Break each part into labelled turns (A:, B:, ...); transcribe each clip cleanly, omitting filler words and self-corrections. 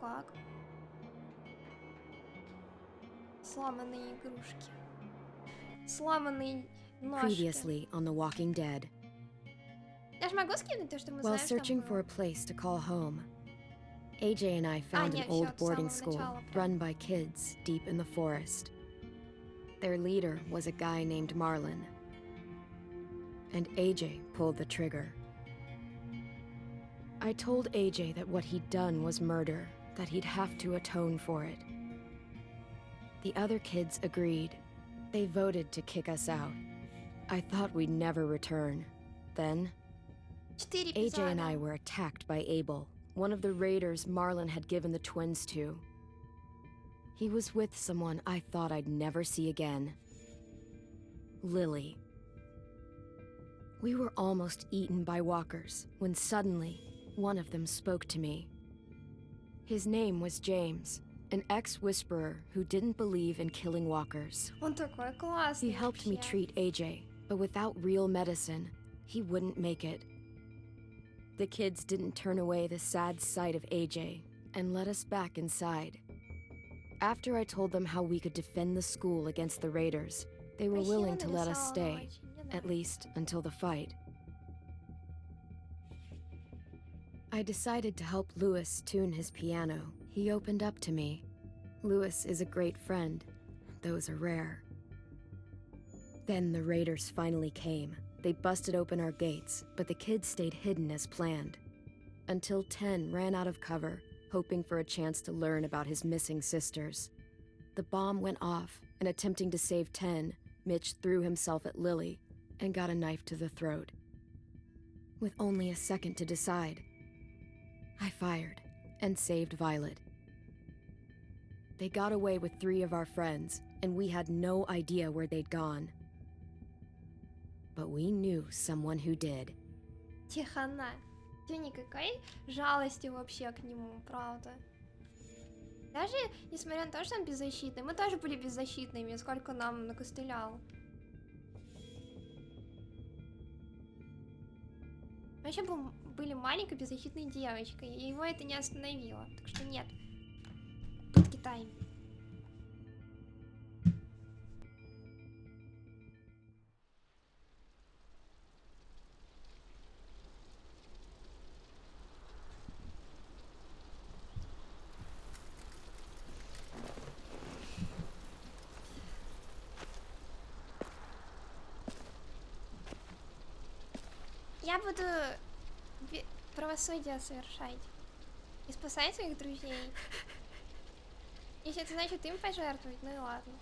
A: как? Сломанные игрушки. Сломанные ножки.
B: Previously on The Walking Dead.
A: Я же могу скинуть то, что мы
B: While
A: знаем, что
B: searching
A: там
B: for
A: было?
B: a place to call home, AJ and I found an
A: нет,
B: old
A: всё, с
B: boarding
A: самого
B: school
A: начала прям.
B: run by kids deep in the forest. Their leader was a guy named Marlon. And AJ pulled the trigger. I told AJ that what he'd done was murder, that he'd have to atone for it. The other kids agreed. They voted to kick us out. I thought we'd never return. Then,
A: 4
B: AJ and I
A: эпизода.
B: were attacked by Abel, one of the raiders Marlon had given the twins to. He was with someone I thought I'd never see again. Lily. We were almost eaten by walkers when suddenly one of them spoke to me. His name was James, an ex-whisperer who didn't believe in killing walkers.
A: Он такой классный
B: He helped me
A: вообще.
B: treat AJ, but without real medicine, he wouldn't make it. The kids didn't turn away the sad sight of AJ and let us back inside. After I told them how we could defend the school against the raiders, they were
A: Красиво
B: willing to let us
A: нарисовано
B: stay,
A: очень, мне
B: at
A: нравится.
B: least until the fight. I decided to help Louis tune his piano. He opened up to me. Louis is a great friend. Those are rare. Then the raiders finally came. They busted open our gates, but the kids stayed hidden as planned. Until 10 ran out of cover, hoping for a chance to learn about his missing sisters. The bomb went off, and attempting to save 10, Mitch threw himself at Lily and got a knife to the throat. With only a second to decide, I fired and saved Violet. They got away with 3 of our friends, and we had no idea where they'd gone. But we knew someone who did.
A: Тихона. Ты никакой жалости вообще к нему, правда. Даже несмотря на то, что он беззащитный, мы тоже были беззащитными, сколько нам накостылял. Мы вообще были маленькой беззащитной девочкой, и его это не остановило. Так что нет. Тут Китай. Я буду правосудие совершать и спасать своих друзей. Если это значит им пожертвовать, ну и ладно.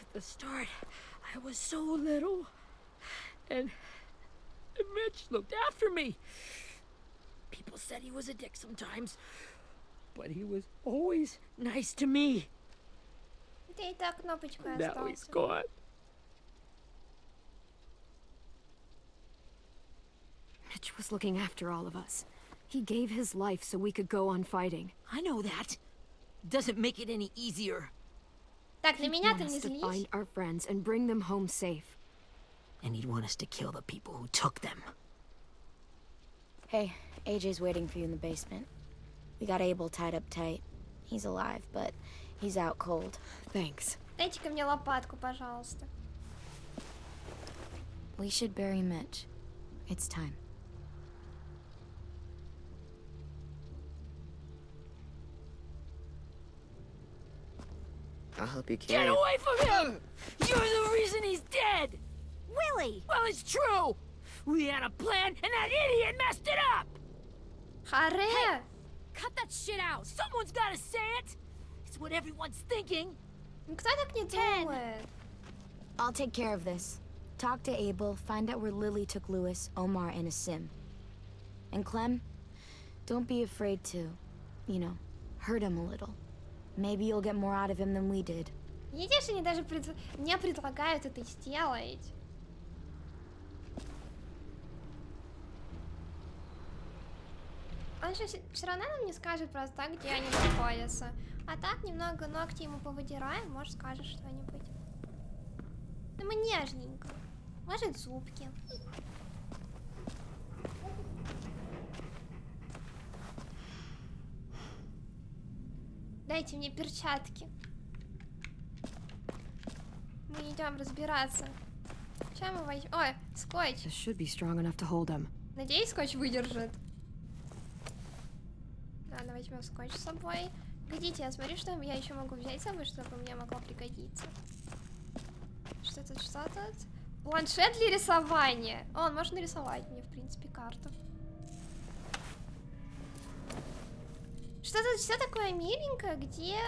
C: At the start, I was so little, and Mitch looked after me. People said he was a dick sometimes, but he was always nice to me.
A: Ты и так кнопочкой
C: Now he's
A: остался.
C: gone.
B: Mitch was looking after all of us. He gave his life so we could go on fighting.
C: I know that. Doesn't make it any easier.
A: Так, на
B: He'd
A: меня
B: want
A: ты
B: us
A: не
B: to
A: злись.
B: find our friends and bring them home safe.
C: And he'd want us to kill the people who took them.
D: Hey, AJ's waiting for you in the basement. We got Abel tied up tight. He's alive, but he's out cold.
B: Thanks.
A: Дайте-ка мне лопатку, пожалуйста.
D: We should bury Mitch. It's time.
E: I'll help you carry
C: Get
E: it.
C: away from him! You're the reason he's dead!
D: Willie!
C: Well, it's true! We had a plan, and that idiot messed it up!
A: Харе!
C: Cut that shit out! Someone's gotta say it! It's what everyone's thinking!
A: Никто так не думает.
D: I'll take care of this. Talk to Abel, find out where Lily took Louis, Omar, and Asim. And Clem, don't be afraid to, hurt him a little. Maybe you'll get more out of him than we did.
A: Видишь, они даже мне предлагают это сделать. Он же все равно нам не скажет просто так, где они находятся. А так немного ногти ему повыдираем, может скажет что-нибудь. Ну мы нежненько. Может зубки. Дайте мне перчатки. Мы идем разбираться. Сейчас мы возьмем... Ой, скотч.
B: This should be strong enough to hold him.
A: Надеюсь, скотч выдержит. Ладно, возьмем скотч с собой. Погодите, я смотрю, что я еще могу взять с собой, чтобы мне могло пригодиться. Что тут, что тут? Планшет для рисования. О, он может нарисовать мне, в принципе, карту. Что тут все такое миленькое, где...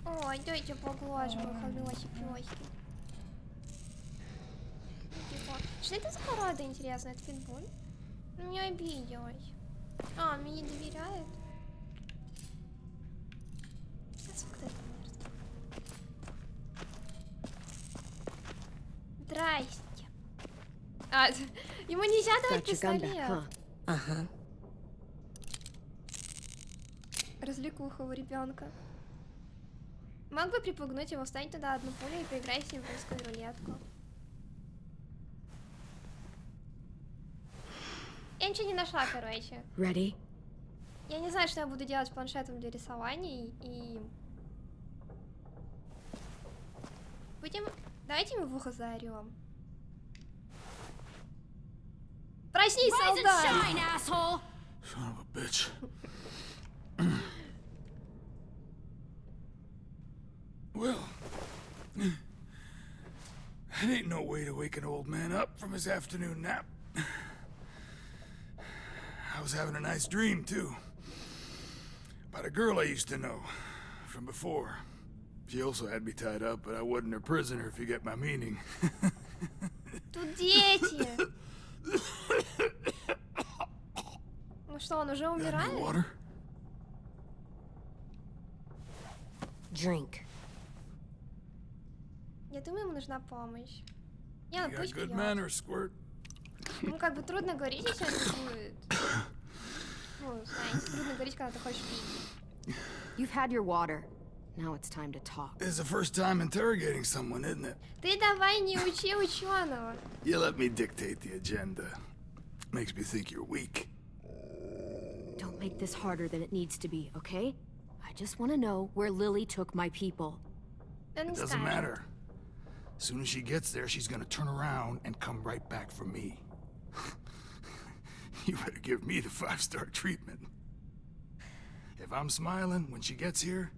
A: Ой, дайте поглажу, хорошие пёськи. Что это за порода, интересно? Это питбуль? Меня обиделась. А, он мне не доверяет. Здрасте. А, ему нельзя давать пистолет.
C: Ага.
A: Развлекуха у ребенка. Мог бы припугнуть его, встань туда одну пулю и поиграй с ним в русскую рулетку. Я ничего не нашла, короче.
B: Ready?
A: Я не знаю, что я буду делать с планшетом для рисования и... Будем... Давайте мы в ухо заорем. Проснись, солдат!
E: Son of a bitch. Well, that ain't no way to wake an old man up from his afternoon nap. I was having a nice dream, too. About a girl I used to know from before. She also had me tied up, but I wasn't her prisoner, if you get my meaning.
A: Тут дети! Ну что, он уже
E: Got any
A: умирает?
E: water?
C: Drink.
A: Я думаю, ему нужна помощь. Не,
E: You
A: ну
E: got
A: пусть
E: good
A: пьет.
E: manners, Squirt.
A: Ну как бы трудно говорить, если он не будет. Ну, знаете, трудно говорить, когда ты хочешь пить.
B: You've had your water. Now it's time to talk.
E: It's the first time interrogating someone, isn't it?
A: Ты давай не учи ученого.
E: You let me dictate the agenda. Makes me think you're weak.
B: Don't make this harder than it needs to be, okay? I just want to know where Lily took my people.
A: Он не
E: Doesn't
A: скажет.
E: matter. As soon as she gets there, she's gonna turn around and come right back for me. You better give me the 5-star treatment. If I'm smiling when she gets here,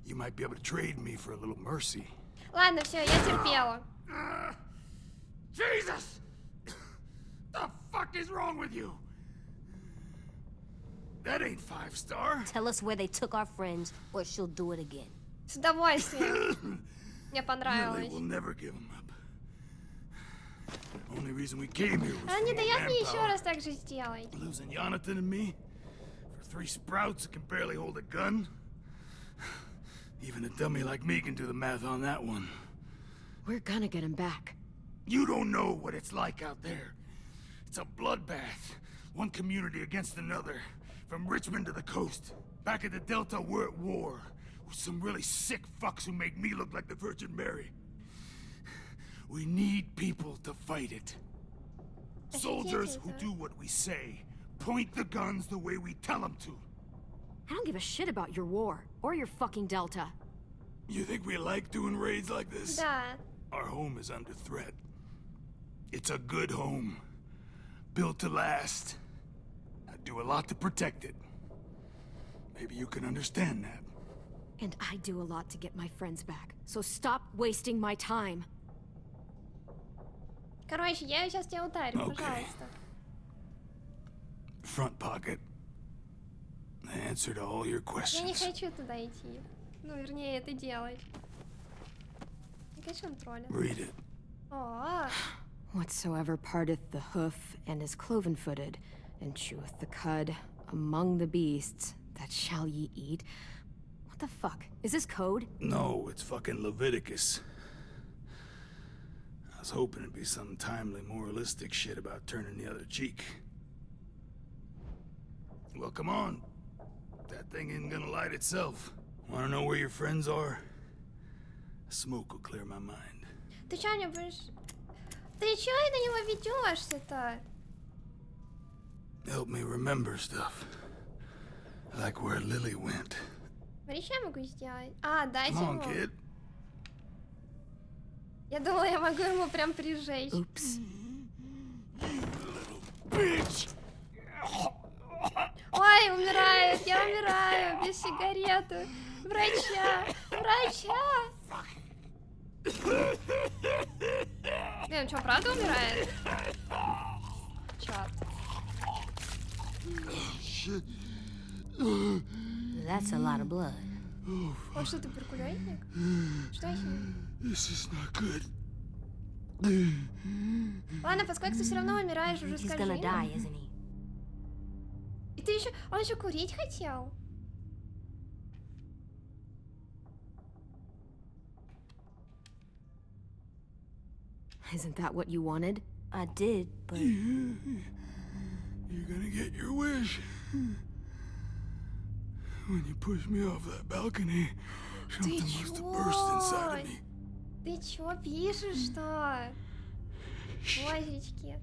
E: you might be able to trade me for a little mercy.
A: Ладно, все, я терпела.
E: Jesus! The fuck is wrong with you? That ain't 5-star.
F: Tell us where they took our friends, or she'll do it again.
A: С удовольствием. Мне
E: Lily
A: понравилось.
E: will never give him up. Only reason we came here was
A: Она не
E: for more
A: дает мне еще
E: manpower.
A: раз так же сделать.
E: Losing Jonathan and me for 3 sprouts that can barely hold a gun. Even a dummy like me can do the math on that one.
B: We're gonna get him back.
E: You don't know what it's like out there. It's a bloodbath. One community against another. From Richmond to the coast. Back at the Delta, we're at war. With some really sick fucks who make me look like the Virgin Mary. We need people to fight it. Soldiers who do what we say. Point the guns the way we tell them to.
B: I don't give a shit about your war or your fucking Delta.
E: You think we like doing raids like this?
A: Да.
E: Our home is under threat. It's a good home. Built to last. I do a lot to protect it. Maybe you can understand that.
B: And I do a lot to get my friends back. So stop wasting my time.
A: Короче, я сейчас тебя ударю,
E: Окей.
A: пожалуйста.
E: Front pocket. The answer to all your
A: Я не
E: questions.
A: хочу туда идти. Ну, вернее, это делать. Я, конечно, он троллит.
E: Read it.
A: О,
B: Whatsoever parteth the hoof and is cloven-footed, and cheweth the cud among the beasts, that shall ye eat. What the fuck? Is this code?
E: No, it's fucking Leviticus. I was hoping it'd be some timely moralistic shit about turning the other cheek. Well, come on. That thing isn't gonna light itself. Wanna know where your friends are? Smoke will clear my mind.
A: Ты чё не будешь? Ты чё на него ведёшься-то?
E: Help me remember stuff. Like where Lily went.
A: Смотри, что я могу сделать? А, дайте
E: Come on,
A: ему.
E: kid.
A: Я думала, я могу ему прям прижечь.
B: Oops.
E: Bitch!
A: Ой, умирает, я умираю без сигареты. Врача, врача. Блин, он что, правда умирает? Чат.
F: That's a lot of blood.
A: Он что, туберкулезник? Что с ним?
E: This is not good.
A: Ладно, поскольку ты все равно умираешь, уже
F: He's
A: скажи.
F: gonna die, isn't he?
A: И ты еще, он еще курить хотел?
B: Isn't that what you wanted?
F: I did, but
E: You're gonna get your wish. When you pushed me off that balcony, something must have burst inside of me.
A: Ты чё пишешь-то? Божечки.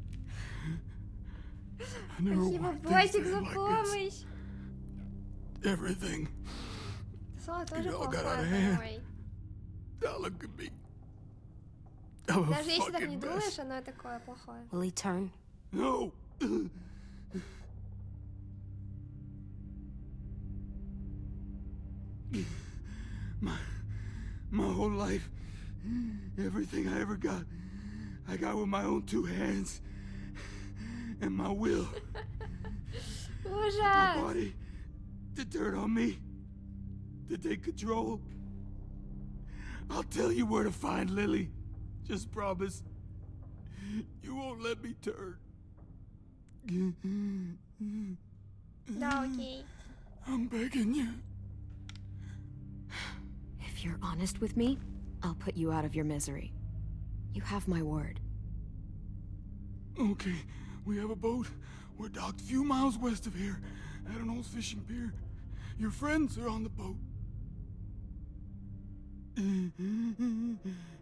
E: I never
A: Спасибо,
E: wanted
A: Ботик,
E: things to
A: за
E: end like this.
A: помощь.
E: Everything.
A: Слово тоже
E: all got
A: плохое,
E: out of hand.
A: порой.
E: Now look at me. I'm a
A: Даже если так не
E: fucking
A: думаешь,
E: mess.
A: оно такое плохое.
F: will he turn?
E: No. My whole life, everything I ever got, I got with my own two hands and my will. My
A: Ужас!
E: body to turn on me, to take control. I'll tell you where to find Lily. Just promise. You won't let me turn.
A: Да, окей.
E: I'm begging you.
B: If you're honest with me, I'll put you out of your misery. You have my word.
E: Okay, we have a boat. We're docked a few miles west of here at an old fishing pier. Your friends are on the boat.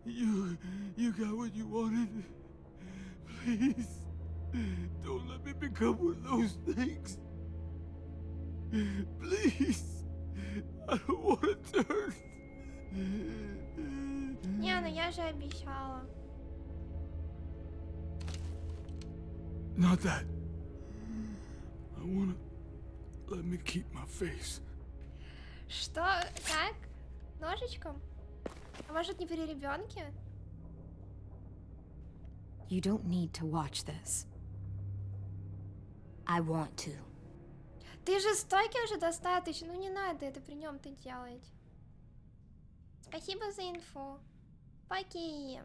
E: You got what you wanted. Please, don't let me become one of those things. Please, I don't want to turn.
A: Не, ну я же обещала.
E: Not that. I wanna let me keep my face.
A: Что? Как? Ножичком? А может не при ребенке?
B: You don't need to watch this.
F: I want to.
A: Ты жестокий уже достаточно, ну не надо это при нем-то делать. Спасибо за инфу. Покеи.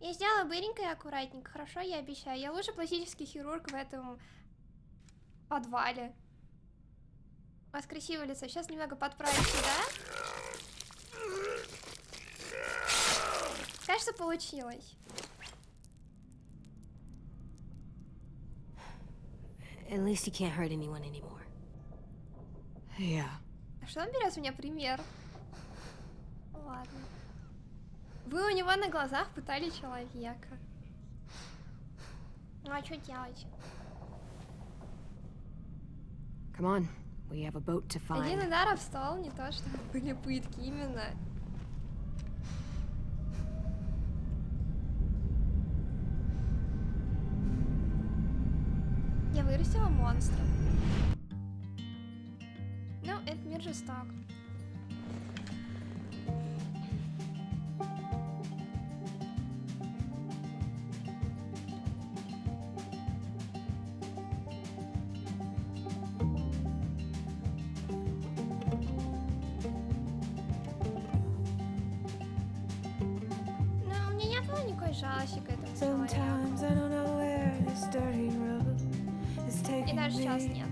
A: Я сделала быренько и аккуратненько, хорошо, я обещаю. Я лучший пластический хирург в этом подвале. У вас красивое лицо. Сейчас немного подправить сюда. Кажется, получилось.
F: At least he can't hurt anyone anymore.
B: Yeah.
A: А что он берет с меня пример? Ладно. Вы у него на глазах пытали человека. Ну а что делать?
B: Come on. We have a boat to
A: Один
B: find.
A: удар об стол, не то, что были пытки, именно. Я вырастила монстра. Ну, этот мир жесток. Но у меня не было никакой жалости к этому человеку.
G: Sometimes I don't know where this dirty road is
A: И
G: taking
A: даже сейчас
G: me.
A: нет.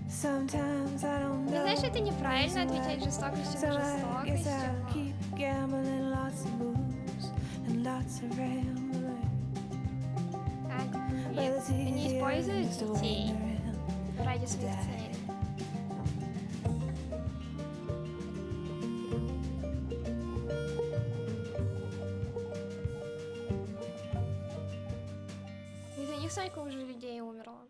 G: Sometimes I don't
A: Мне,
G: know.
A: знаешь, это неправильно отвечать жестокостью
G: So
A: на
G: I guess
A: жестокость.
G: I'll keep gambling lots of moves and lots of rambling.
A: Они используют детей ради своих целей. Из-за них столько уже людей умерло.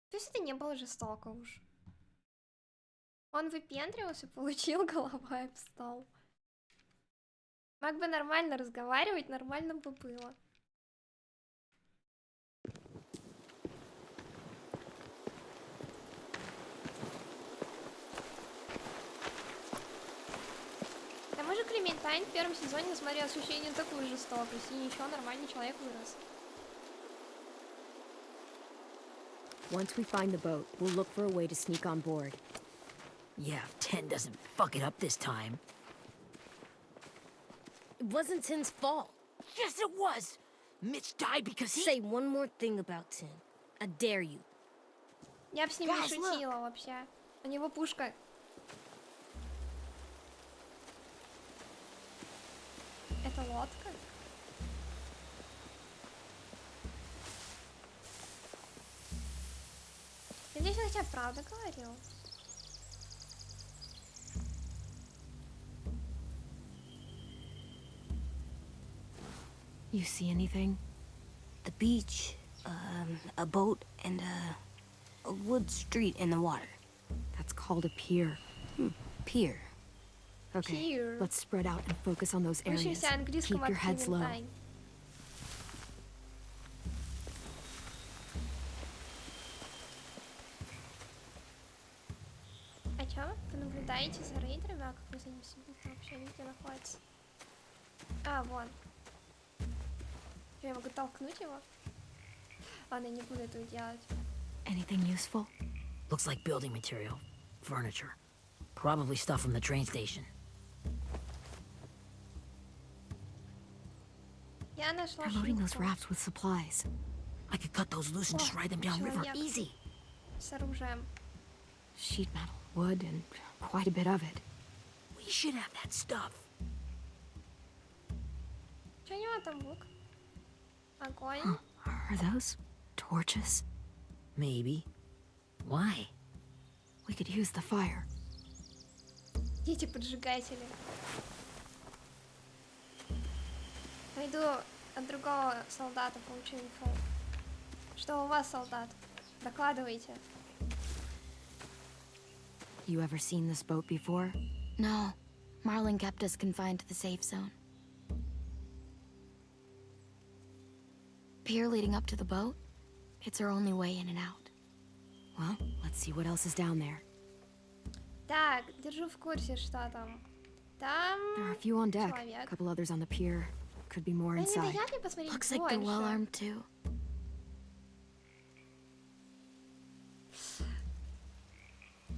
A: То есть это не было жестоко уж. Он выпендривался, получил головой об стол. Мог бы нормально разговаривать, нормально бы было. К тому же Клементайн в первом сезоне, несмотря на ощущение такую жестокость, и ничего, нормальный человек вырос.
B: Once we find the boat, we'll look for a way to sneak on board.
C: Yeah, if 10 doesn't fuck it up this time.
F: It wasn't Tin's fault.
C: Yes, it was! Mitch died because he...
F: Say one more thing about Tin. I dare you.
A: Я бы с ним не
C: Guys,
A: шутила вообще. У него пушка. Это лодка? Надеюсь, он хотя бы правду говорил.
B: You see anything?
F: The beach, a boat, and a wood street in the water.
B: That's called a pier.
F: Pier.
B: Okay,
A: Pier.
B: let's spread out and focus on those areas.
A: Учимся английскому
B: Keep your
A: от
B: heads low.
A: Клементайн. А чё? Вы наблюдаете за рейдерами? А как вы за ним следите вообще? Они где находятся? А, вон. Чё, я могу толкнуть его? Ладно, я не буду этого делать.
B: Anything useful?
C: Looks like building material. Furniture. Probably stuff from the train station.
A: Я нашла
B: They're loading those
A: шлюпку
B: rafts with supplies.
C: I could cut those loose and just ride them downriver.
A: человек.
C: Easy.
A: с оружием.
B: Sheet metal, wood, and quite a bit of it.
C: We should have that stuff.
A: Чё у него там лук? Огонь?
B: Are those torches?
C: Maybe. Why?
B: We could use the fire.
A: Дети-поджигатели. Пойду от другого солдата получу инфу. Что у вас, солдат? Докладывайте.
B: You ever seen this boat before?
D: No. Marlin kept us confined to the safe zone. Pier leading up to the boat? It's our only way in and out.
B: Well, let's see what else is down there.
A: Так, держу в курсе, что там. Там...
B: There are a few on deck, a
A: человек.
B: couple others on the pier. Could be more
A: Да не
B: inside.
A: дают мне посмотреть
D: Looks like they're well
A: больше.
D: armed too.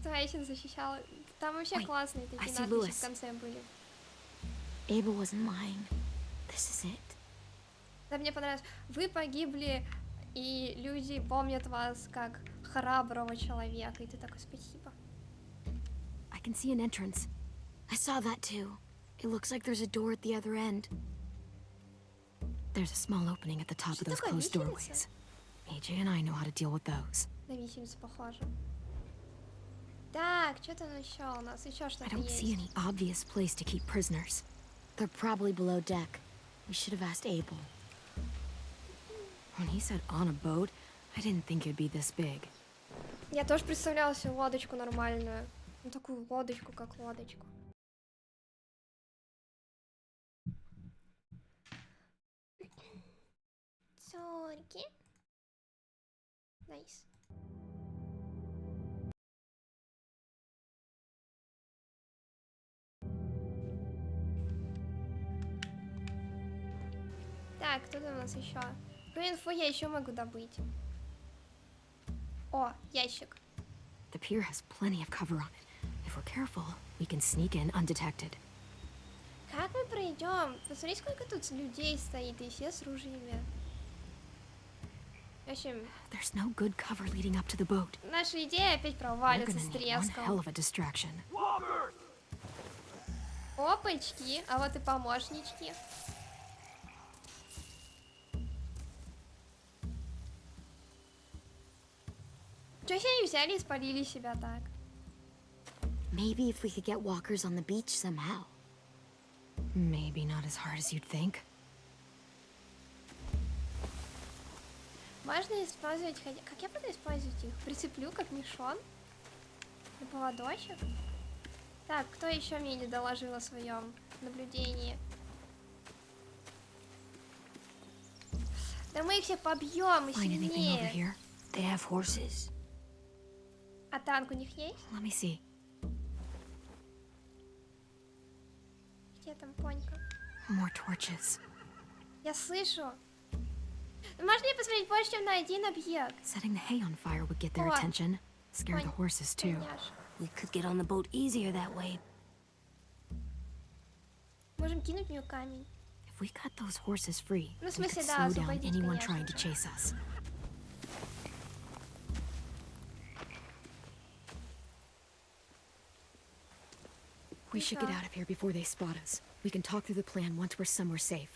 A: Да, я сейчас защищала. Там вообще
D: Wait,
A: классные
D: I
A: такие
D: see
A: надписи
D: Lewis.
A: в конце были.
D: Abel wasn't lying. This is it.
A: Да, мне понравилось. Вы погибли, и люди помнят вас как храброго человека. И ты такой, спасибо.
B: I can see an entrance.
D: I saw that too. It looks like there's a door at the other end.
B: There's a small opening at the top of
A: Что
B: those
A: такое,
B: closed
A: виселица?
B: doorways. Эй-Джея and I know how to deal with those.
A: На виселицу похоже. Так, что там еще у нас? Еще
B: I
A: что-то
B: don't see
A: есть.
B: any obvious place to keep prisoners.
D: They're probably below deck. We should have asked Abel.
B: When he said on a boat, I didn't think it'd be this big.
A: Я тоже представляла себе лодочку нормальную. Ну, такую лодочку, как лодочку. Сорки. Найс. Так, кто там у нас еще? Какую инфу я еще могу добыть? О, ящик.
B: The pier has plenty of cover on it. If we're careful, we can sneak in undetected.
A: Как мы пройдем? Посмотри, сколько тут людей стоит, и все с ружьями. В общем,
B: There's no good cover leading up to the boat.
A: наша идея опять
B: We're
A: провалится
B: gonna
A: с
B: need one hell
A: треском.
B: of a distraction.
A: Опачки, а вот и помощнички. Чё себе они взяли и спалили себя так?
D: Maybe if we could get walkers on the beach somehow.
B: Maybe not as hard as you'd think.
A: Можно использовать... Как я буду использовать их? Прицеплю как мешон? На поводочек? Так, кто еще мне не доложил о своем наблюдении? Да мы их всех побьем и
B: Find anything over
A: сильнее.
B: here?
F: They have horses.
A: А танк у них есть?
B: Let me see.
A: Где там Понька?
B: More torches.
A: Я слышу. Можно мне посмотреть больше, чем на один объект?
B: Setting the hay on fire would get their
A: О,
B: attention. Scare the
A: Понь-
B: horses too.
A: Поняшь.
F: We could get on the boat easier that way.
A: Можем кинуть в нее камень.
B: If we cut those horses free,
A: Ну, в
B: we
A: смысле,
B: could
A: да,
B: slow down
A: освободить,
B: anyone
A: конечно
B: trying to
A: же.
B: chase us. We should get
A: Ну-ка.
B: out of here before they spot us. We can talk through the plan once we're somewhere safe.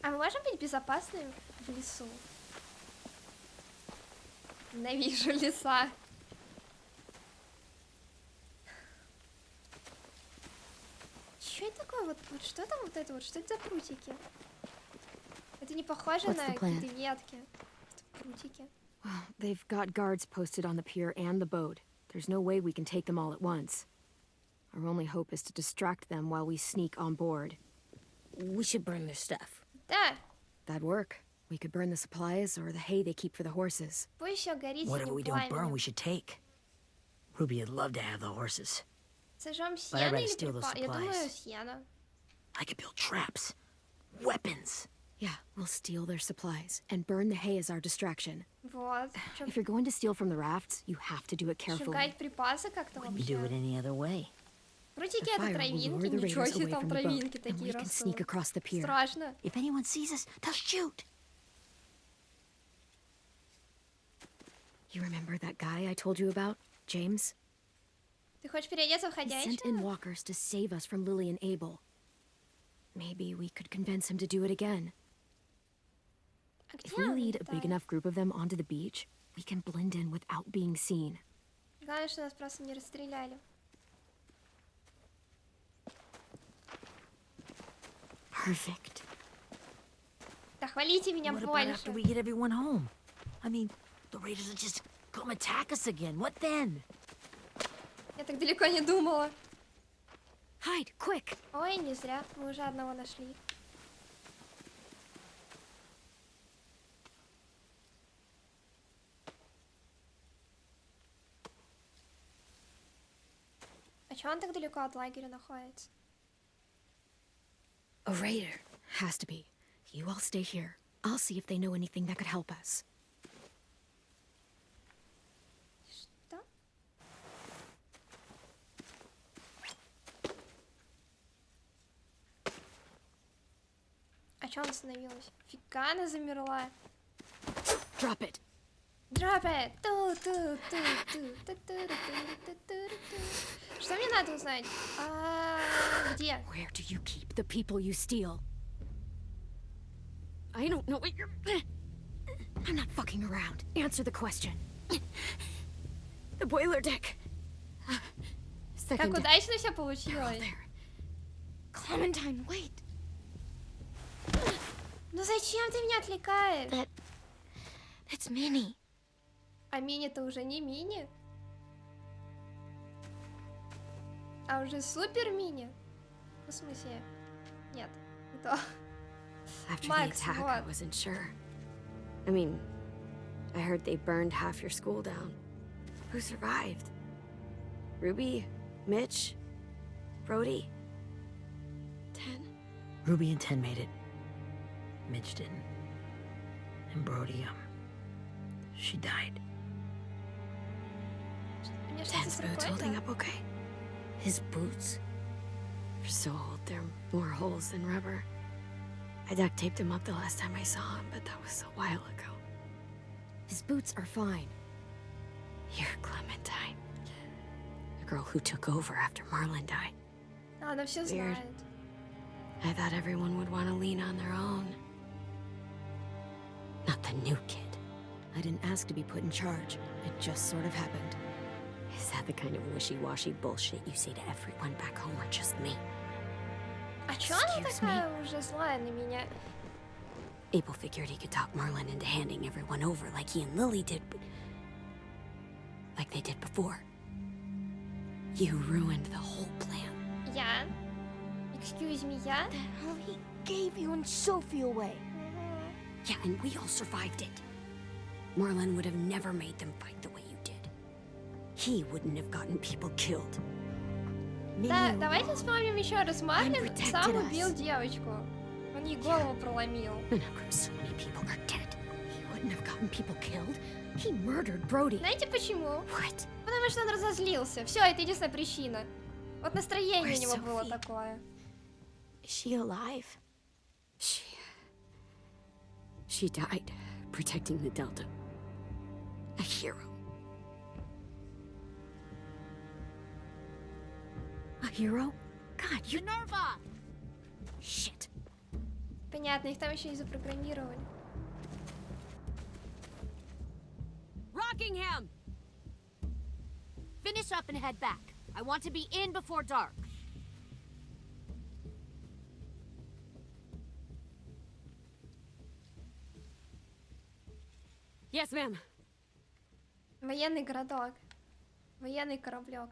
A: А мы можем быть безопасными в лесу? Ненавижу леса. Что это такое? Вот что там вот это вот? Что это за прутики? Это не похоже
B: What's
A: на
B: the plan?
A: какие-то ветки. Это прутики.
B: Well, they've got guards posted on the pier and the boat. There's no way we can take them all at once. Our only hope is to distract them while we sneak on board.
F: We should burn their stuff.
A: Да,
B: That'd work. We could burn the supplies or the hay they keep for the horses.
A: пусть еще горит
C: Whatever we
A: синим
C: don't burn,
A: пламенем.
C: we should take. Ruby would love to have the horses.
A: Сожжем
C: I'd
A: сено
C: rather
A: или
C: steal those
A: припа... Я думаю,
C: supplies.
A: сено.
C: I could build traps, weapons.
B: Yeah, we'll steal their supplies and burn the hay as our distraction.
A: Вот. Чё,
B: If you're going to steal from the rafts, you have to do it carefully.
A: сжигать припасы как-то
C: We do it
A: вообще.
C: any other way.
A: Прутики
B: The
A: это
B: fire will
A: травинки.
B: lure the
A: Ничего
B: raiders
A: себе
B: away
A: там
B: from the boat,
A: травинки
B: and
A: такие
B: we can sneak
A: растут.
B: across the pier.
A: Страшно.
C: If anyone sees us, they'll shoot.
B: You remember that guy I told you about, James?
A: Ты хочешь переодеться в
B: He sent in
A: ходячего?
B: walkers to save us from Lily and Abel. Maybe we could convince him to do it again.
A: А где
B: If we
A: он
B: lead a big
A: летает?
B: enough group of them onto the beach, we can blend in without being seen.
A: Главное, что нас просто не расстреляли.
B: Perfect.
A: Да хвалите меня
C: What about after we
A: больше.
C: get everyone home? I mean, the raiders will just come attack us again. What then?
A: Я так далеко не думала.
B: Hide, quick!
A: Ой, не зря. Мы уже одного нашли. А чё он так далеко от лагеря находится?
B: A raider. Has to be. You all stay here. I'll see if they know anything that could help us.
A: Что? А чё она остановилась? Фига она замерла.
B: Drop it!
A: Drop it! Ту-ту-ту-ту-ту-ту-ту-ту-ту-ту. Что мне надо узнать? Где?
B: Where do you keep the people you steal? I don't know what you're... I'm not fucking around. Answer the question. The boiler deck.
A: Как
B: Second deck.
A: удачно все
B: They're all
A: получилось.
B: there. Clementine, wait.
A: Ну зачем ты меня отвлекаешь?
D: That's Minnie.
A: А мини-то уже не мини. А уже супер мини. Ну, в смысле? Нет, не то.
B: After
A: Max,
B: the attack, I
A: what?
B: wasn't sure. I mean, I heard they burned half your school down. Who survived? Ruby? Mitch? Brody? 10?
C: Ruby and 10 made it. Mitch didn't. And Brody, she died.
A: Мне что-то
B: 10's
A: с
B: boots
A: рукой,
B: holding
A: да?
B: up okay?
F: His boots?
B: They're so old, they're more holes than rubber. I duct taped him up the last time I saw him, but that was a while ago. His boots are fine. Here, Clementine.
F: The girl who took over after Marlon died.
A: Она все
B: Weird.
A: знает.
B: I thought everyone would want to lean on their own.
F: Not the new kid.
B: I didn't ask to be put in charge. It just sort of happened.
F: Is that the kind of wishy-washy bullshit you say to everyone back home or just me?
A: А чё она
F: Excuse
A: такая уже злая на меня?
F: Abel figured he could talk Marlon into handing everyone over like he and Lily did, but... like they did before. You ruined the whole plan.
A: Я? Excuse me, я?
D: The hell he gave you and Sophie away.
F: Yeah, and we all survived it. Marlon would have never made them fight the way you did. He wouldn't have gotten people killed.
A: Да, давайте вспомним еще раз. Марлин
D: protected
A: сам
D: us.
A: убил девочку. Он ей голову проломил.
F: And how come so many people are dead?
B: He wouldn't have gotten people killed. He murdered Brody.
A: Знаете почему?
F: What?
A: Потому что он разозлился. Все, это единственная причина. Вот настроение у
D: Where's
A: него было
D: Sophie?
A: такое.
D: Is she alive?
F: She died protecting the Delta. A hero.
B: A hero? God, you're...
F: Minerva! Shit.
A: Понятно, их там еще и запрограммировали.
H: Rockingham! Finish up and head back. I want to be in before dark.
B: Yes, ma'am.
A: Военный городок. Военный кораблек.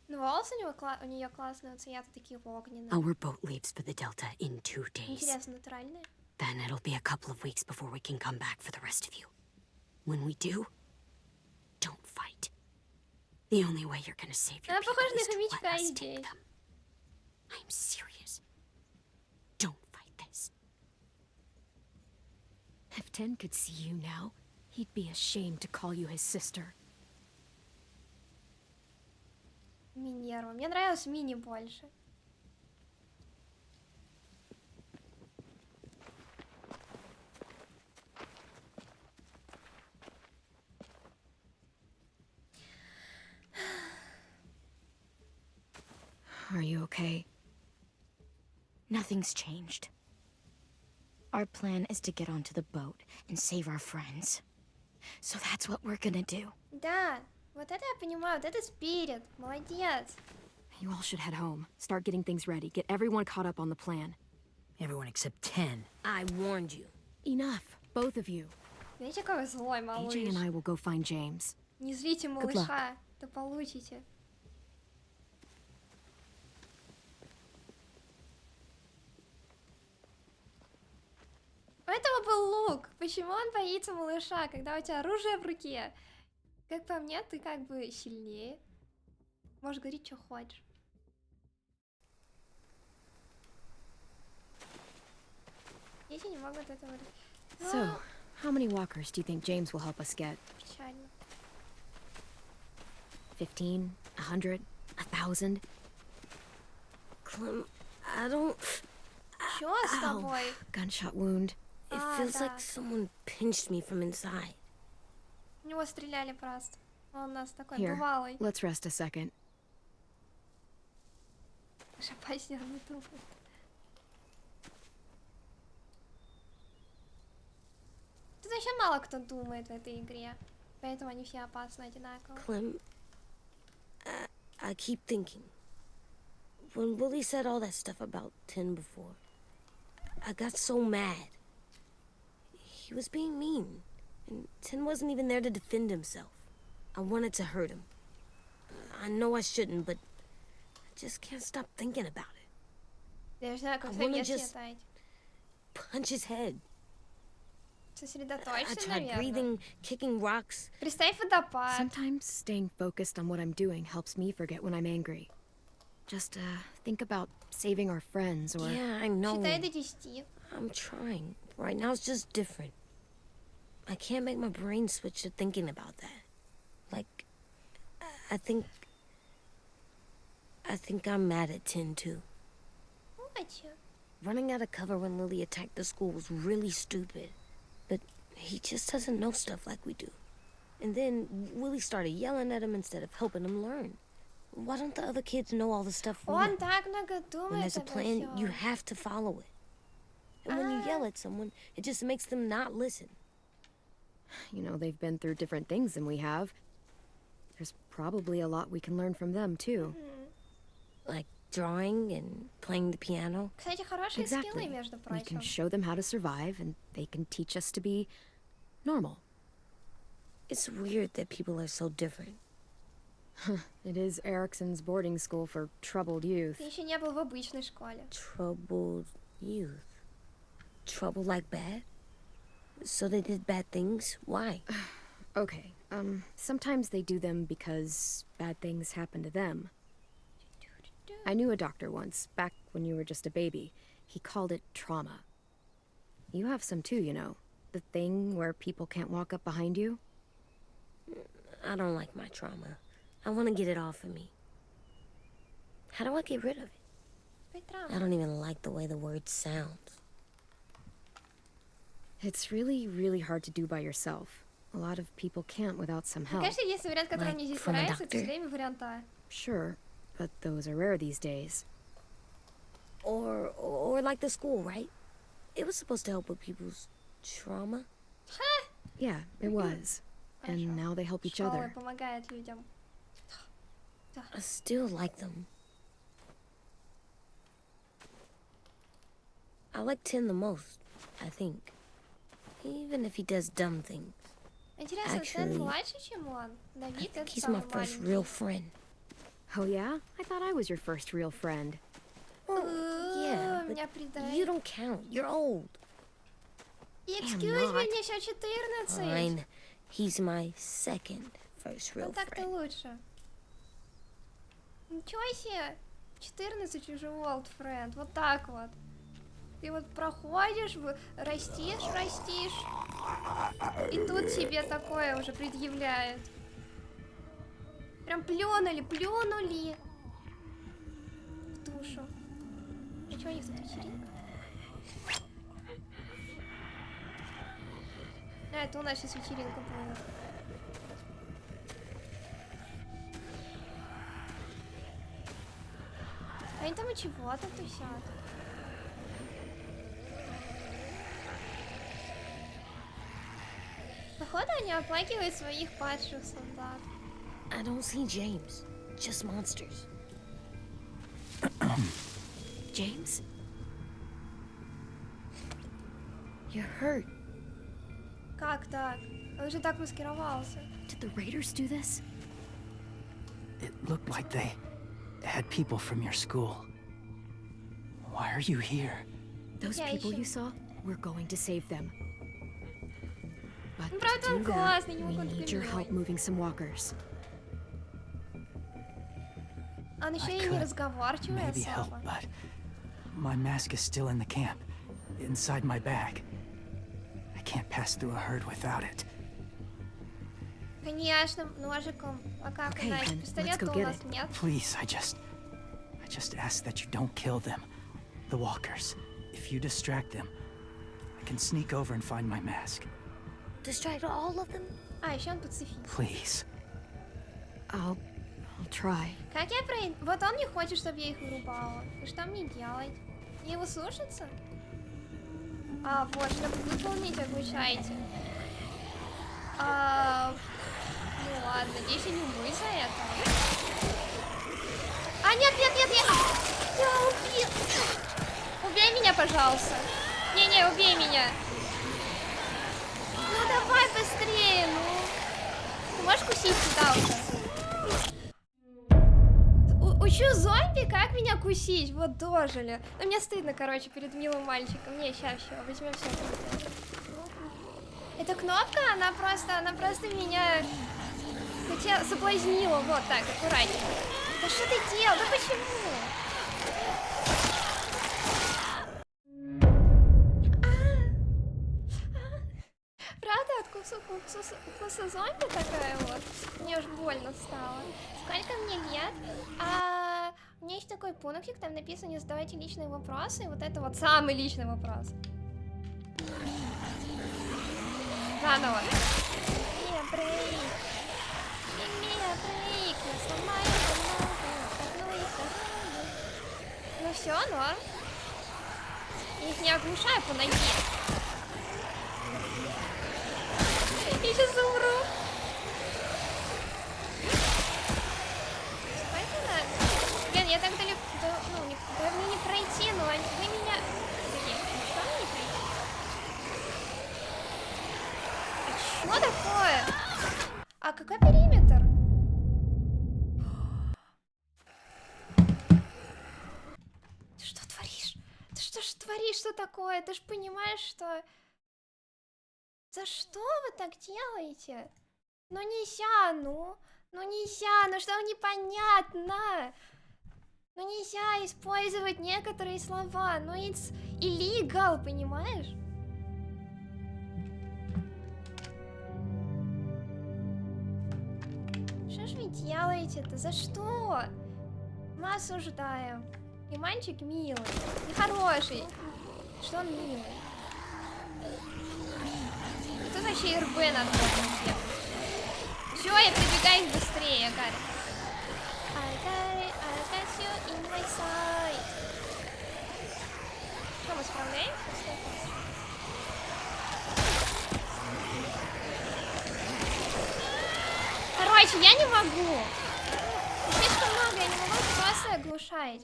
A: Ну, волосы у нее классные, цвета такие огненные.
F: Our boat leaves for the Delta in 2 days.
A: Интересно, натуральные?
F: Then it'll be a couple of weeks before we can come back for the rest of you. When we do, don't fight. The only way you're gonna save your
A: Она
F: people
A: похожа на
F: is to
A: хомячка
F: let us
A: из
F: take
A: «Эй-Джеи».
F: them. I'm serious. Don't fight this.
B: If Ten could see you now, he'd be ashamed to call you his sister.
A: Минерва. Мне нравилась Мини больше.
B: Are you okay?
D: Nothing's changed. Our plan is to get onto the boat and save our friends. So that's what we're gonna do.
A: Да, вот это я понимаю, вот это спирит. Молодец.
B: You all should head home. Start getting things ready. Get everyone caught up on the plan.
C: Everyone except 10.
F: I warned you.
B: Enough, both of you.
A: Видите, какой злой малыш?
B: AJ and I will go find James.
A: Не злите
B: luck.
A: малыша, то получите. У этого был лук. Почему он боится малыша, когда у тебя оружие в руке? Как по мне, ты как бы сильнее. Можешь говорить, что хочешь. Дети не могут этого...
B: So, how many walkers do you think James will help us get?
A: Печально.
B: 15? 100? 1,000?
F: Clem, I don't...
A: Чё с тобой?
B: Gunshot wound.
F: It
A: Ah,
F: feels
A: да.
F: like someone pinched me from inside.
A: В него стреляли просто. Он у нас такой
B: Here,
A: бывалый.
B: let's rest a second.
A: Шапасня не думает. Тут вообще мало кто думает в этой игре. Поэтому они все опасны одинаково.
F: Clem, I keep thinking. When Willie said all that stuff about 10 before, I got so mad. He was being mean, and 10 wasn't even there to defend himself. I wanted to hurt him. I know I shouldn't, but I just can't stop thinking about it.
A: Я не знаю, как
F: I
A: на
F: wanna
A: месте
F: just-
A: летать.
F: Punch his head. I
A: Сосредоточься,
F: tried
A: наверное.
F: breathing, kicking rocks.
A: Представь водопад.
B: Sometimes staying focused on what I'm doing helps me forget when I'm angry. Just, think about saving our friends or...
F: Yeah, I know.
A: Считай до 10.
F: I'm trying. Right now it's just different. I can't make my brain switch to thinking about that. Like, I think I'm mad at 10 too.
A: Вот чё.
F: Running out of cover when Lily attacked the school was really stupid. But he just doesn't know stuff like we do. And then Willie started yelling at him instead of helping him learn. Why don't the other kids know all the stuff we
A: Он
F: know?
A: так много
F: When
A: думает
F: there's a
A: обо
F: plan, you
A: всём.
F: have to follow it. And when you yell at someone, it just makes them not listen.
B: You know, they've been through different things than we have. There's probably a lot we can learn from them, too.
F: Like drawing and playing the piano.
A: Кстати, хорошие скиллы,
B: Exactly.
A: между
B: We can
A: прочим.
B: show them how to survive, and they can teach us to be normal.
F: It's weird that people are so different.
B: It is Erickson's boarding school for troubled youth.
A: Ты еще не был в обычной школе.
F: Troubled youth. Trouble like bad? So they did bad things? Why?
B: Okay, sometimes they do them because bad things happen to them. I knew a doctor once, back when you were just a baby. He called it trauma. You have some too, you know. The thing where people can't walk up behind you.
F: I don't like my trauma. I want to get it off of me. How do I get rid of it?
A: Твой
F: I
A: травма.
F: don't even like the way the word sounds.
B: It's really, really hard to do by yourself. A lot of people can't without some help.
A: Конечно, если вариант, который
F: Like
A: мне здесь
F: from a
A: нравится, это
F: doctor?
A: все время вариант А.
B: Sure, but those are rare these days.
F: Or like the school, right? It was supposed to help with people's trauma.
B: Yeah, it was. And now they help each
A: Школа
B: other.
A: помогает людям.
F: I still like them. I like Tim the most, I think. Even if he does dumb things.
A: Интересно, Тен
F: Actually,
A: младше, чем он?
F: I
A: Давид
F: think
A: это
F: he's my
A: самый
F: first
A: маленький.
F: real friend.
B: Oh yeah? I thought I was your first real friend.
F: Yeah,
A: Меня
F: but
A: предали.
F: you don't count. You're old.
A: Excuse
B: not.
A: me, мне еще 14.
F: Fine. He's my second first real
A: Ну так-то
F: friend.
A: лучше. Ничего себе. 14 уже old friend. Вот так вот. Ты вот проходишь, растишь. И тут тебе такое уже предъявляют. Прям плюнули. В душу. А что у них тут вечеринка? А, это у нас сейчас вечеринка будет. Они там и чего-то тусят. Походу, они оплакивают своих падших солдат.
F: I don't see James. Just monsters.
B: James?
F: You're hurt.
A: Как так? Он же так маскировался.
B: Did the Raiders do this?
I: It looked like they had people from your school. Why are you here?
B: Those
A: Yeah,
B: people
A: sure.
B: you saw, we're going to save them. But
A: Ну,
B: to
A: правда, он
B: do that,
A: классный, не
B: we
A: могу
B: need your help moving some walkers.
A: Он еще
I: I
A: и не
I: could
A: разговорчивый
I: maybe help,
A: особо.
I: but my mask is still in the camp, inside my bag. I can't pass through a herd without it.
A: Конечно, ножиком. А как
B: Okay,
A: иначе?
B: then, let's
A: Пистолета
B: go
A: у
B: get
A: нас
B: it.
A: нет.
I: Please, I just ask that you don't kill them, the walkers. If you distract them, I can sneak over and find my mask.
F: Distract all of them?
A: А, еще он пацифист.
I: Please.
B: I'll try.
A: Как я про... Вот он не хочет, чтобы я их вырубала. И что мне делать? Мне его слушаться? А, вот, чтобы выполнить, обучайте. Ну ладно, надеюсь, я не умру за это. А, нет! Я убил! Убей меня, пожалуйста. Не, убей меня. Ну давай быстрее, ну. Ты можешь кусить сюда уже? Учу зомби, как меня кусить. Вот дожили. Но мне стыдно, короче, перед милым мальчиком. Не, сейчас все, возьмем все. Эта кнопка, она просто меня хотя соблазнила. Вот так, аккуратненько. Да что ты делал? Да почему? Правда, от укуса зомби такая вот? Мне уж больно стало. Сколько мне лет? Мне еще такой пунктик, там написано не задавайте личные вопросы, и вот это вот самый личный вопрос. Заново. Меня брейк. Меня брейк. Я сломаю много. Ну все, норм. Я их не оглушаю по ноге. Я сейчас умру. Сколько надо? Блин, я так далеко... Ну, мне не пройти, но вы меня... Блин, что мне не пройти? А что такое? А какой периметр? Ты что творишь? Ты что ж творишь, что такое? Ты ж понимаешь, что... За что вы так делаете? Ну нельзя, ну нельзя, ну что непонятно? Ну нельзя использовать некоторые слова, ну it's illegal, понимаешь? Что ж вы делаете-то? За что? Мы осуждаем. И мальчик милый, и хороший. Что он милый? Тут вообще РБ надо было. Все, я прибегаю быстрее, Гарри. I got you in my sight. Что, мы справляемся? Короче, я не могу. Слишком много, я не могу просто оглушать.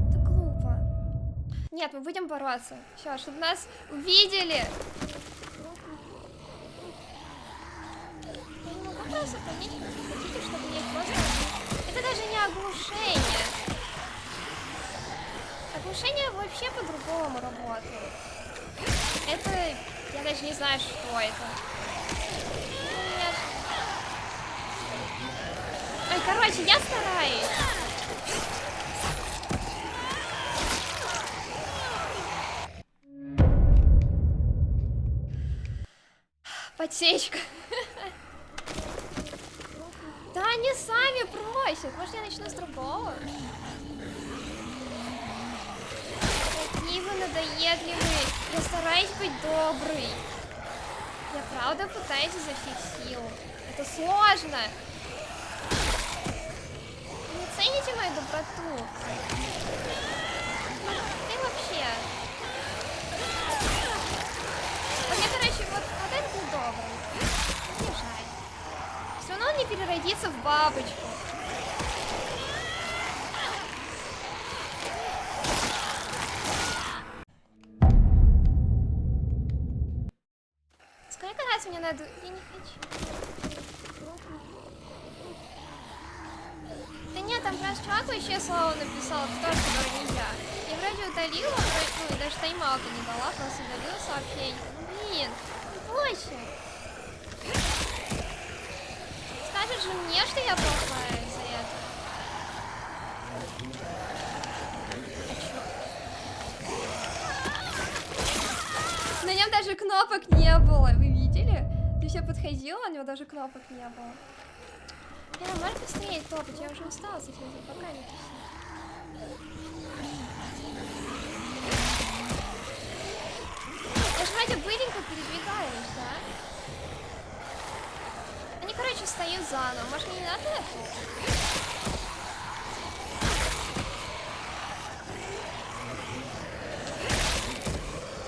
A: Это глупо. Нет, мы будем бороться. Все, чтобы нас увидели. Я не могу просто понять, как вы хотите, чтобы я их просто... Это даже не оглушение. Оглушение вообще по-другому работает. Это... Я даже не знаю, что это. Ой, короче, я стараюсь. Подсечка. Да они сами просят. Может, я начну с другого? Какие вы надоедливые. Я стараюсь быть добрый. Я правда пытаюсь изо всех сил. Это сложно. Вы не цените мою доброту? Ты вообще... Вот я, короче, вот этот недобрый. Мне жаль. Все равно он не переродится в бабочку. Сколько раз мне надо... Я не хочу. Да нет, там просто чувак вообще слово написал, тоже, который нельзя. Я вроде удалила, ну, даже тайм-аута не дала, просто удалила сообщение. Ну, блин, больше. Скажешь же мне, что я плохая из-за этого. На нем даже кнопок не было, вы видели? Ты все подходила, у него даже кнопок не было. Я может быстрее топать, я уже устала с этим пока не тусить. Я же вроде быренько передвигаюсь, да? Они, короче, стоят заново. Может, мне не надо это?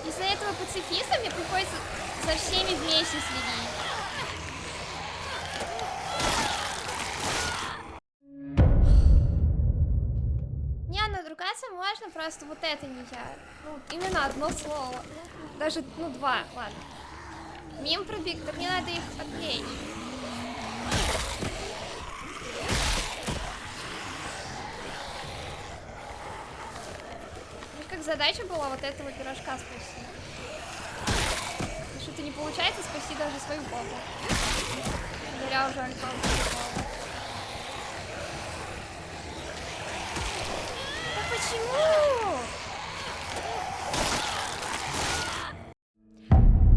A: Из-за этого пацифиста мне приходится за всеми вместе следить. Ругаться можно, просто вот это нельзя. Ну, именно одно слово. Даже, ну, два, ладно. Мимо пробег, так мне надо их отвлечь. Ну, как задача была вот этого пирожка спасти. Что-то не получается спасти даже свою бабу. Говоря уже о том, почему?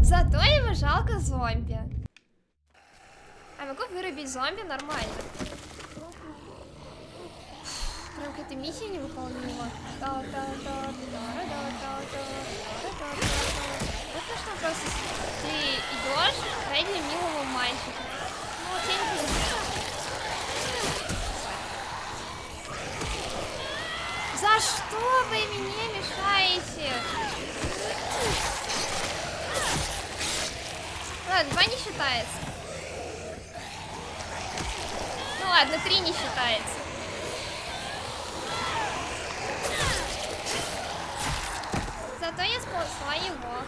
A: Зато ему жалко зомби. А могу вырубить зомби нормально. Прям ты миссия невыполнима. Вот что просто ты идешь ради милого мальчика. Ну, вот я не понимаю. За что вы мне мешаете? Ладно, 2 не считается. Ну ладно, 3 не считается. Зато я спасла его.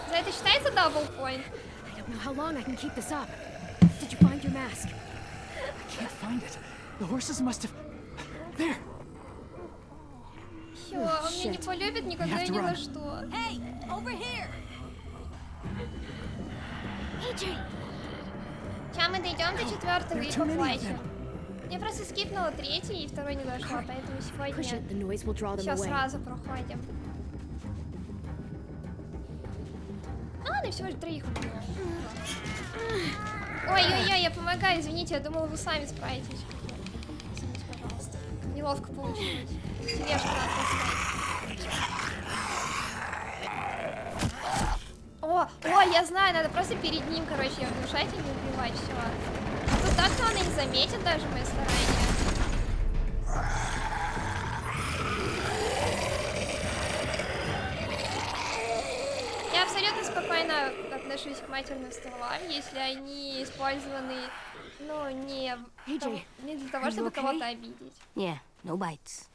A: За это считается даблпоинт?
B: I don't know how long I can keep this up. Did you find your mask?
I: I can't find it. The horses must have... There!
A: Всё, он меня не полюбит никогда и ни на что.
H: Hey, over here!
A: Эй-Джея! Сейчас мы дойдем до 4-го и поплачем. Я просто скипнула 3-й и 2-й не дошла, поэтому сегодня все сразу проходим. Ладно, всего лишь 3 убила. Ой-ой-ой, я помогаю, извините, я думала, вы сами справитесь. Извините, пожалуйста. Неловко получилось. Тележку надо поставить. О, я знаю, надо просто перед ним, короче, его глушать и не убивать, все. А тут так-то он и не заметит даже мои старания. Я абсолютно спокойно отношусь к матерным словам, если они использованы, ну, не для того, чтобы кого-то обидеть.
F: Yeah, no bites.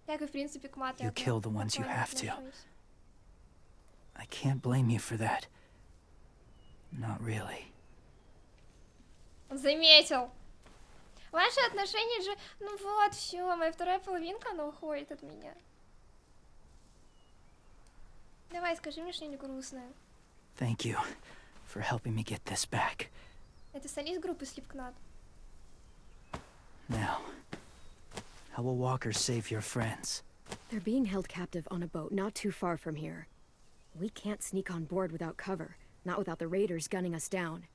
A: Как и, в принципе, к мату.
I: You kill the ones you have to. I can't blame you for that. Not really.
A: Заметил. Ваши отношения же... Ну вот, все, моя вторая половинка, она уходит от меня. Давай, скажи мне что-нибудь грустное.
I: Thank you for helping me get this back.
A: Это солист группы Slipknot.
I: Now, how will walkers save your friends?
B: They're being held captive on a boat not too far from here. We can't sneak on board without cover, not without the raiders gunning us down.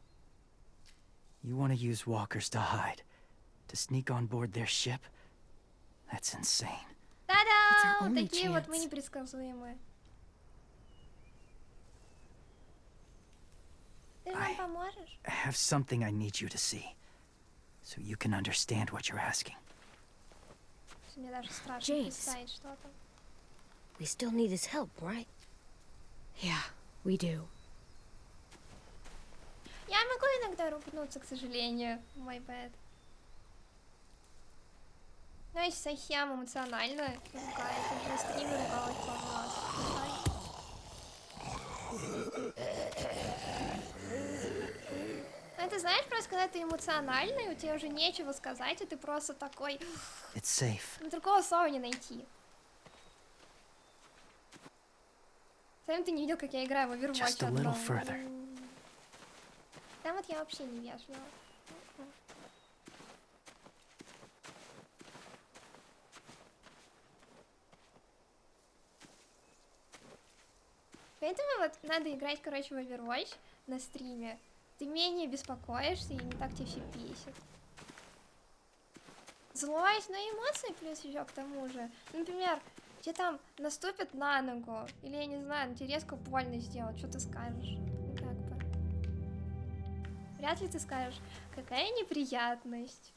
I: You want to use walkers to hide? To sneak on board their ship? That's insane.
A: Та-да! Вот такие вот мы непредсказуемые. Ты нам поможешь?
I: I have something I need you to see, so you can understand what you're asking.
A: Мне даже страшно представить, что там.
F: We still need his help, right?
B: Yeah, we do.
A: Я могу иногда ругнуться, к сожалению. My bad. Но если совсем эмоционально ругает, уже стример ругалась пару раз. Это знаешь, просто когда ты эмоциональный, у тебя уже нечего сказать, и ты просто такой...
I: It's safe.
A: Другого слова не найти. Сам ты не видел, как я играю в Overwatch.
I: Just a little further.
A: Там вот я вообще не вежлива. Поэтому вот надо играть, короче, в Overwatch на стриме. Ты менее беспокоишься и не так тебя все бесит. Злость, но и эмоции плюс еще к тому же. Например, тебе там наступят на ногу, или я не знаю, тебе резко больно сделать, что ты скажешь? Ну как бы. Вряд ли ты скажешь, какая неприятность.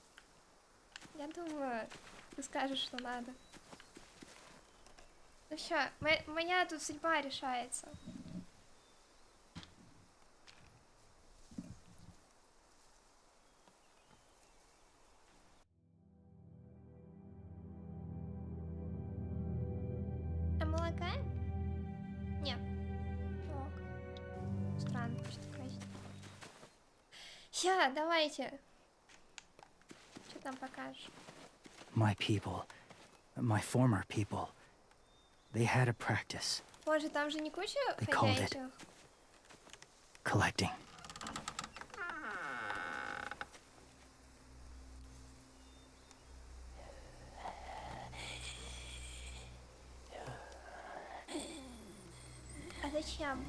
A: Я думаю, ты скажешь, что надо. Ну все, моя тут судьба решается. А молока? Нет. Ок. Странно, что такое. Ща, давайте. Что там покажешь?
I: My people, my former people, they had a practice.
A: Боже, там же не куча
I: They called it
A: ходячих.
I: collecting.
A: А зачем?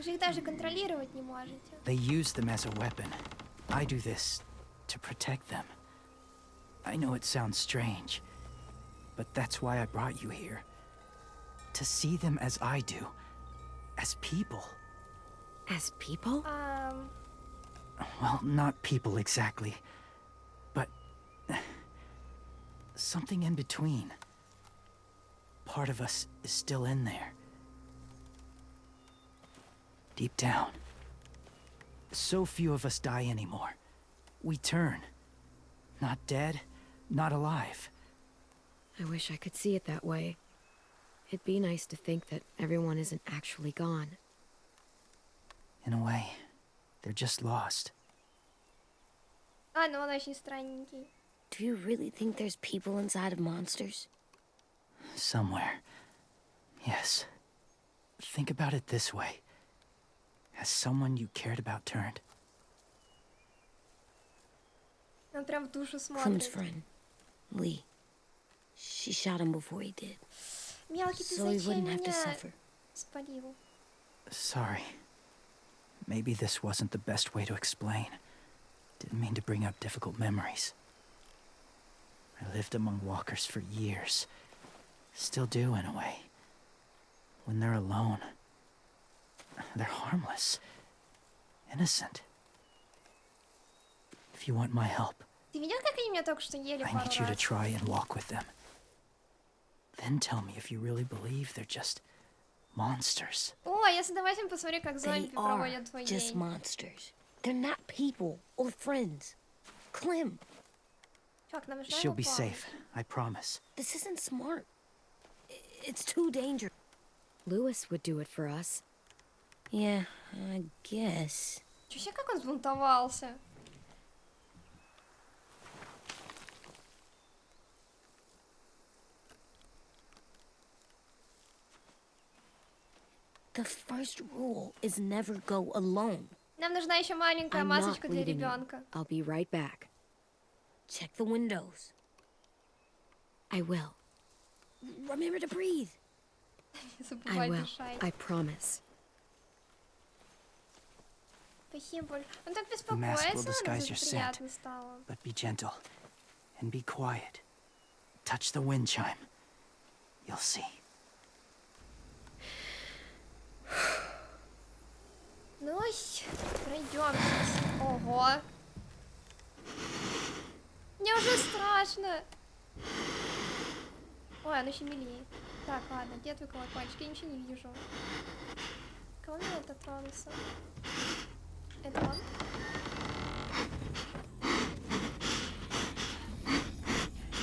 A: Вы же их даже контролировать не можете.
I: They use them as a weapon. I do this to protect them. I know it sounds strange, but that's why I brought you here. To see them as I do. As people.
B: As people?
I: Well, not people exactly, but something in between. Part of us is still in there. Deep down. So few of us die anymore. We turn. Not dead, not alive.
B: I wish I could see it that way. It'd be nice to think that everyone isn't actually gone.
I: In a way, they're just lost.
A: А, ну он очень странненький.
F: Do you really think there's people inside of monsters?
I: Somewhere. Yes. Think about it this way. Has someone you cared about turned?
A: Он прям в душу
F: Clem's
A: смотрит.
F: friend, Lee. She shot him before he did.
A: Мелкий, ты
F: So he
A: зачем
F: wouldn't have to
A: меня
F: suffer.
A: спалил?
I: Sorry. Maybe this wasn't the best way to explain. Didn't mean to bring up difficult memories. I lived among walkers for years. Still do, in a way. When they're alone, they're harmless. Innocent. If you want my help,
A: Ты видел, как они меня только что ели
I: I
A: пару
I: need you to
A: раз?
I: try and walk with them. Then tell me if you really believe they're just monsters.
A: О, я с удовольствием посмотрю, как
F: They
A: зомби
F: are
A: проводят твой
F: just
A: день.
F: monsters. They're not people or friends. Clem,
A: Чувак, нам нужна
I: She'll
A: его
I: be
A: помощь.
I: safe, I promise.
F: this isn't smart. It's too dangerous.
B: Lewis would do it for us.
F: Yeah, I guess.
A: Чё, как он взбунтовался?
F: The first rule is never go alone.
A: Нам нужна еще маленькая
B: I'm not
A: масочка для
B: leaving you.
A: ребенка.
B: I'll be right back.
F: Check the windows.
B: I will.
F: Remember to breathe.
A: Не
B: I
A: забывай
B: will.
A: дышать.
B: I promise.
A: Спасибо. Он так
I: The mask will
A: беспокоится,
I: disguise
A: нам
I: your scent,
A: приятно стало.
I: but be gentle and be quiet. Touch the wind chime. You'll see.
A: Ну, пройдемся. Ого. Мне уже страшно. Ой, он еще милее. Так, ладно, где твой колокольчик? Я ничего не вижу. Кого мне это тронулся? Это он?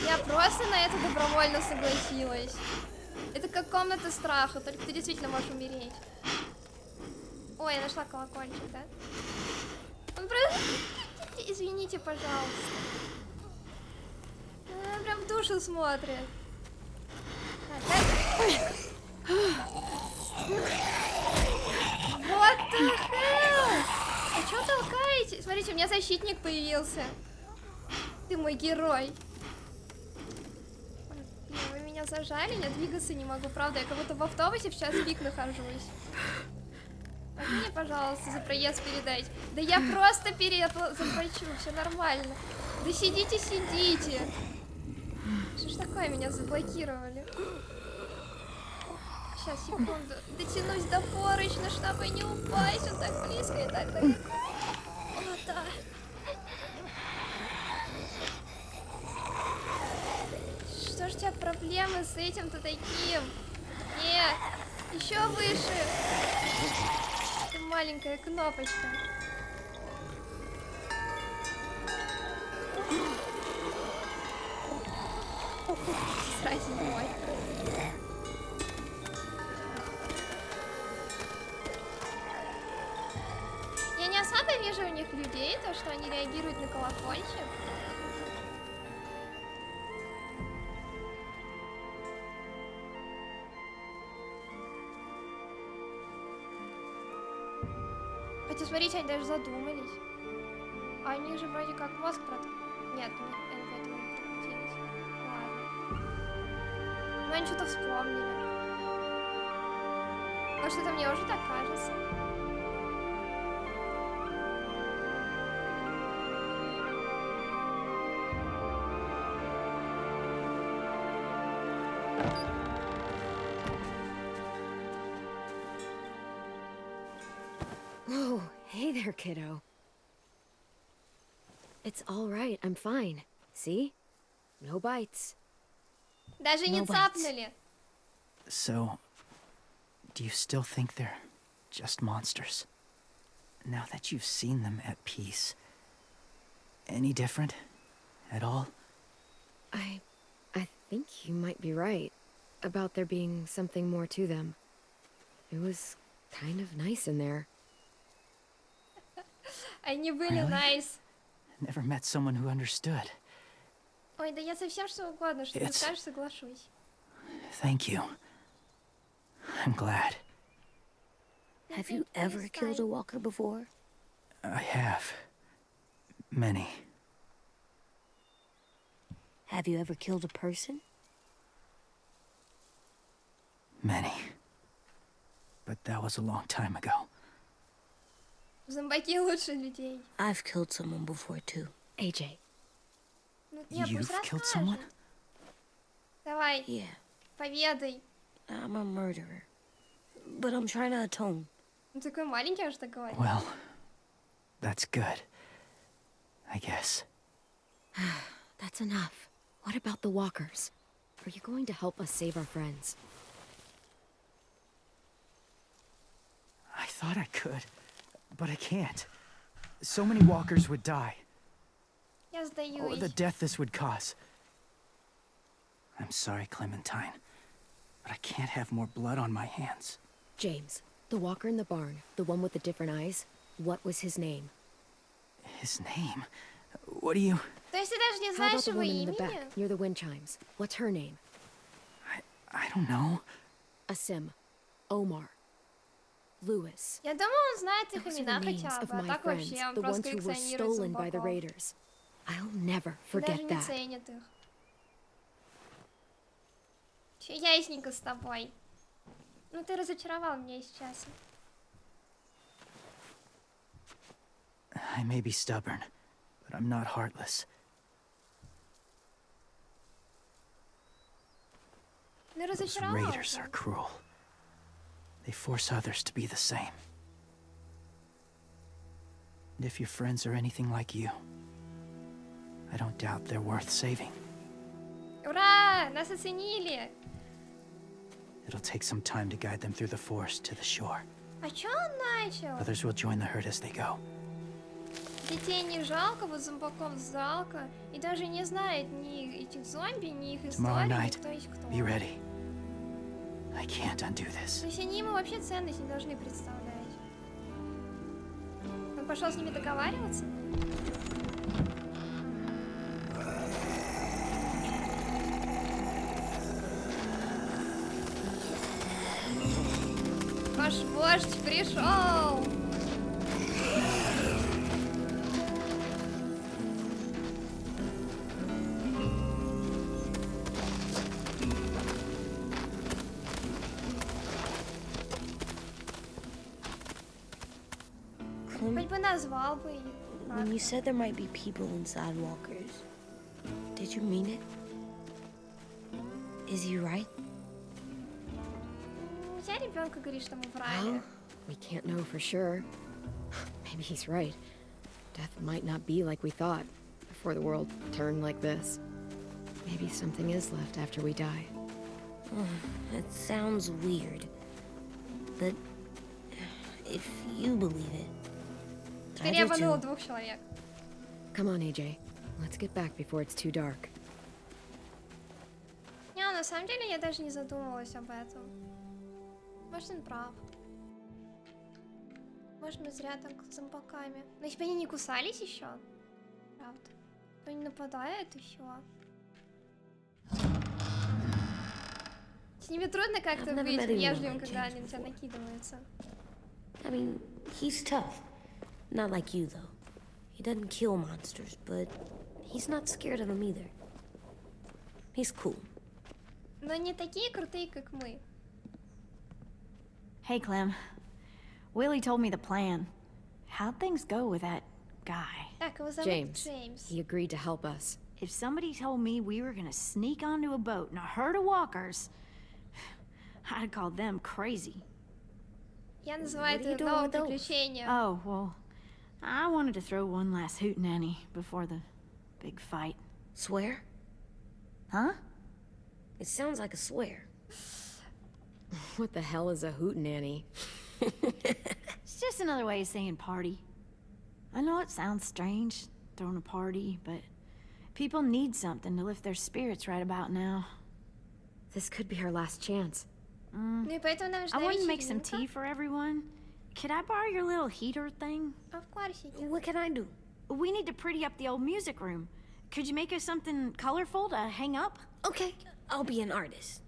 A: Я просто на это добровольно согласилась. Это как комната страха, только ты действительно можешь умереть. Ой, я нашла колокольчик, да? Он просто... Извините, пожалуйста. Он прям в душу смотрит. Так, What the hell? А чё толкаете? Смотрите, у меня защитник появился. Ты мой герой. Блин, вы меня зажали, я двигаться не могу. Правда, я как будто в автобусе в час пик нахожусь. Могу мне, пожалуйста, за проезд передать? Да я просто заплачу, все нормально. Да сидите. Что ж такое, меня заблокировали? Сейчас, секунду. Дотянусь до поручня, чтобы не упасть. Он так близко и так далеко. О, да. Что ж у тебя проблемы с этим-то таким? Нет, еще выше. Это маленькая кнопочка. Сразу мой. Я не особо вижу у них людей, то, что они реагируют на колокольчик. Хотя, смотрите, они даже задумались. А у них же вроде как мозг Нет, они поэтому не прокрутились. Ладно. Ну, они что-то вспомнили. Может, это мне уже так кажется.
B: Whoa, hey there, kiddo. It's all right, I'm fine. See? No bites.
A: Даже не
F: No bites.
A: цапнули.
I: So, do you still think they're just monsters? Now that you've seen them at peace, any different at all?
B: I think you might be right about there being something more to them. It was kind of nice in there.
A: Они были
I: Really?
A: nice.
I: Never met someone who understood.
A: Ой, да я совсем что угодно, что ты
I: It's-
A: скажешь, соглашусь.
I: Thank you. I'm glad.
F: Have you ever killed a walker before?
I: I have. Many.
F: Have you ever killed a person?
I: Many. But that was a long time ago.
A: Зомбаки лучше людей.
F: I've killed someone before too.
B: AJ,
A: Ну, не, пусть
I: You've killed
A: расскажет.
I: someone?
A: Давай,
F: Yeah,
A: поведай.
F: I'm a murderer. But I'm trying to atone.
A: Он такой маленький, аж так говорит.
I: Well, that's good. I guess.
B: that's enough. What about the walkers? Are you going to help us save our friends?
I: I thought I could, but I can't. So many walkers would die.
A: Я
I: Or
A: сдаюсь.
I: the death this would cause. I'm sorry, Clementine, but I can't have more blood on my hands.
B: James, the walker in the barn, the one with the different eyes, what was his name?
I: His name? What do you...
A: То есть ты даже не
B: How
A: знаешь
B: about the
A: его
B: woman in the
A: имени?
B: back, near the wind chimes? What's her name?
I: I don't know.
B: Asim, Omar, Lewis.
A: Я думаю, он знает их
B: Those are
A: имена
B: the names
A: хотя
B: of
A: бы, а
B: my
A: так
B: friends,
A: вообще он
B: the ones
A: просто
B: who were
A: коллекционирует
B: stolen by the
A: зомбаков.
B: raiders. I'll never
A: Даже
B: forget
A: не
B: that.
A: ценит их. Че ясненько с тобой. Ну ты разочаровал меня сейчас.
I: I may be stubborn, but I'm not heartless.
A: Ну
I: Those
A: разочаровал.
I: raiders are cruel. They force others to be the same. And if your friends are anything like you, I don't doubt they're worth saving.
A: Ура! Нас оценили!
I: It'll take some time to guide them through the forest to the shore.
A: А чё он начал?
I: Others will join the herd as they go.
A: Детей не жалко, вот зомбаков жалко. И даже не знает ни этих зомби, ни их
I: Tomorrow
A: истории, ни
I: night,
A: кто есть кто.
I: be ready. I can't undo this.
A: То есть они ему вообще ценность не должны представлять. Он пошел с ними договариваться? Ваш вождь пришел! Хоть бы назвал бы их.
F: When you said there might be people inside walkers, did you mean it? Is he right?
A: У тебя ребенка говорит, что мы
B: Well,
A: врали.
B: we can't know for sure. Maybe he's right. Death might not be like we thought before the world turned like this. Maybe something is left after we die.
F: It sounds weird. But if you believe it,
A: Теперь
F: I
A: я
F: do
A: обманула
F: too.
A: 2 человек.
B: Come on, AJ. Let's get back before it's too dark.
A: Не, на самом деле я даже не задумывалась об этом. Может, он прав. Может, мы зря так с зомбаками. Но если бы они не кусались еще, правда, то не нападают еще. С ними трудно как-то
F: I've never
A: быть
F: met anyone
A: вежливым,
F: like
A: когда
F: James
A: они на тебя
F: before.
A: накидываются.
F: I mean, he's tough. Not like you, though. He doesn't kill monsters, but he's not scared of them either. He's cool.
A: Но не такие крутые, как мы.
H: Hey, Clem. Willie told me the plan. How'd things go with that guy?
A: Так, его зовут
B: James.
A: Джеймс.
B: He agreed to help us.
H: if somebody told me we were gonna sneak onto a boat in a herd of walkers, I'd call them crazy.
A: Я называю
F: What are you
A: это
F: doing
A: новым
F: with those?
A: приключением.
H: Oh, well, I wanted to throw one last hootenanny before the big fight.
F: Swear?
H: Huh?
F: It sounds like a swear.
B: What the hell is a hootenanny?
H: It's just another way of saying party. I know it sounds strange, throwing a party, but people need something to lift their spirits right about now.
B: This could be our last chance.
A: Ну и поэтому нам
H: I
A: нужна
H: want to make some
A: вечеринка.
H: tea for everyone. Could I borrow your little heater thing?
A: Of course you can.
F: What can I do?
H: We need to pretty up the old music room. Could you make us something colorful to hang up?
F: Okay, I'll be an artist.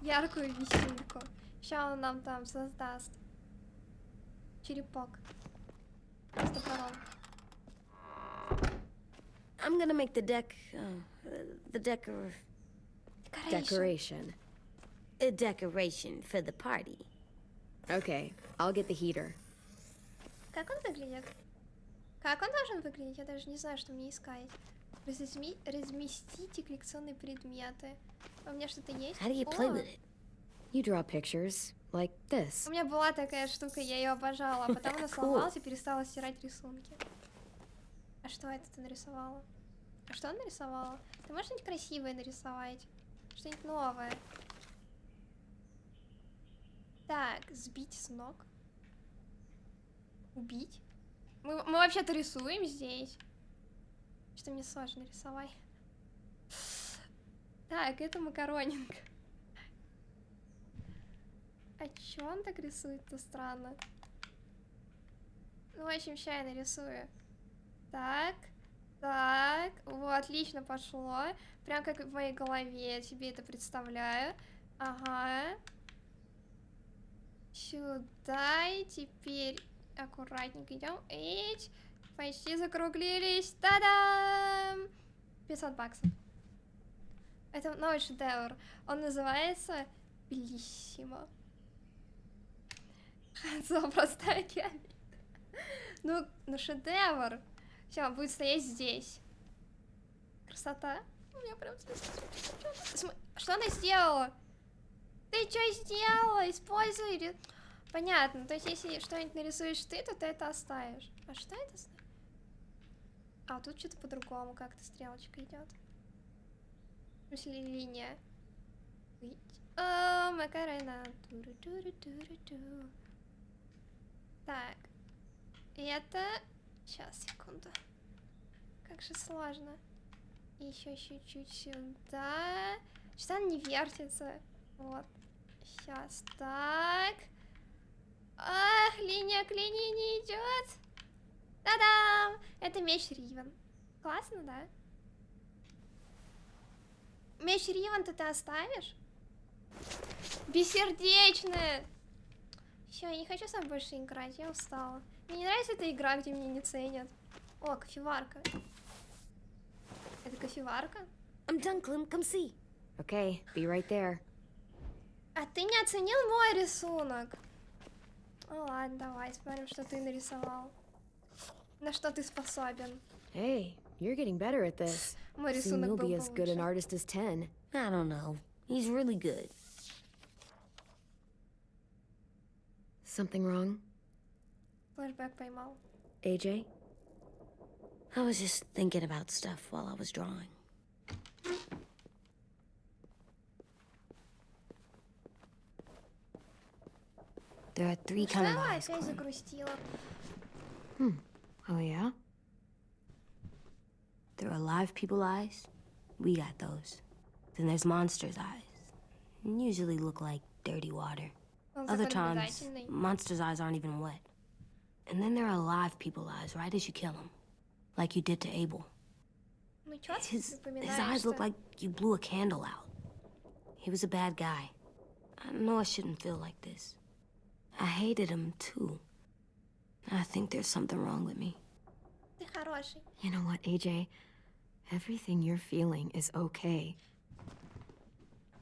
A: Яркую висюльку. Сейчас он нам там создаст. Черепок. С топором.
F: I'm gonna make the
B: Decoration.
F: a decoration for the party.
B: Okay, I'll get the heater.
A: Как он выглядит? Как он должен выглядеть? Я даже не знаю, что мне искать. Разместите коллекционные предметы. У меня что-то есть?
F: How do you play
A: О,
F: with it?
B: You draw pictures, like this.
A: У меня была такая штука, я ее обожала, а потом она сломалась и перестала стирать рисунки. А что это ты нарисовала? А что она нарисовала? Ты можешь что-нибудь красивое нарисовать? Что-нибудь новое? Так, сбить с ног. Убить? Мы вообще-то рисуем здесь. Что мне сложно рисовать. Так, это макаронинг. А чё он так рисует-то странно? Ну, в общем, ща я нарисую. Так, так, вот, отлично пошло. Прям как в моей голове, я себе это представляю. Ага. Сюда, и теперь аккуратненько идем. Эть, почти закруглились. Та-дам! 500 баксов. Это новый шедевр. Он называется Белиссимо. Ханзо просто океан. Ну шедевр. Все, он будет стоять здесь. Красота. У меня прям что она сделала? Ты что сделала? Используй. Понятно. То есть, если что-нибудь нарисуешь ты, то ты это оставишь. А что это? А тут что-то по-другому как-то стрелочка идет. В смысле, линия. О, макарена. Туру-туру-туру-ту. Так. Это... Сейчас, секунду. Как же сложно. Еще чуть-чуть сюда. Что-то она не вертится. Вот. Сейчас так. Ах, линия к линии не идет. Та-дам! Это меч Ривен. Классно, да? Меч Ривен ты оставишь? Бессердечная! Все, я не хочу с вами больше играть, я устала. Мне не нравится эта игра, где меня не ценят. О, кофеварка. Это кофеварка?
F: I'm done, Clem. Come see.
B: Okay, be right there.
A: А ты не оценил мой рисунок? Ну ладно, давай, смотрим, что ты нарисовал. На что ты способен.
B: Hey, you're getting better at this.
A: Мой
B: Soon
A: рисунок
B: you'll
A: был
B: be as good an
A: получше.
B: artist as 10.
F: I don't know. He's really good.
B: Something wrong,
A: Флэшбэк поймал.
B: AJ?
F: I was just thinking about stuff while I was drawing. There are three kind of
A: Что
F: eyes,
A: опять
F: Clem.
A: загрустила?
B: Oh, yeah?
F: There are live people eyes. We got those. Then there's monsters' eyes. Usually look like dirty water.
A: Он
F: Other
A: такой
F: times,
A: наблюдательный.
F: monsters' eyes aren't even wet. And then there are live people eyes right as you kill them. Like you did to Abel.
A: Ну чё ты
F: His eyes look
A: напоминаешь-то?
F: like you blew a candle out. He was a bad guy. I know I shouldn't feel like this. I hated him too. I think there's something wrong with me.
A: Ты хороший.
B: You know what, AJ? Everything you're feeling is okay.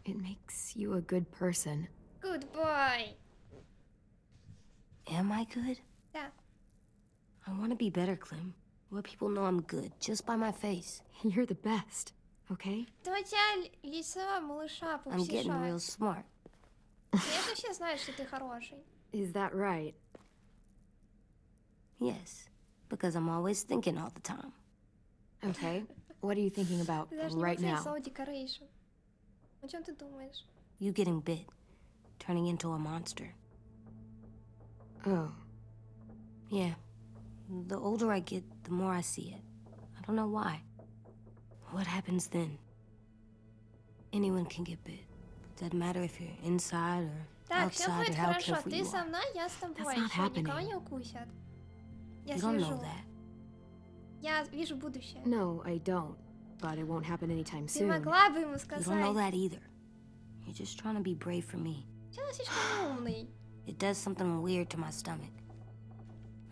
B: It makes you a good person.
A: Good boy.
F: Am I good?
A: Да.
F: I want to be better, Clem. where people know I'm good just by my face.
B: You're the best, okay?
A: Да у тебя лицо малыша
F: I'm getting real
A: пупсиша.
F: smart.
A: Конечно, все знают, что ты хороший.
B: Is that right?
F: Yes, because I'm always thinking all the time.
B: Okay. What are you thinking about
A: Ты даже не
B: right
A: мог
B: now?
A: слово decoration. О чем ты думаешь?
F: You getting bit, turning into a monster.
B: Oh.
F: Yeah. The older I get, the more I see it. I don't know why. What happens then? Anyone can get bit. Doesn't matter if you're inside or
A: Так, все
F: outside or
A: будет
F: how
A: хорошо.
F: careful
A: Ты
F: you
A: со
F: are.
A: мной, я с тобой.
B: That's not
A: Всё, никого
B: happening.
A: не укусят. Я
F: You don't know
A: слежу.
F: that.
A: Я вижу будущее.
B: No, I don't. But it won't happen anytime
A: Ты
B: soon.
A: могла бы ему
F: You
A: сказать.
F: don't know that either. You're just trying to be brave for me.
A: Чё ты слишком умный?
F: It does something weird to my stomach.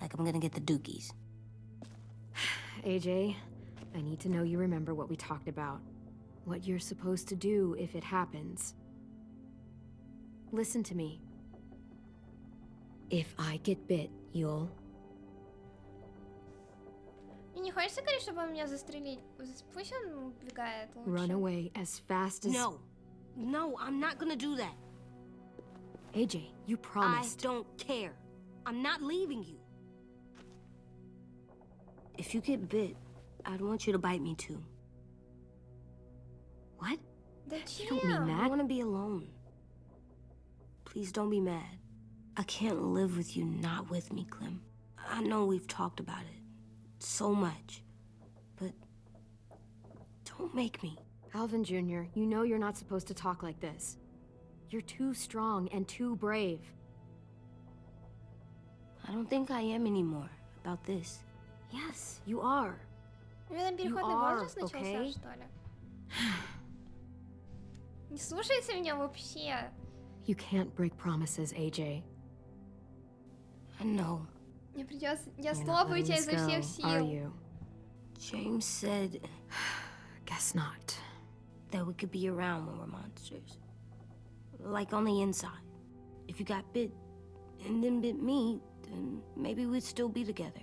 F: Like I'm gonna get the dookies.
B: AJ, I need to know you remember what we talked about. What you're supposed to do if it happens. Listen to me. If I get bit, you'll...
A: Мне не хочется говорить, чтобы он меня застрелить. Пусть он убегает лучше.
B: Run away as fast as...
F: No. No, I'm not gonna do that.
B: AJ, you promised.
F: I don't care. I'm not leaving you. If you get bit, I'd want you to bite me too.
B: What?
A: Да
B: You don't mean
A: чем?
F: I
B: that.
F: want to be alone. Please don't be mad. I can't live with you not with me, Clem. I know we've talked about it so much, but don't make me.
B: Alvin Jr., you know you're not supposed to talk like this. You're too strong and too brave.
F: I don't think I am anymore about this.
B: Yes, you are.
A: У меня там переходный
B: are,
A: возраст начался,
B: okay?
A: что ли? Не слушайте меня вообще.
B: You can't break promises, AJ.
F: I know.
A: Мне придется... Я
B: You're not
A: слопаю
B: letting
A: тебя
B: this
A: изо всех
B: go, are
A: сил.
B: you?
F: James said
B: Guess not.
F: that we could be around when we're monsters. Like on the inside. If you got bit and then bit me, then maybe we'd still be together.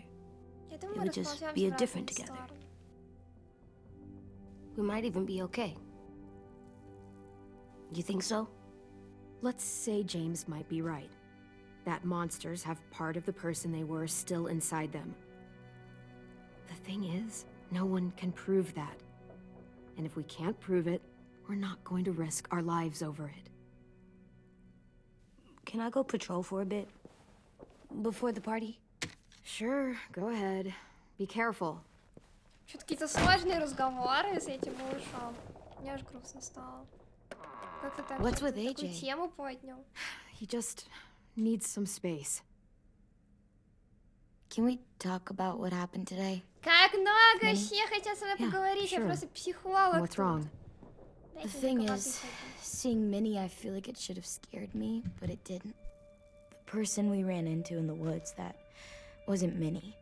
A: Я
F: It
A: думаю,
F: would just
A: располземся
F: be
A: в
F: a different
A: разные
F: together.
A: стороны.
F: We might even be okay. You think so?
B: Let's say James might be right. That monsters have part of the person they were still inside them. The thing is, no one can prove that. And if we can't prove it, we're not going to risk our lives over it.
F: Can I go patrol for a bit? Before the party?
B: Sure, go ahead. Be careful.
A: Что-то какие-то сложные разговоры с этим малышом. Мне аж грустно стало. Как-то так
D: What's
A: что-то
D: with
A: такую
D: AJ?
A: тему поднял.
B: He just needs some space.
D: Can we talk about what happened today?
A: Как много все хотят со мной
B: Yeah,
A: поговорить, я
B: sure.
A: просто психолог.
B: What's
A: тут.
B: wrong?
D: The
A: Дайте мне
D: thing
A: доказать
D: is,
A: это.
D: seeing Minnie, I feel like it should have scared me, but it didn't. The person we ran into in the woods, that wasn't Minnie.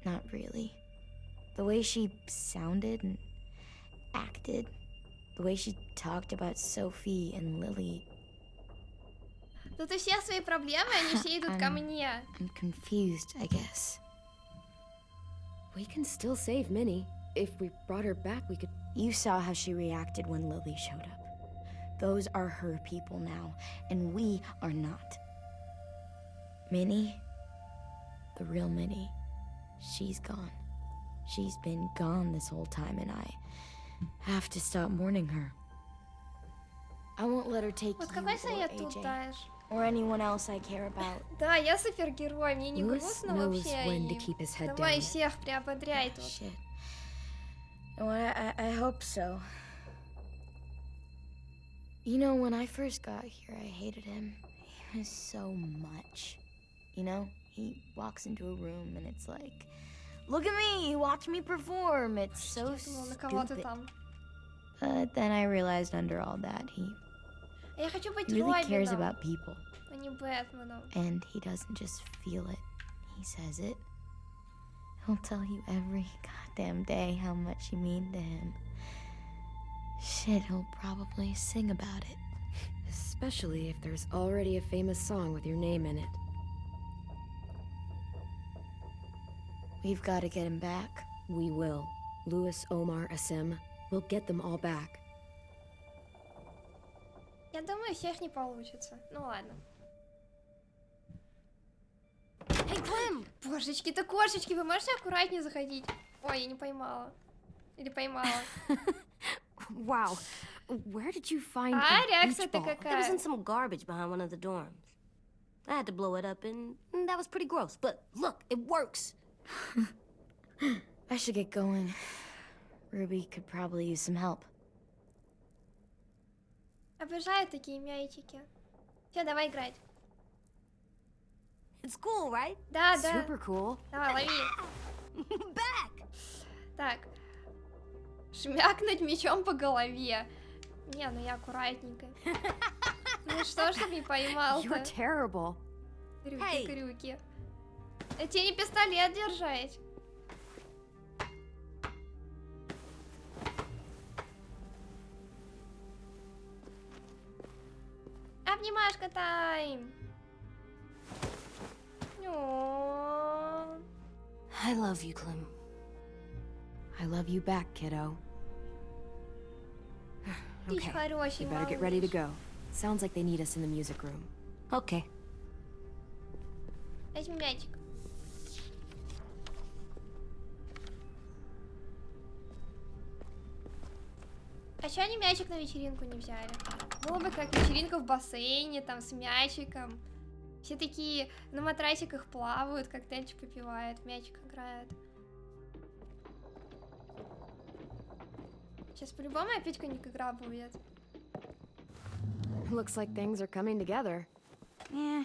D: Not really. The way she sounded and acted, the way she talked about Sophie and Lily,
A: Тут у всех свои проблемы, они все идут ко мне.
D: I'm confused, I guess.
B: We can still save Minnie. If we brought her back, we could...
D: You saw how she reacted when Lily showed up. Those are her people now, and we are not. Minnie, the real Minnie, she's gone. She's been gone this whole time, and I have to stop mourning her. I won't let her take
A: Вот
D: you
A: какой
D: or
A: совет тут
D: AJ
A: дашь?
D: or anyone else I care about.
A: Да, я супергерой, мне не
B: Lewis
A: грустно
B: knows
A: вообще.
B: when to
A: И
B: keep his head
A: давай
B: down.
A: всех приободряй тут.
D: Shit. Well, I hope so. You know, when I first got here, I hated him. He was so much. You know, he walks into a room and it's like, look at me, watch me perform. It's so
A: Я думала, на кого ты
D: stupid.
A: там.
D: But then I realized under all that, he
A: Я хочу быть
D: really cares
A: Робином,
D: about people.
A: а не Бэтменом.
D: And he doesn't just feel it, he says it. He'll tell you every goddamn day how much you mean to him. Shit, he'll probably sing about it.
B: Especially if there's already a famous song with your name in it.
D: We've got to get him back.
B: We will. Louis, Omar, Asim, we'll get them all back.
A: Я думаю, всех не получится. Ну ладно.
F: Hey, Clem!
A: Божечки-то кошечки, вы можете аккуратнее заходить? Ой, я не поймала. Или поймала.
B: Wow. Where did you find
A: А,
B: the
A: реакция-то
B: beach ball?
F: It was in
A: какая?
F: some garbage behind one of the dorms. I had to blow it up, and that was pretty gross. But look, it works.
D: I should get going. Ruby could probably use some help.
A: Обожаю такие мячики. Все, давай играть.
F: It's cool, right?
A: Да, да.
B: Super cool.
A: Давай, лови.
F: Back!
A: Так. Шмякнуть мечом по голове. Не, ну я аккуратненько. Ну что, чтоб не
B: You're
A: поймал-то?
B: terrible.
A: Крюки-крюки. Тебе не пистолет держать. Обнимашка тайм. О,
F: I love you, Clem.
B: I love you back, kiddo.
A: ты
B: Okay,
A: хороший
B: we better get ready to
A: малыш.
B: go. Sounds like they need us in the music room.
F: Okay.
A: Возьми мячик. А чё они мячик на вечеринку не взяли? Было бы как вечеринка в бассейне, там, с мячиком. Все такие на матрасиках плавают, коктейльчик попивают, в мячик играют. Сейчас по-любому опять какая-нибудь игра будет.
B: Looks like things are coming together.
H: Yeah.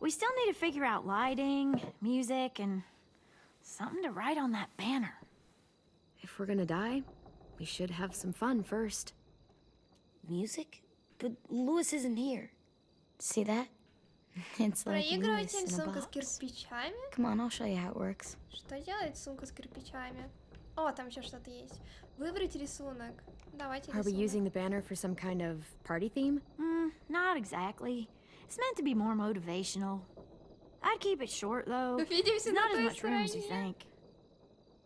H: We still need to figure out lighting, music, and something to write on that banner.
B: If we're gonna die, we should have some fun first.
F: Music? But Louis isn't here.
D: See that? It's like Lewis
A: Проигрыватель,
D: in a
A: сумка с
D: box.
A: кирпичами.
D: Come on, I'll show you how it works.
A: Что делает сумка с кирпичами? О, там еще что-то есть. Выбрать рисунок. Давайте
B: Are we
A: рисунок.
B: using the banner for some kind of party theme?
H: Not exactly. It's meant to be more motivational. I'd keep it short, though.
A: Увидимся
H: There's
A: на
H: not as
A: той
H: much room as you
A: стороне.
H: think.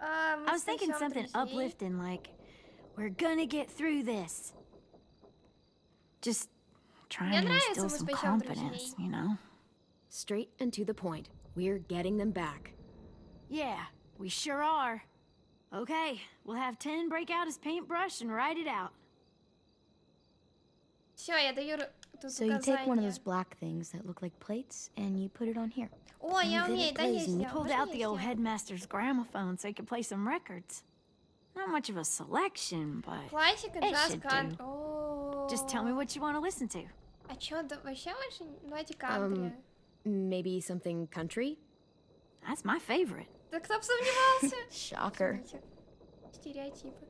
A: Мы
H: I was thinking
A: спасем
H: something
A: друзей.
H: uplifting, like, we're gonna get through this. Just trying to
A: нравится
H: instill
A: «Мы
H: some
A: спасем
H: confidence,
A: друзей».
H: you know?
B: Straight and to the point. We're getting them back.
H: Yeah, we sure are. Okay, we'll have 10 break out his paintbrush and write it out.
A: Все, я даю тут
D: So you take one of
A: указания.
D: those black things that look like plates and you put it on here.
A: О, я
F: then
A: умею,
F: it
A: да
F: plays
A: есть
F: and
A: я.
H: Pulled
A: Можно
H: out the
A: я
H: old
A: сделаю?
H: headmaster's gramophone so he could play some records. Not much of a selection, but
A: Классика,
H: It
A: джаз,
H: should
A: кантри.
H: do.
A: О.
H: just tell me what you want to listen to.
A: А чё, да, вообще больше? Давайте кантри.
B: Maybe something country?
H: That's my favorite.
A: Да кто бы сомневался?
D: Shocker.
A: Извините. Стереотипы.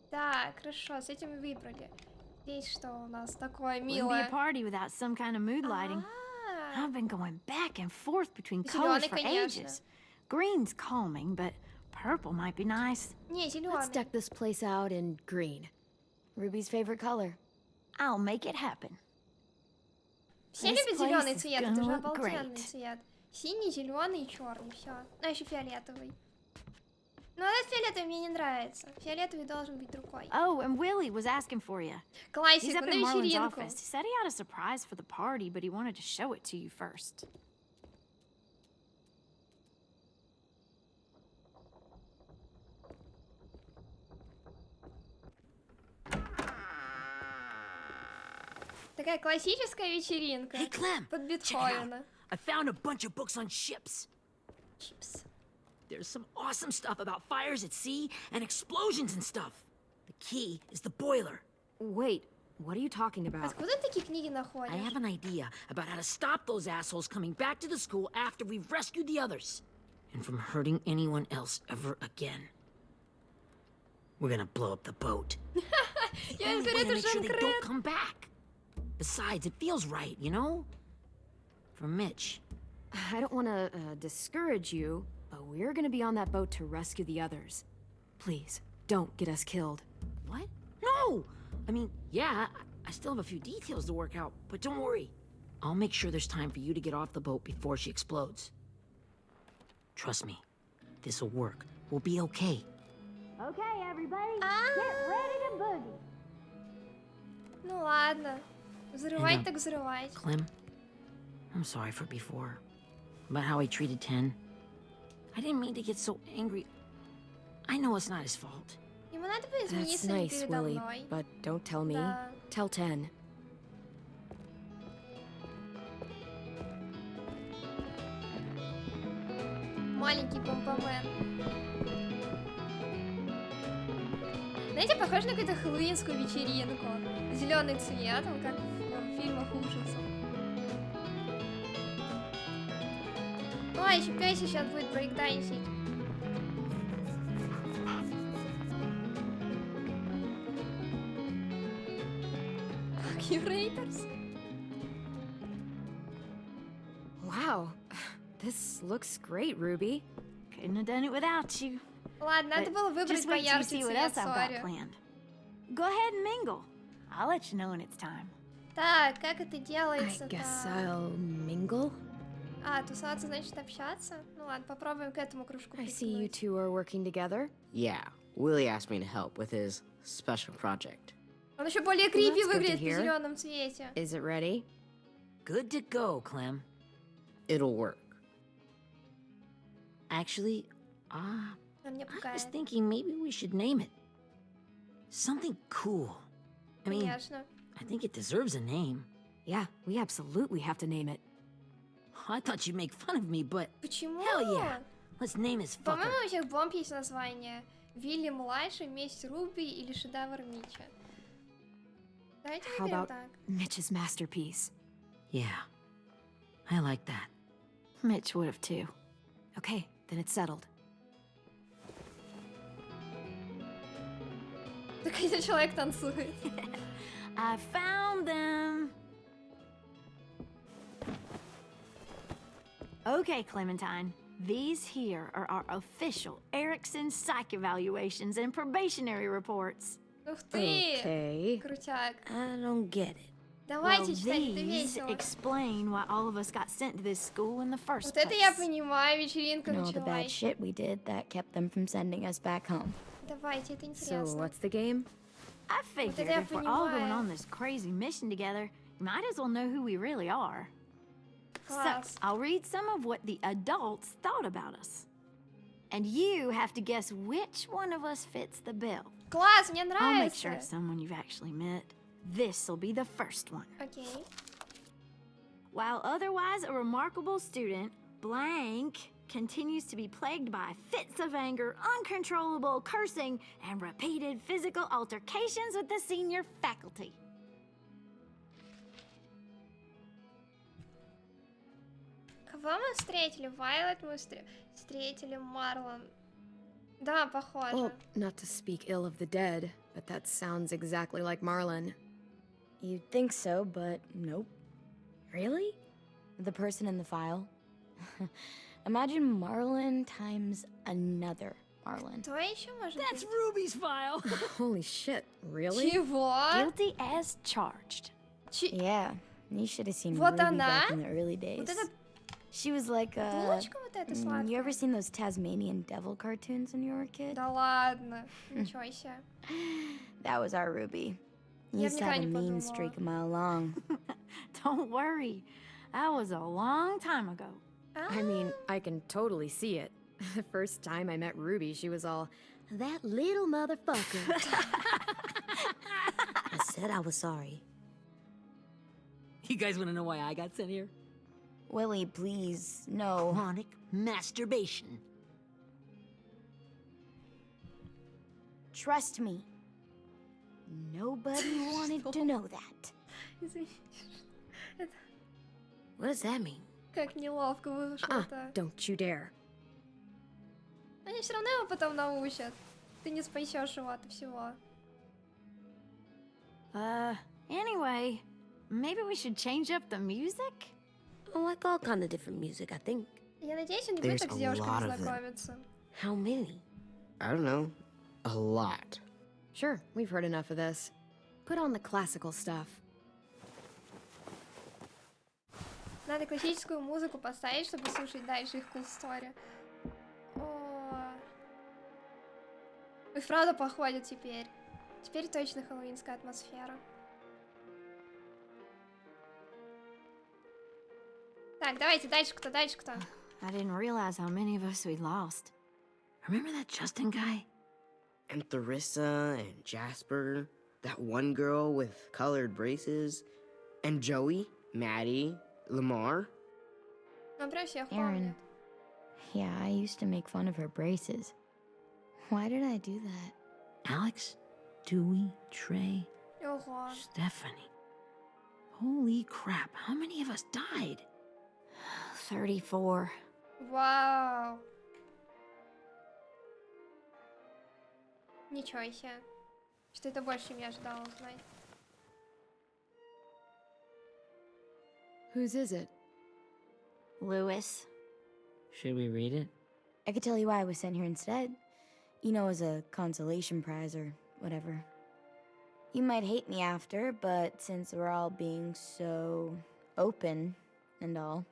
A: Так, хорошо, с этим мы выбрали. Здесь что у нас такое
H: Wouldn't be a
A: милое?
H: party without some kind of mood lighting.
A: А,
H: I've been going back and forth between
A: Зелёный,
H: colors for
A: конечно.
H: ages. Green's calming, but purple might be nice.
A: Не,
B: Let's
A: зеленый.
B: deck this place out in green.
D: Ruby's favorite color.
H: I'll make it happen.
A: Все
H: This
A: любят
H: place
A: зеленый
H: is
A: цвет,
H: gonna
A: это же
H: look
A: обалденный
H: great.
A: цвет. Синий, зеленый и черный, все. Ну, еще фиолетовый. Но этот фиолетовый мне не нравится. Фиолетовый должен быть другой.
H: Oh, and Willie was asking for you. He's
A: Классику,
H: up
A: на
H: in Marlon's
A: вечеринку.
H: office. He said he had a surprise for the party, but he wanted to show it to you first.
A: Такая классическая вечеринка.
C: Hey, Clem,
A: Под
C: check it out.
A: Бетховена.
C: I found a bunch of books on ships.
A: Чипс.
C: There's some awesome stuff about fires at sea and explosions and stuff. The key is the boiler.
B: Wait, what are you talking about?
A: Откуда такие книги
C: I
A: находишь?
C: have an idea about how to stop those assholes coming back to the school after we've rescued the others. And from hurting anyone else ever again. We're gonna blow up the boat.
A: Я
C: Only
A: говорю,
C: way to
A: это
C: make sure they
A: Жан-Крет.
C: don't come back. Besides, it feels right, you know? For Mitch.
B: I don't want to discourage you, but we're gonna be on that boat to rescue the others. Please, don't get us killed.
C: What? No! I mean, yeah, I still have a few details to work out, but don't worry. I'll make sure there's time for you to get off the boat before she explodes. Trust me, This'll work. We'll be okay.
H: Okay, everybody, get ready to boogie.
A: Ну ладно. Взрывать
C: Hang on.
A: так взрывать.
C: Clem, I'm sorry for before. About how he treated 10. I didn't mean to get so angry. I know it's not his fault.
A: Ему надо бы
B: That's
A: извиниться не
B: nice,
A: передо
B: Willie,
A: мной.
B: but don't tell me.
A: Да.
B: Tell 10.
A: Маленький помпомен. Знаете, похоже на какую-то хэллоуинскую вечеринку. Зеленый цвет, он как в фильмах ужасов. Ой, еще Пёся сейчас будет брейкдансить. Curators?
B: Wow, this looks great, Ruby.
H: Couldn't have done it without you.
A: Ладно, надо
H: But
A: было выбрать
H: just wait till you
A: поярче
H: see what
A: цвет,
H: else I've got
A: сори.
H: planned. Go ahead and mingle. I'll let you know when it's time.
A: Так, как это
B: I
A: делается-то?
B: guess I'll mingle.
A: А, тусоваться значит общаться? Ну ладно, попробуем к этому кружку
B: I see you
A: приткнуть.
B: two are working together.
J: Yeah, Willie asked me to help with his special project.
A: Он еще более
B: Well,
A: крипи
B: that's good to
A: выглядит в
B: hear.
A: зеленом цвете.
B: Is it ready?
C: Good to go, Clem.
J: It'll work.
C: Actually,
A: Она меня
C: I was
A: пугает.
C: thinking maybe we should name it. Something cool. I mean,
A: Конечно.
C: I think it deserves a name.
B: Yeah, we absolutely have to name it.
C: I thought you'd make fun of me, but
A: Почему?
C: hell yeah. Let's name this fucker.
A: По-моему, у всех бомб есть название. Вилли младший, месть Руби или шедевр Митча. Давайте
B: How
A: выберем
B: about
A: так.
B: Mitch's masterpiece?
C: Yeah, I like that.
H: Mitch would have too.
B: Okay, then it's settled.
A: Так один человек танцует.
H: I found them. Okay, Clementine. These here are our official Erickson psych evaluations and probationary reports.
A: Ух ты!
B: Okay.
A: Крутяк.
F: I don't get it.
A: Давайте
H: Well,
A: читать, это
H: these
A: весело.
H: explain why all of us got sent to this school in the first
A: Вот
H: place.
A: это я понимаю, вечеринка
D: And all the bad
A: началась.
D: shit we did that kept them from sending us back home.
A: Давайте, это
B: So
A: интересно.
B: what's the game?
H: I figured
A: я
H: if we're all going
A: понимаю.
H: on this crazy mission together, you might as well know who we really are.
A: Класс.
H: So, I'll read some of what the adults thought about us. And you have to guess which one of us fits the bill.
A: Класс, мне
H: I'll make sure
A: нравится.
H: it's someone you've actually met. This'll be the first one.
A: Окей.
H: While otherwise a remarkable student, blank continues to be plagued by fits of anger, uncontrollable cursing, and repeated physical altercations with the senior faculty.
A: Кого мы встретили? Вайлет мы встретили, Марлон. Да, похоже.
B: Well, not to speak ill of the dead, but that sounds exactly like Marlon.
D: You'd think so, but nope.
B: Really?
D: The person in the file. Imagine Marlon times another Marlon.
A: Кто еще может
C: That's
A: быть?
C: Ruby's file.
B: Holy shit, really?
A: Чего?
H: Guilty as charged.
D: Yeah, you should have seen
A: Вот
D: Ruby
A: она?
D: back in the early days.
A: Вот эта
D: She was like a...
A: булочка вот эта
D: You
A: сладкая?
D: ever seen those Tasmanian devil cartoons when you were a kid?
A: Да ладно. Ничего себе.
D: That was our Ruby.
A: Я
D: Used to have a
A: никогда не
D: mean
A: подумала.
D: streak a mile long.
H: Don't worry. That was a long time ago.
B: I mean, I can totally see it. The first time I met Ruby, she was all, that little motherfucker.
F: I said I was sorry.
C: You guys want to know why I got sent here?
D: Willie, please, no.
C: Chronic masturbation.
D: Trust me. Nobody wanted to know that.
A: Извини.
F: What does that mean?
A: Как неловко вышло-то.
B: Don't you dare.
A: Они все равно его потом научат. Ты не спасешь его от всего.
H: Anyway, maybe we should change up the music?
F: I like all kind of different music, I think.
A: Я надеюсь, он не будет
J: There's
A: так с
J: a
A: девушками
J: lot of them.
A: знакомиться.
F: How many?
J: I don't know. A lot.
B: Sure, we've heard enough of this. Put on the classical stuff.
A: Надо классическую музыку поставить, чтобы слушать дальше их cool story. Ой. И правда походит теперь. Теперь точно хэллоуинская атмосфера. Так, давайте, дальше-кто, дальше-кто.
H: I didn't realize how many of us we'd lost. Remember that Justin guy?
J: And Theresa and Jasper, that one girl with colored braces, and Joey, Maddie, Lamar.
A: Он прям всех
D: Aaron.
A: помнит.
D: Yeah, I used to make fun of her braces. Why did I do that?
C: Alex, Dewey, Trey,
A: Ого.
C: Stephanie. Holy crap, how many of us died?
H: 34.
A: Вау. Ничего себе. Что это больше, чем я ожидала узнать.
B: Whose is it?
H: Lewis.
C: Should we read it?
D: I could tell you why I was sent here instead. You know, as a consolation prize or whatever. You might hate me after, but since we're all being so open and all.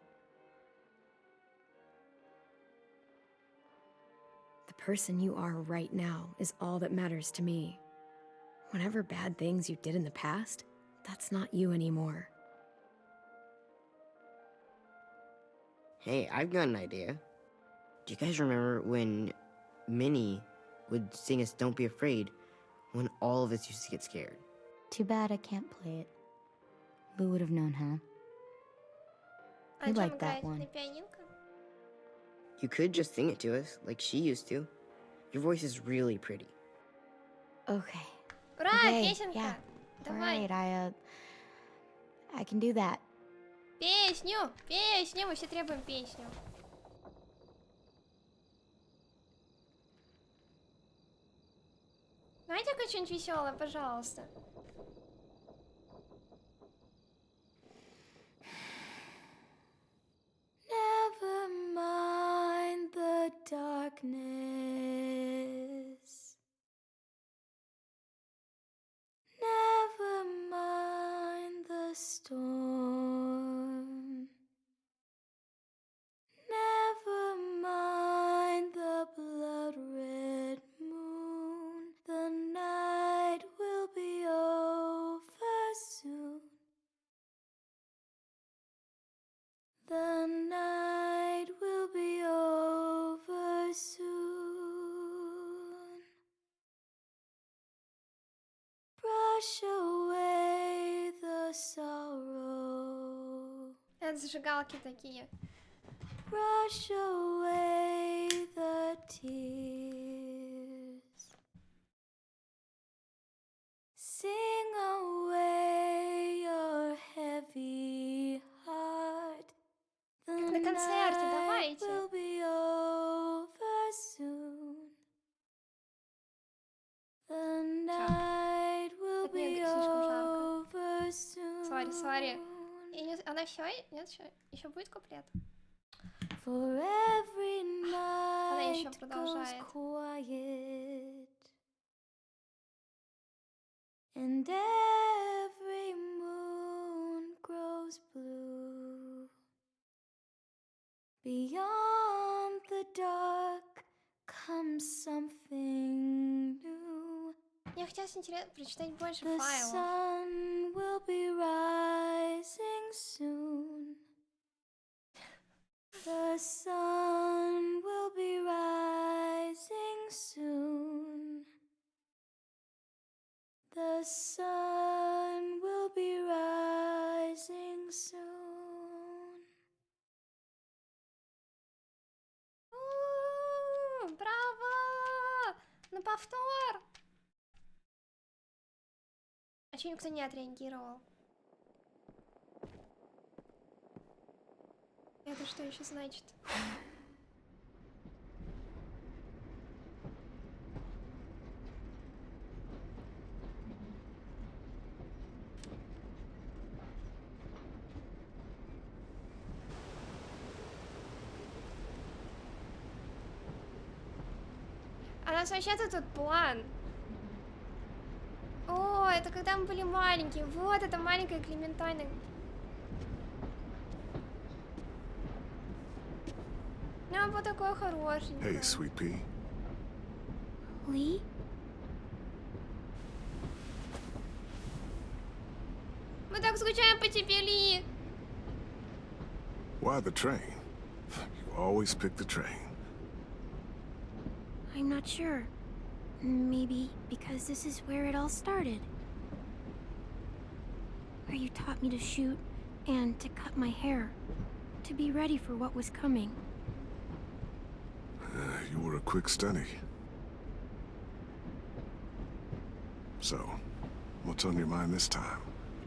B: The person you are right now is all that matters to me. Whatever bad things you did in the past, that's not you anymore.
J: Hey, I've got an idea. Do you guys remember when Minnie would sing us Don't Be Afraid when all of us used to get scared?
D: Too bad I can't play it. Lou would have known how.
A: А
D: You
A: чем
D: like that
A: играть?
D: one.
A: На пианинко?
J: You could just sing it to us, like she used to. Your voice is really pretty.
D: Okay.
A: Ура,
D: Okay,
A: песенка!
D: yeah.
A: Давай.
D: Alright, I can do that.
A: Песню! Песню! Мы все требуем песню. Знаете, как что-нибудь веселое, пожалуйста?
G: Never mind the darkness. Never mind the storm. Never mind the blood red moon. The night will be over soon. The night will be over soon. Brush away the sorrow.
A: Это зажигалки такие.
G: Brush away the tears. Sing away your heavy heart. The
A: На концерте,
G: night
A: давайте.
G: will be over soon. The night will
A: Так, нет,
G: be
A: слишком жарко.
G: over soon.
A: Сори. Она все? Нет, еще будет куплет?
G: For every
A: Она еще
G: night goes
A: продолжает.
G: quiet, and every moon grows blue. Beyond the dark comes something new.
A: Мне хотелось интересно прочитать больше
G: The
A: файлов.
G: sun will be rising soon. The sun will be rising soon. The sun will be rising soon.
A: Браво! На повтор! А че никто не отреагировал? Это что еще значит? А у нас вообще-то тут план. О, это когда мы были маленькие. Вот, это маленькая Клементина. Ну, вот такой хорошенький.
E: Hey, sweet pea.
G: Lee?
A: скучаем по тебе, Ли.
K: Why the train? You always pick the train.
D: I'm not sure. Maybe because this is where it all started. Where you taught me to shoot and to cut my hair. To be ready for what was coming.
K: You were a quick study. So, what's on your mind this time?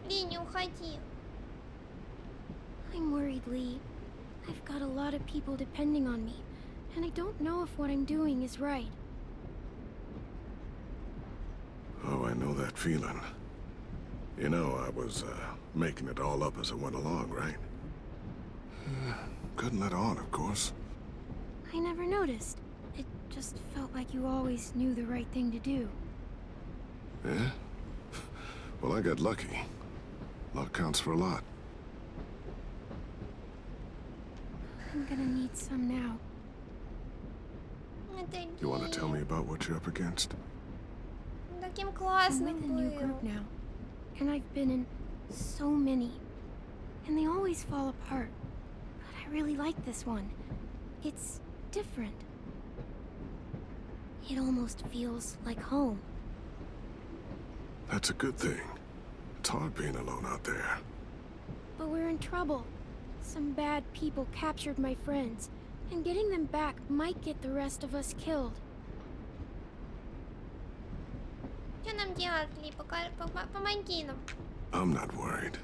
A: Ли, не уходи.
D: I'm worried, Lee. I've got a lot of people depending on me, and I don't know if what I'm doing is right.
K: Oh, I know that feeling. You know, I was, making it all up as I went along, right? Couldn't let on, of course.
D: I never noticed. It just felt like you always knew the right thing to do.
K: Yeah? Well, I got lucky. Luck counts for a lot.
D: I'm gonna need some now.
A: Это
K: You want to
A: Ли.
K: tell me about what you're up against?
A: Таким
D: I'm
A: классным
D: with a new
A: был.
D: group now, and I've been in so many, and they always fall apart. But I really like this one. It's different. It almost feels like home.
K: That's a good thing. It's hard being alone out there.
D: But we're in trouble. Some bad people captured my friends, and getting them back might get the rest of us killed.
A: Что нам делать, Ли? Помоги нам.
K: I'm not worried.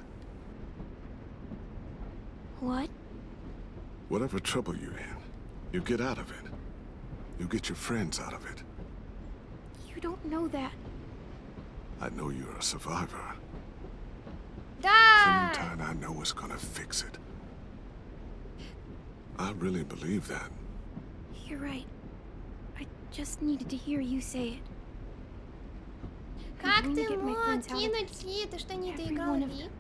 D: What?
K: Whatever trouble you're in, you get out of it. You get your friends out of it.
D: You don't know that.
K: I know you're a survivor.
A: Да!
K: Clementine, I know is gonna fix it. I really believe that.
D: You're right. I just needed to hear you say it.
A: Как
D: I'm going to
A: ты
D: get my
A: мог
D: friends out of
A: кинуть Ли? Ты что, не
D: Every
A: доиграл
D: one of
A: Ли?
D: them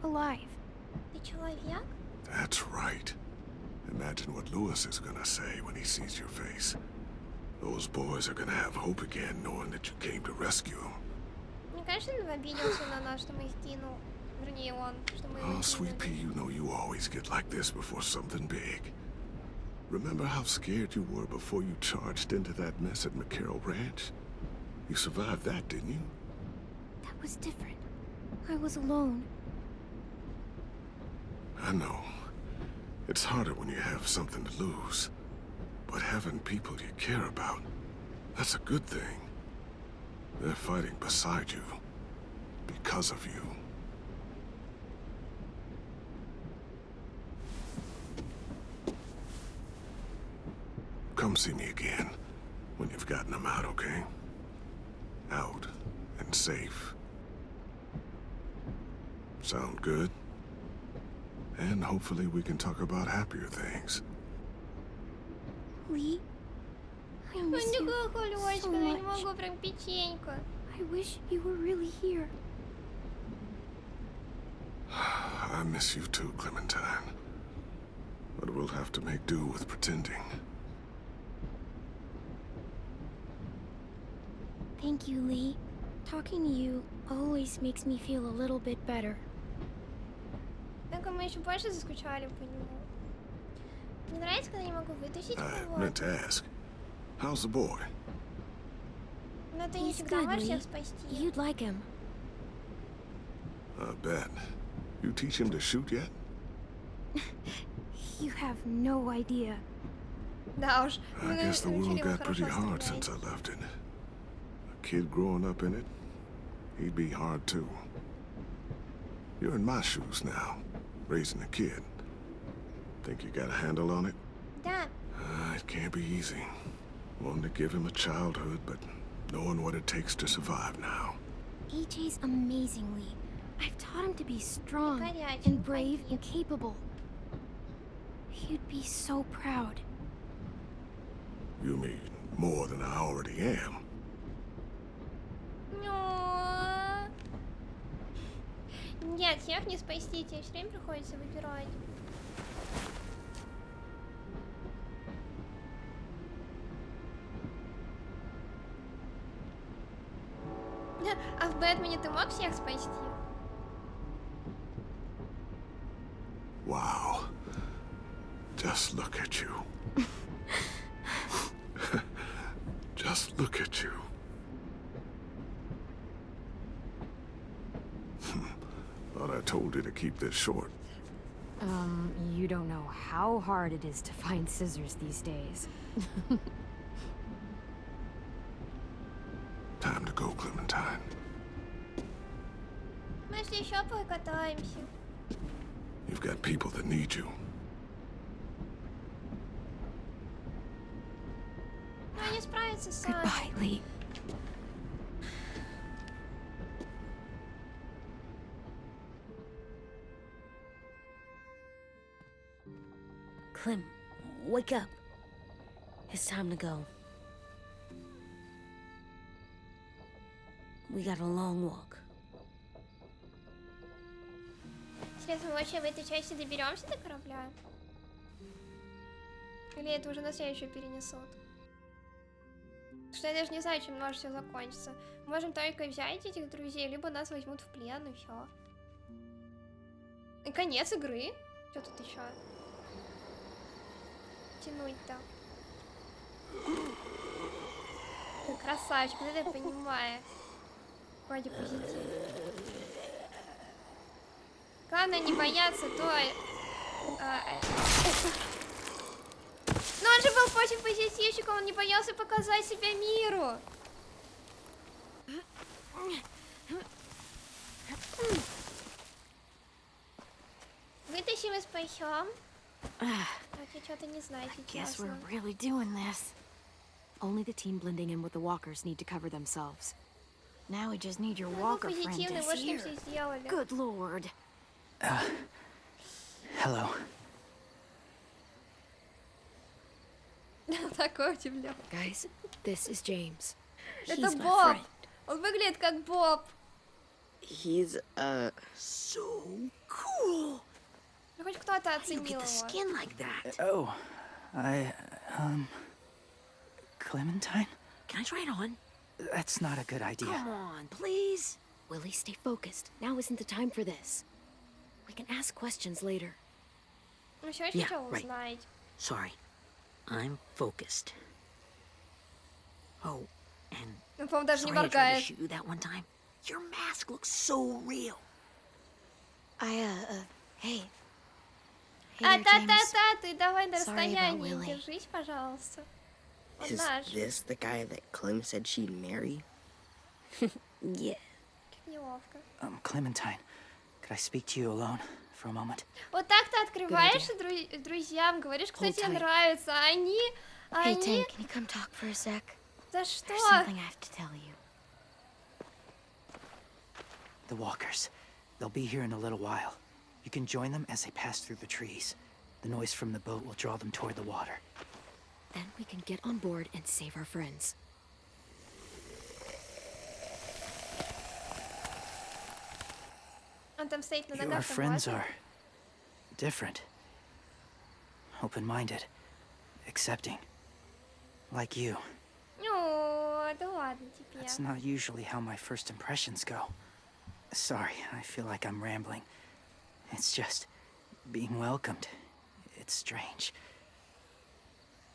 D: alive.
A: Ты человек?
K: That's right. Imagine what Lewis is gonna say when he sees your face. Those boys are gonna have hope again, knowing that you came to rescue them.
A: Мне кажется, он обиделся на нас, что мы их кинул. Вернее, он, что мы его
K: Oh, Sweet Pea,
A: кинули.
K: you know you always get like this before something big. Remember how scared you were before you charged into that mess at McCarroll Ranch? You survived that, didn't you?
D: That was different. I was alone.
K: I know. It's harder when you have something to lose. But having people you care about, that's a good thing. They're fighting beside you. Because of you. Come see me again when you've gotten them out, okay? Out and safe. Sound good? And hopefully we can talk about happier things.
D: Lee? I
A: Он
D: miss you
A: такая колечко,
D: so
A: я не
D: much.
A: могу, прям печенька.
D: I wish you were really here.
K: I miss you too, Clementine. But we'll have to make do with pretending.
D: Thank you, Lee. Talking to you always makes me feel a little bit better.
A: Только мы еще больше заскучали по нему. Мне нравится, когда я могу вытащить
K: I
A: кого-то.
K: meant to ask, how's the boy?
A: Но ты не
D: He's
A: всегда
D: good,
A: можешь
D: Lee.
A: всех спасти.
D: You'd like him.
K: I bet. You teach him to shoot yet?
D: You have no idea.
A: Да уж.
K: I
A: Мы
K: guess the
A: научили
K: world
A: его
K: got pretty
A: хорошо
K: hard
A: стрелять.
K: since I left it. A kid growing up in it, he'd be hard too. You're in my shoes now, raising a kid. Think you got a handle on it?
A: Да.
K: It can't be easy. Wanting to give him a childhood, but knowing what it takes to survive now.
D: AJ's amazing, Lee. I've taught him to be strong
A: горячий,
D: and brave
A: уходи.
D: and capable. He'd be so proud.
K: You mean more than I already am?
A: Но... Нет, всех не спасти, тебе все время приходится выбирать. А в Бэтмене ты мог всех спасти?
K: Just look at you. Just look at you. Thought I told you to keep this short.
B: You don't know how hard it is to find scissors these days.
K: Time to go, Clementine.
A: Мы же еще покатаемся.
K: You've got people that need you.
A: Но они справятся сами.
B: Goodbye, Lee.
F: Clem, wake up. It's time to go. We got a long walk.
A: Интересно, мы вообще в этой части доберемся до корабля? Или это уже на следующую перенесут? Потому что я даже не знаю, чем может все закончиться. Мы можем только взять этих друзей, либо нас возьмут в плен, и все. И конец игры. Что тут еще? Тянуть-то. Ты красавчик, ну это я понимаю. Вроде позитив. Главное не бояться той... Но он же был против позитивчика, он не боялся показать себя миру. Вытащим и спасем. Я что-то не знаю,
B: Guess
A: честно.
B: we're really doing this. Only the team blending in with the walkers need to cover themselves.
H: Now we just need your
A: Ну,
H: walker friend
A: позитивный,
H: is
A: вот что
H: here.
A: все сделали.
H: Good lord.
I: Hello.
A: Такой удивлен.
B: Guys, this is James.
A: Это
J: He's my
A: Боб.
J: friend.
A: Он выглядит как Боб.
J: He's, so cool.
A: Ну хоть кто-то
J: You
A: оценил
J: get the
A: его.
J: skin like that.
I: Oh, Clementine?
C: Can I try it on?
I: That's not a good idea.
C: Come on, please.
B: Willie, stay focused. Now isn't the time for this. We can ask questions later.
A: Ну все
C: Yeah,
A: хотел
C: right.
A: узнать.
C: Sorry. I'm focused. Oh, and
A: Он, по-моему, даже не
C: sorry I tried to
A: моргает.
C: shoot you that one time. Your mask looks so real.
B: Hey. Hey
A: А,
B: there, James.
A: та-та-та, ты давай на
B: Sorry about
A: расстоянии
B: Willie.
A: держись, пожалуйста. Он
J: Is
A: наш.
J: this the guy that Clem said she'd marry? Yeah.
A: Как неловко.
I: Clementine, could I speak to you alone for a moment?
A: Вот так ты открываешь друзьям, говоришь, кто
B: Hold
A: тебе
B: tight.
A: нравится, а они...
D: Hey,
A: Они...
D: Tank, can you come talk for a sec?
A: За что?
D: There's something I have to tell you.
I: The walkers. They'll be here in a little while. You can join them as they pass through the trees. The noise from the boat will draw them toward the water.
B: Then we can get on board and save our friends.
A: Он там стоит на
I: Your
A: ногах.
I: friends are different. Open-minded. Accepting. Like you.
A: Ну, да ладно тебе.
I: That's not usually how my first impressions go. Sorry, I feel like I'm rambling. It's just being welcomed. It's strange.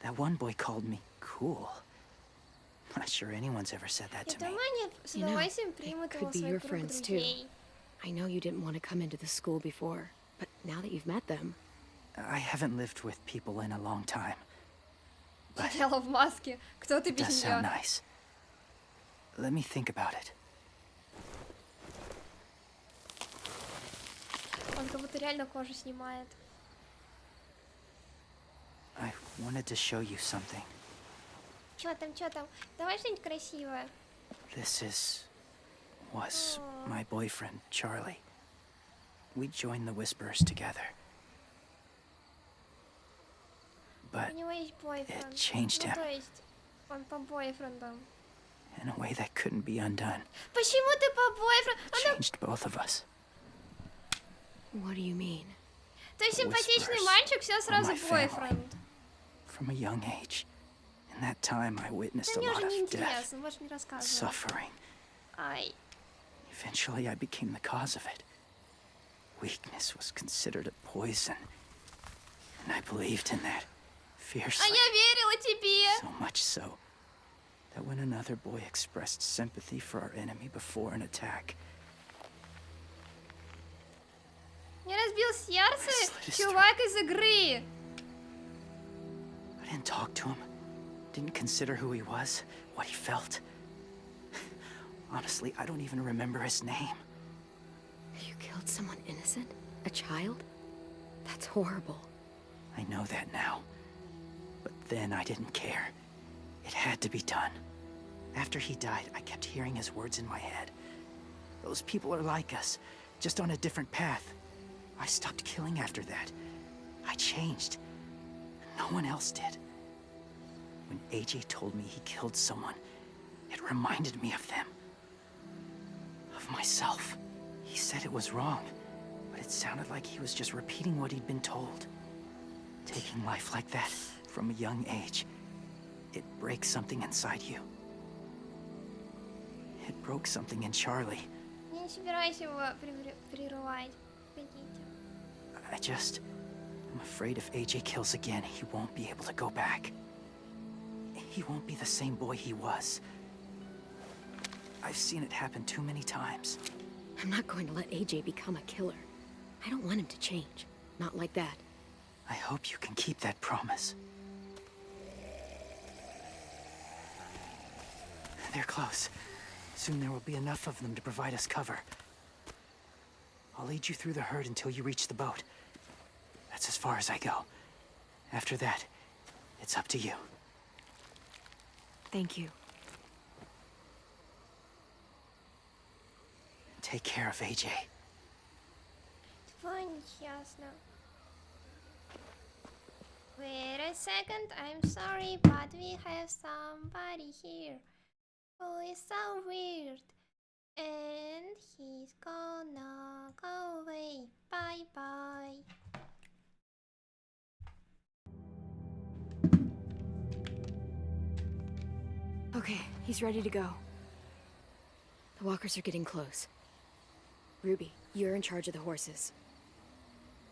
I: That one boy called me cool. Not sure anyone's ever said that
A: Я
I: to me.
A: думаю, они с
B: You know,
A: удовольствием
B: they
A: примут
B: could
A: его в
B: be
A: свой
B: your
A: круг
B: friends, too.
A: друзей.
B: I know you didn't want to come into the school before, but now that you've met them,
I: I haven't lived with people in a long time. But
A: Сидела в маске. Кто ты
I: it does
A: без
I: sound
A: нее?
I: nice. Let me think about it.
A: Он как будто реально кожу снимает.
I: I wanted to show you something.
A: Чё там, чё там? Давай что-нибудь красивое.
I: This was my boyfriend, Charlie. We joined the Whisperers together.
A: У
I: But
A: него есть бойфренд.
I: it changed
A: Ну,
I: him.
A: то есть, он по бойфрендам.
I: in a way that couldn't be undone.
A: Почему ты по бойфренду?
I: Changed both of us.
B: what do you mean?
A: То есть симпатичный
I: Whispers
A: мальчик, все сразу
I: my family.
A: бойфренд.
I: From a young age. In that time, I witnessed
A: Да
I: a
A: мне
I: lot
A: уже не
I: of death,
A: интересно, можешь не рассказывать.
I: suffering.
A: Ай.
I: Eventually, I became the cause of it. Weakness was considered a poison. And I believed in that
A: А
I: fiercely.
A: я верила тебе.
I: So much so that when another boy expressed sympathy for our enemy before an attack,
A: Мне разбил сердце
I: Slit his
A: чувак из игры.
I: I didn't talk to him, didn't consider who he was, what he felt. Honestly, I don't even remember his name.
B: You killed someone innocent? A child? That's horrible.
I: I know that now. But then I didn't care. It had to be done. After he died, I kept hearing his words in my head. Those people are like us, just on a different path. I stopped killing after that. I changed. No one else did. When AJ told me he killed someone, it reminded me of them. Of myself. He said it was wrong, but it sounded like he was just repeating what he'd been told. Taking life like that from a young age, it breaks something inside you. It broke something in Charlie.
A: Я не собираюсь его прерывать. Погодите.
I: I'm afraid if AJ kills again, he won't be able to go back. He won't be the same boy he was. I've seen it happen too many times.
B: I'm not going to let AJ become a killer. I don't want him to change. Not like that.
I: I hope you can keep that promise. They're close. Soon there will be enough of them to provide us cover. I'll lead you through the herd until you reach the boat. That's as far as I go. After that, it's up to you.
B: Thank you.
I: Take care of AJ.
A: Твой нечестно. Wait a second, I'm sorry, but we have somebody here who is so weird. And he's gonna go away. Bye bye.
B: Okay, he's ready to go. The walkers are getting close. Ruby, you're in charge of the horses.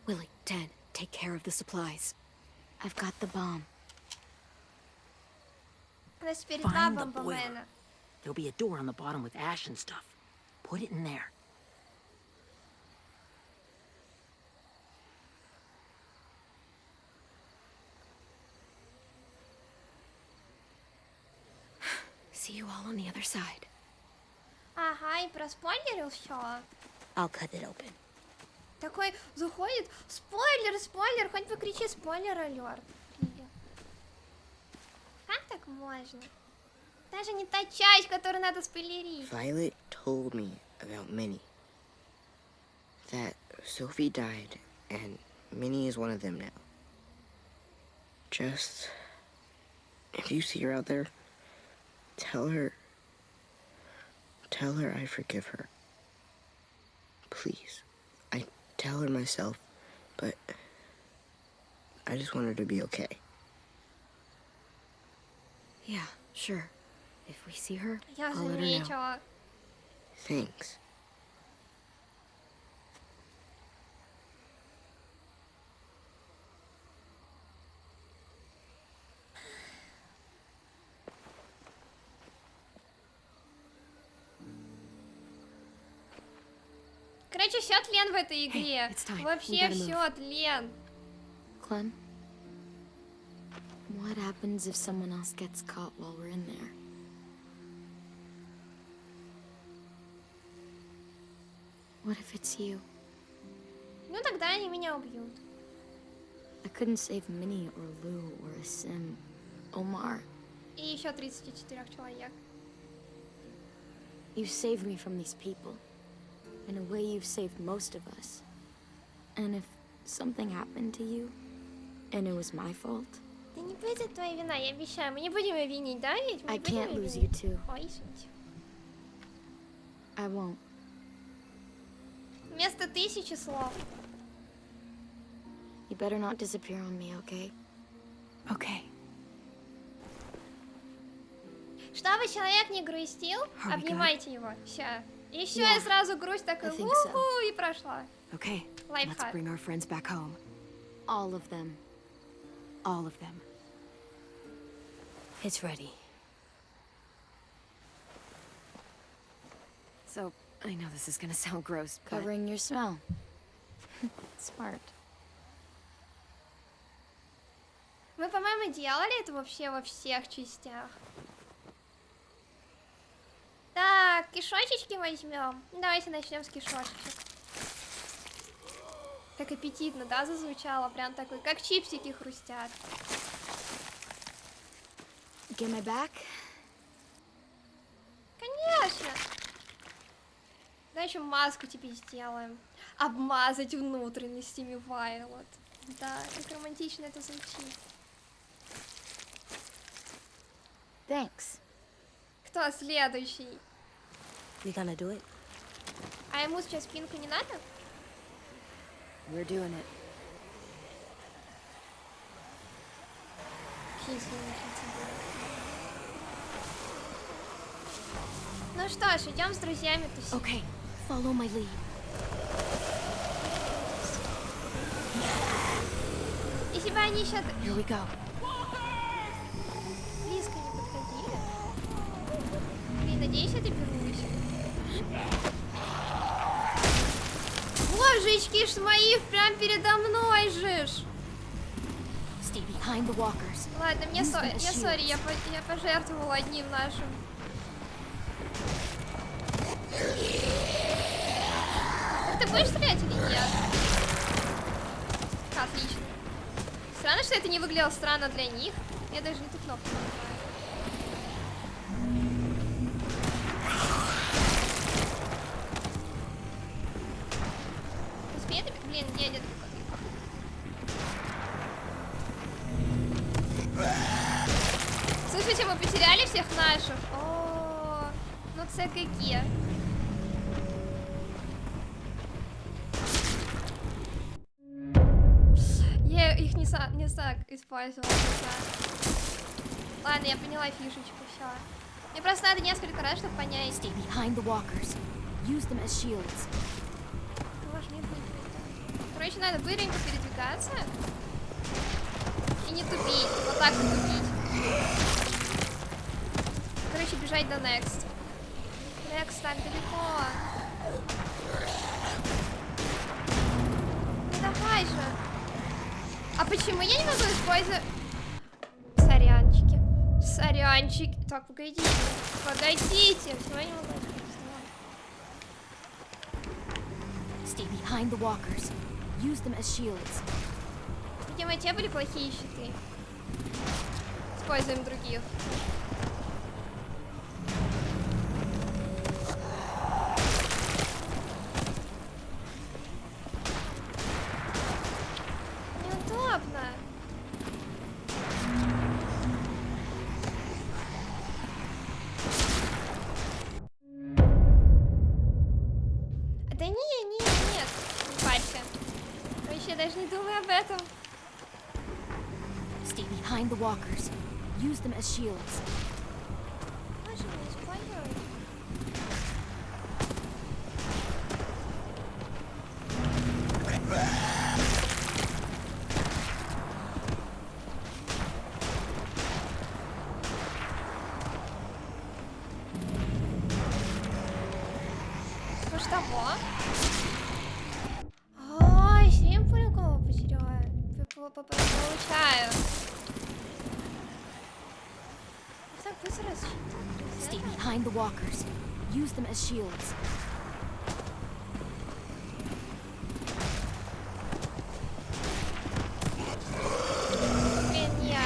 B: Willie, Ted, take care of the supplies.
D: I've got the bomb.
A: У нас теперь два
C: Find the
A: бомбомена.
C: There'll be a door on the bottom with ash and stuff. Put it in there.
B: See you all on the other side.
A: Ага, и проспойлерил все.
F: I'll cut it open.
A: Такой заходит, спойлер, спойлер, хоть покричи спойлер алерт. Как так можно? Даже не та часть, которую надо спойлерить.
J: Violet told me about Minnie. That Sophie died, and Minnie is one of them now. Just, if you see her out there, tell her I forgive her. Please. I tell her myself, but I just want her to be okay.
B: Yeah, sure. If we see her,
A: Я
B: I'll let her know.
A: заметила.
J: Thanks.
A: Короче, все тлен в этой игре.
B: it's time. We
A: Вообще
B: gotta
A: все тлен.
D: Clem? What happens if someone else gets caught while we're in there? What if it's you?
A: Ну тогда они меня убьют.
D: I couldn't save Minnie or Lou or Asim, Omar.
A: И еще 34 человек.
D: You saved me from these people. In a way, you've saved most of us. And if something happened to you, and it was my fault,
A: Да не будет твоя вина, я обещаю. Мы не будем ее винить, да? Ведь мы
D: I
A: не будем
D: can't
A: её
D: lose you
A: винить.
D: too.
A: Ой, извините.
D: I won't.
A: Вместо 1000 слов.
D: You better not disappear on me, okay?
B: Okay.
A: Чтобы человек не грустил,
B: Are we
A: обнимайте его. Все. И все,
D: Yeah,
A: я сразу грусть такая,
D: I think so.
A: уху, и прошла.
B: Okay.
A: Lifehack.
B: Let's bring our friends back home.
D: All of them. All of them.
F: It's ready.
B: So, I know this is gonna sound gross, but...
D: Covering your smell. Smart.
A: Мы, по-моему, делали это вообще во всех частях. Так, кишочечки возьмем. Давайте начнем с кишочечек. Как аппетитно, да, зазвучало? Прям такой, как чипсики хрустят.
D: Get my back?
A: Конечно! Давай еще маску тебе сделаем. Обмазать внутренностями Вайлот. Да, как романтично это звучит.
D: Thanks.
A: Кто следующий?
F: We gonna do it?
A: А ему сейчас спинку не надо?
B: We're doing it.
A: Ну что ж, идем с друзьями тусить.
D: Okay, follow my lead.
A: Если бы они сейчас
D: Here we go.
A: близко не подходили. Блин, надеюсь, я доберусь. Божечки ж мои, прям передо мной же ж.
D: Stay behind the walkers.
A: Ладно, мне сори, я пожертвовала одним нашим. Так ты будешь стрелять или нет? Отлично. Странно, что это не выглядело странно для них. Я даже не ту кнопку нажимаю. Успеет? Блин, нет. Слушайте, мы потеряли всех наших. О, ну це какие. Я их не так использовала. Ладно, я поняла фишечку, все. Мне просто надо несколько раз, чтобы понять.
D: Stay behind the walkers. Use them as shields.
A: Короче, надо быстренько передвигаться. И не тупить. Вот так вот тупить. Короче, бежать до next. Next так далеко. Ну давай же. А почему я не могу использовать... Сорянчики. Так, погодите. Всего я не могу использовать.
D: Stay behind the walkers. Use them as shields.
A: Видимо, те были плохие щиты. Используем других. Неудобно. Да нет. Не парься. Вообще даже не думай об этом.
D: Stay behind the walkers. Use them as shields.
A: Боже мой, спойлер. Может того? Ой, 7 пуль голову потеряю. Получаю. Так быстро рассчитывать.
D: Stay behind the walkers. Use them as shields.
A: Блин, я.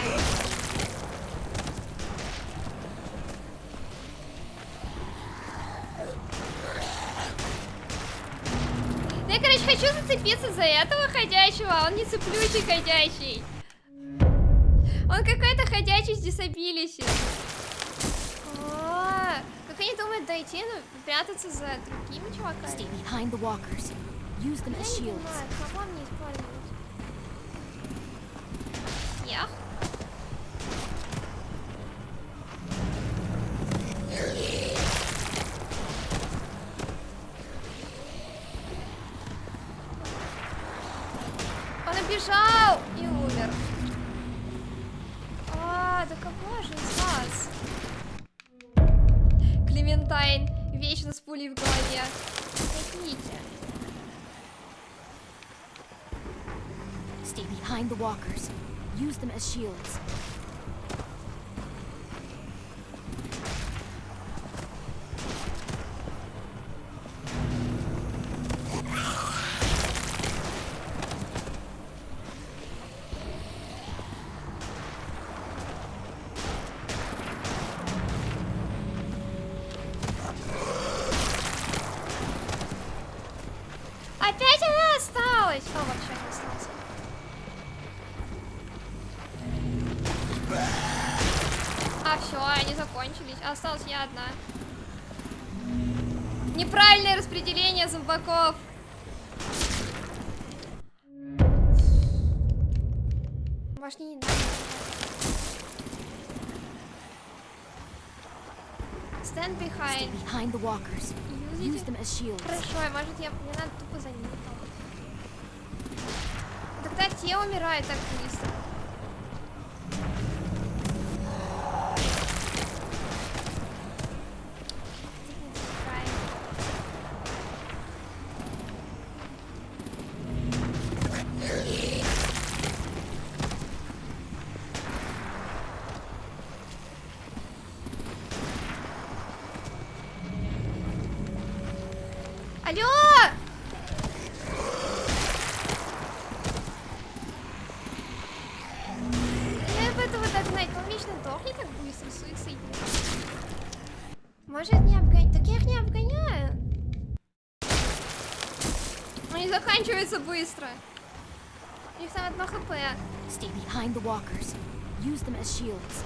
A: Я, короче, хочу зацепиться за этого ходячего, а он не цеплючий ходячий. Он какой-то ходячий с disability. Как они думают дойти, ну, прятаться за другими чуваками?
D: Stay behind the walkers. Use them
A: Я
D: as
A: не
D: shields.
A: понимаю, кого мне использовать? Я? Он убежал и умер. Клементайн вечно с пулей в голове. Какие-то.
D: Stay behind the walkers. Use them as shields.
A: Опять она осталась! О, вообще не остался. А, все, они закончились. Осталась я одна. Неправильное распределение зомбаков. Может, не надо. Stand behind.
D: Stay behind the walkers. Use them as shields.
A: Хорошо, может мне надо тупо за ним. Тогда те умирают так быстро. Алло! Я об этого догнать, он вечно дохнет так быстро, суицид. Может не обгонять? Так я их не обгоняю. Они заканчиваются быстро. У них там 1 хп.
D: Stay behind the walkers. Use them as shields.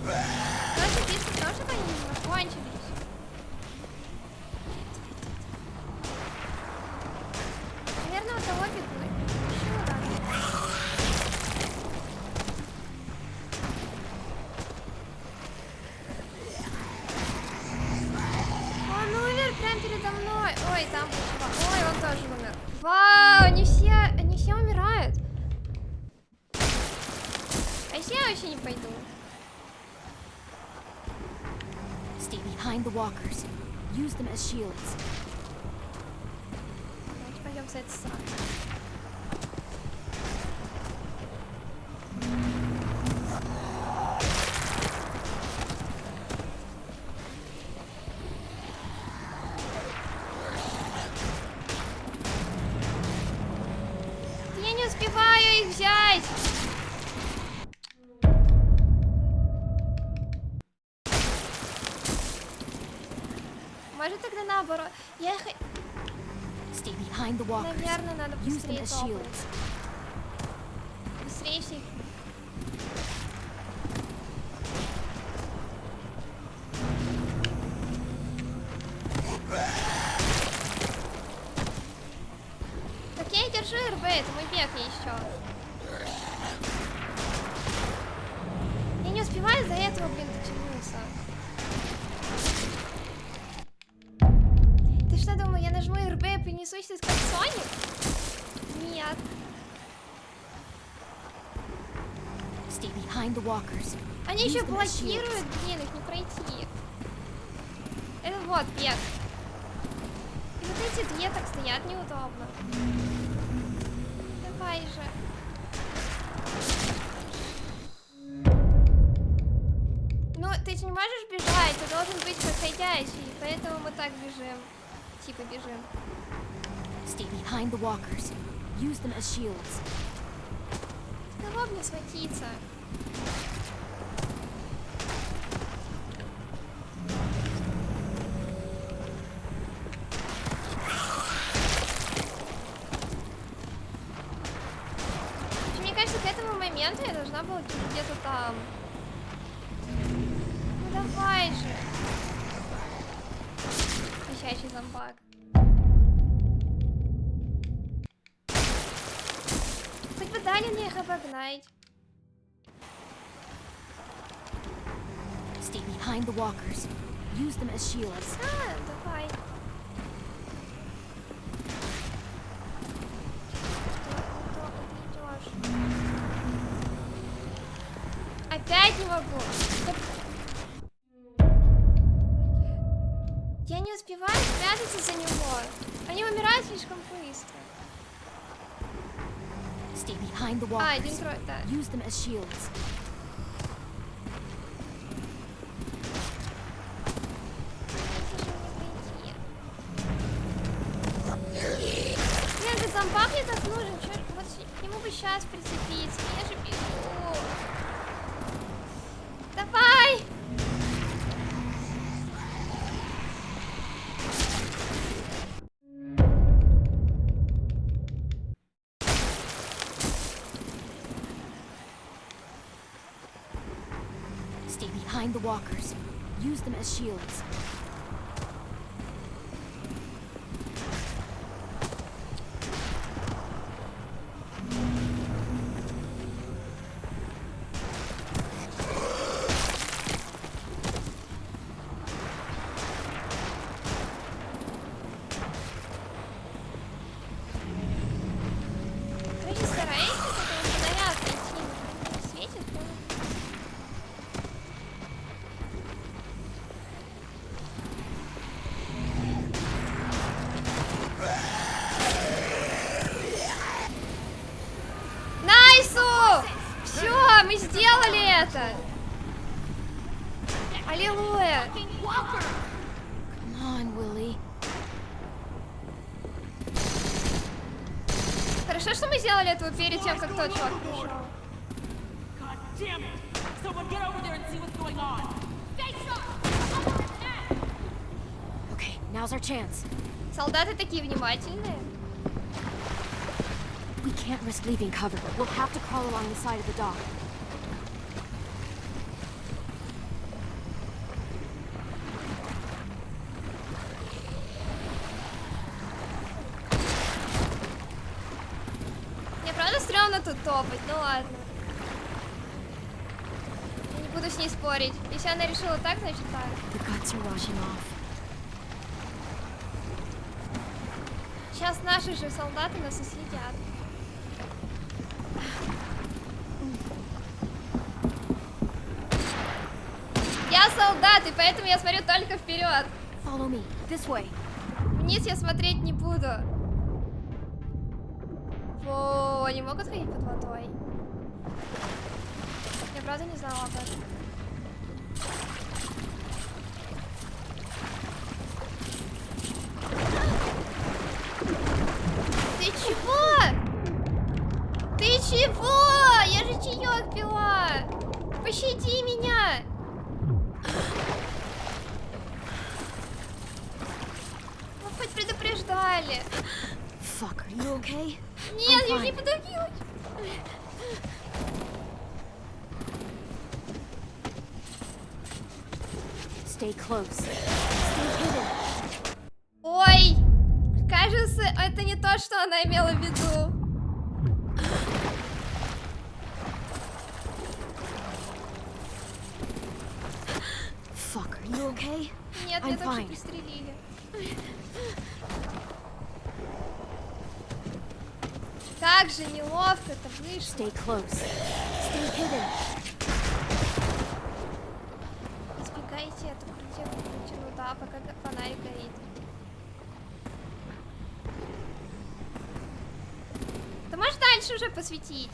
A: Тоже пишут, тоже они не закончились. Наверное, вот того бегут. Еще рано. Он умер прямо передо мной. Ой, там был чувак. Ой, он тоже умер. Вау, они все умирают. А если я вообще не пойду?
D: Stay behind the walkers. Use them as shields.
A: Давайте пойдем за это сразу. Я не успеваю их взять. Может тогда наоборот. Я их...
D: Stay behind the walkers.
A: Наверное, надо
D: Use them
A: быстрее
D: as
A: топать.
D: shields.
A: Быстрее всех. Окей, держи РБ, это мой бег еще. Я не успеваю за этого, блин, дотянуться. Ты что думал, я нажму РБ и принесусь как Соник? Нет.
D: Stay behind the walkers.
A: Они
D: Use
A: еще
D: them as shields.
A: блокируют, блин, их не пройти. Это вот бег. И вот эти две так стоят неудобно. Давай же. Ну, ты же не можешь бежать, ты должен быть проходящий, поэтому мы так бежим. Типа бежим.
D: Stay behind the walkers. Use them as shields.
A: Кого мне схватиться? Мне кажется, к этому моменту я должна была где-то там. Ну давай же. Кричащий зомбак. Хоть бы дали мне их обогнать.
D: Stay behind the walkers. Use them as shields.
A: А, давай. Опять не могу. Я не успеваю спрятаться за него. Они умирают слишком быстро.
D: Stay behind the walkers.
A: Один трой, да.
D: Use them as shields.
A: Блин, этот зомбак мне так нужен. Чё, вот к нему бы сейчас прицепиться. Я же бегу. Давай!
D: Stay behind the walkers. Use them as shields.
A: Короче, стараемся к этому фонаря прийти. Светит, но... Найсу! Все, мы сделали это! Аллилуйя!
D: Come on, Willie.
A: Хорошо, что мы сделали этого перед тем, как тот чувак пришел.
C: God damn it! Someone get over there and see what's going on!
D: Okay, now's our chance.
A: Солдаты такие внимательные.
D: We can't risk leaving cover. We'll have to crawl along the side of the dock.
A: Мне правда стрёмно тут топать, ну ладно. Я не буду с ней спорить. Если она решила так, значит так.
D: The guts are washing off.
A: Сейчас наши же солдаты нас и съедят. Я солдат, и поэтому я смотрю только вперед.
D: Follow me. This way.
A: Вниз я смотреть не буду. О, они могут ходить под водой? Я правда не знала об этом. Ты чего? Ты чего? Я же чаек пила. Пощади меня. Мы хоть предупреждали.
D: Fuck, are you okay?
A: Нет, я же не буду делать.
D: Stay close. Stay hidden.
A: Ой, кажется, это не то, что она имела в виду.
D: Fuck, are you okay?
A: Нет,
D: I'm
A: меня тоже
D: fine.
A: пристрелили. Как же неловко-то вышло.
D: Stay close. Stay hidden.
A: Избегайте эту крутину, да, пока фонарик горит. Ты можешь дальше уже посветить?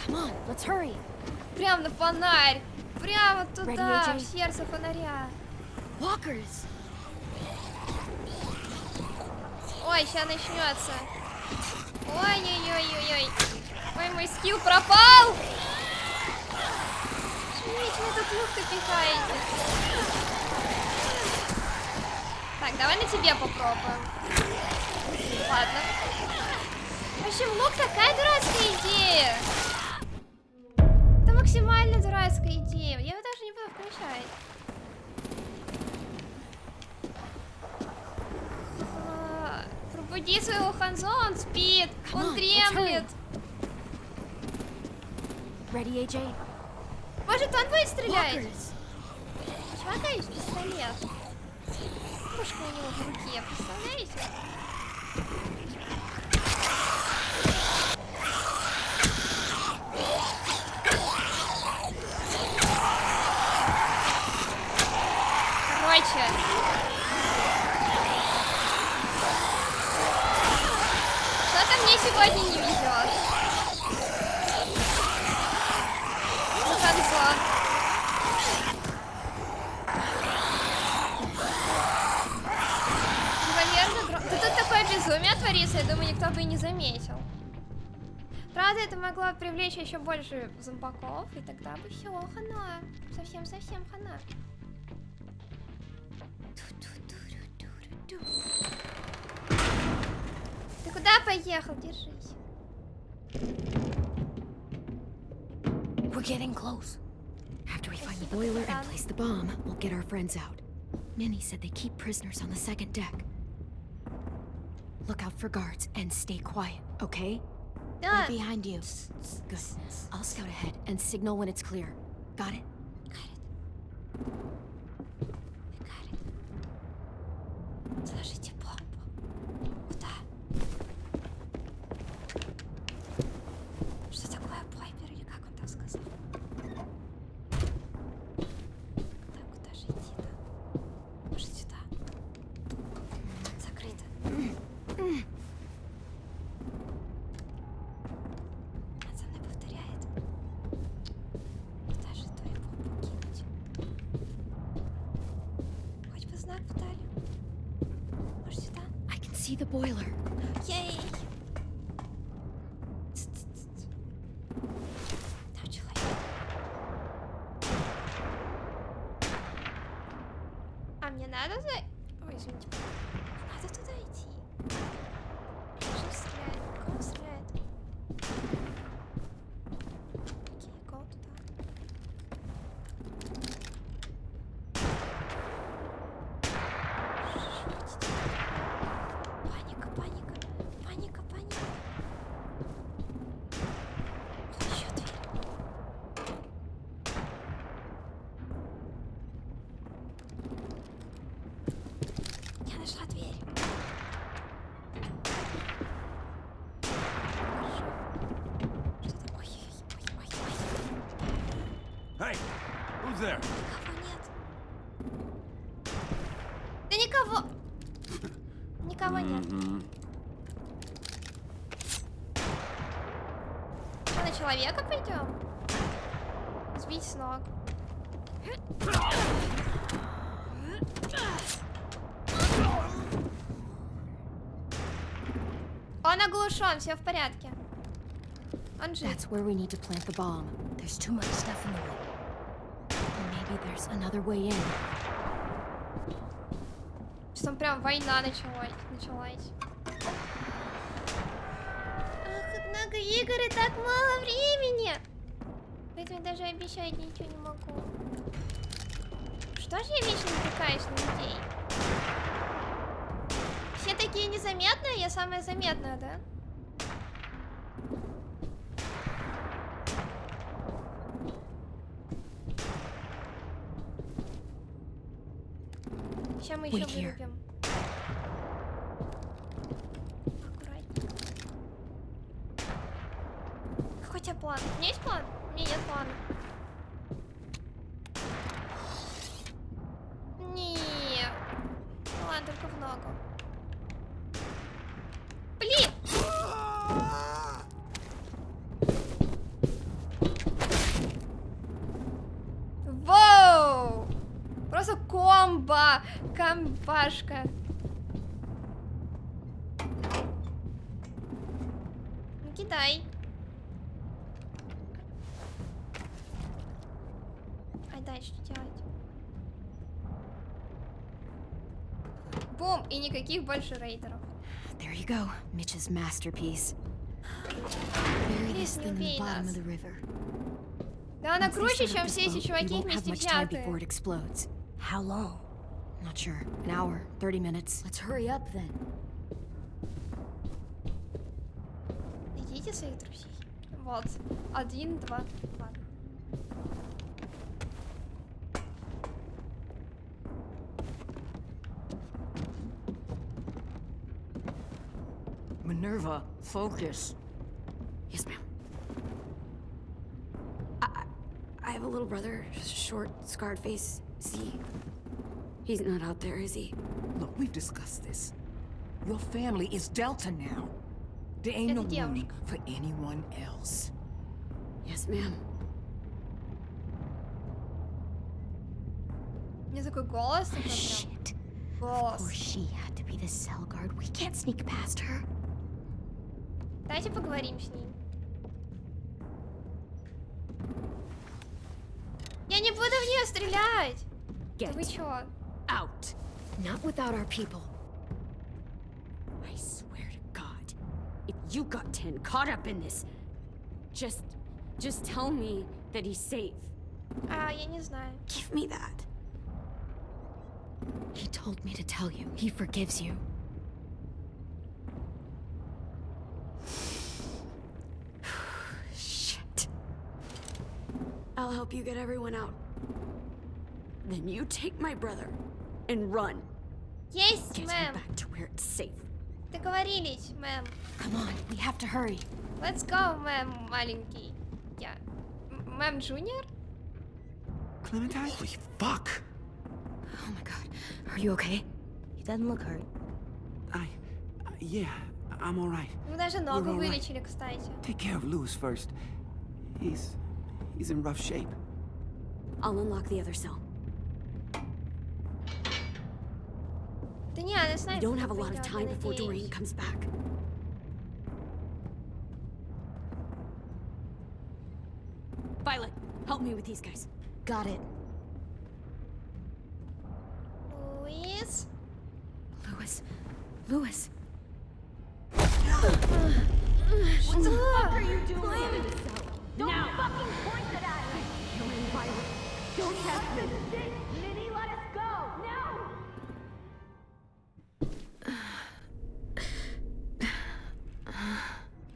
D: Come on, let's hurry.
A: Прям на фонарь. Прямо туда,
D: Ready,
A: в сердце фонаря.
D: Walkers.
A: Ой, сейчас начнется. Ой-ой-ой-ой-ой. Ой, мой скилл пропал. Шумите, вы тут лук-то пихаете. Так, давай на тебе попробуем. Ладно. В общем, лук такая дурацкая идея. Это максимально дурацкая идея. Я его даже не буду включать. Пробуди своего Ханзо, он спит. Он дремлет.
D: Ready, AJ?
A: Может, он будет стрелять?
D: Walkers.
A: Чувака есть пистолет. Пушка у него в руке, представляете? Короче. Что-то мне сегодня не везет. Ну, конца. Наверное, да тут такое безумие творится, я думаю, никто бы и не заметил. Правда, это могло привлечь еще больше зомбаков, и тогда бы все, хана. Совсем хана. Ты куда поехал? Держись.
D: We're getting close.
B: After we find the boiler and place the bomb, we'll get our friends out. Ninny said they keep prisoners on the second deck. Look out for guards and stay quiet, okay?
A: Да.
D: Right behind you.
B: Good. I'll scout ahead and signal when it's clear. Got it?
A: Сложите бомбу. Куда? Что такое бойпер или как он так сказал? Так, куда же идти-то? Может, сюда? Закрыто. Он за мной повторяет. Куда же ту бомбу кинуть? Хоть бы знак подали. Может, сюда?
B: I can see the boiler.
A: Ей! Там человек. А мне надо за... Ой, извините. Надо туда идти. Что стреляет? Кого стреляет? Окей, кого туда? Паника. Еще дверь. Я нашла дверь. Хорошо. Что там? Ой.
E: Hey, who's there?
A: Никого нет. Да никого. Никого нет. Что, на человека пойдем? Сбить с ног. Он оглушен, все в порядке. Он жив.
B: That's where we need to plant the bomb.
D: There's too much stuff in the way.
B: And maybe there's another way in.
A: Что там прям война началась. Ах, как много игр и так мало времени. Поэтому даже обещать ничего не могу. Что же я вечно натыкаюсь на людей? Все такие незаметные, я самая заметная, да? Сейчас мы еще
B: Wait here.
A: вырубим. Аккуратнее. Какой у тебя план? У меня есть план? У меня нет плана. Нет. Ну ладно, только в ногу. Блин! Воу! Просто комбашка. Ну, кидай. А дальше что делать? Бум! И никаких больше рейдеров.
B: There you go, Mitch's masterpiece. Bury this thing in the bottom of the river.
A: Да она
B: Once they
A: круче,
B: start
A: чем
B: up
A: все
B: this
A: эти
B: boat, we
A: чуваки
B: won't have
A: вместе
B: much time
A: взятые.
B: before it explodes.
D: How long?
B: Not sure. An hour, 30 minutes.
D: Let's hurry up then.
A: Идите своих друзей. Вот. 1, 2, ладно.
C: Minerva, focus.
B: Yes, ma'am. I have a little brother, short, scarred face. He's not out there, is he?
C: Look, we've discussed this. Your family is Delta now. There ain't no
A: Это
C: room
A: девушка.
C: for anyone else.
B: Yes, ma'am.
A: У меня такой голос, такой прям
D: Shit. Of
A: голос.
D: course she had to be the cell guard. We can't sneak past her.
A: Давайте поговорим с ней. Я не буду в нее стрелять! Да вы чё?
B: Out. Not without our people. I swear to God, if you got 10 caught up in this, just tell me that he's safe.
A: А, я не знаю.
B: Give me that. He told me to tell you. He forgives you. Shit. I'll help you get everyone out. Then you take my brother and run.
A: Есть,
B: Get him
A: мэм.
B: back to where it's safe.
A: Договорились, мэм.
B: Come on, we have to hurry.
A: Let's go, мэм, маленький. Я... Мэм Джуниор?
I: Clementine? Holy fuck!
B: Oh my God. Are you okay?
D: He doesn't look hurt.
I: Yeah, I'm alright.
A: Мы даже ногу вылечили, кстати.
I: Take care of Lewis first. He's in rough shape.
B: I'll unlock the other cell.
A: Да не, она с
B: We
A: нами
B: don't have a
A: потом
B: lot of
A: пойдёт,
B: time
A: я
B: before
A: надеюсь.
B: Doreen comes back. Violet, help me with these guys.
D: Got it.
A: Луис?
B: Lewis.
A: Что?
H: Don't fucking point it at me! Killing Violet. Don't test me. Minnie, let us go! No!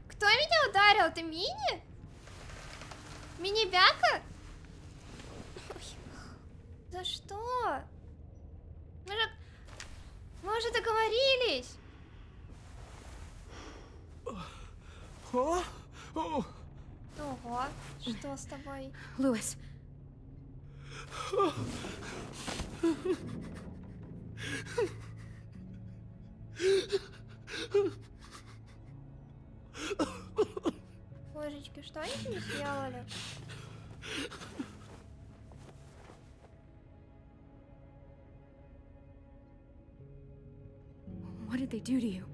A: Кто меня ударил? Ты Мини? Мини-бяка? Ой, за что? Мы уже договорились. Ого, что с тобой?
B: Lewis.
A: Божечки, что они тебе сделали?
B: What did they do to you?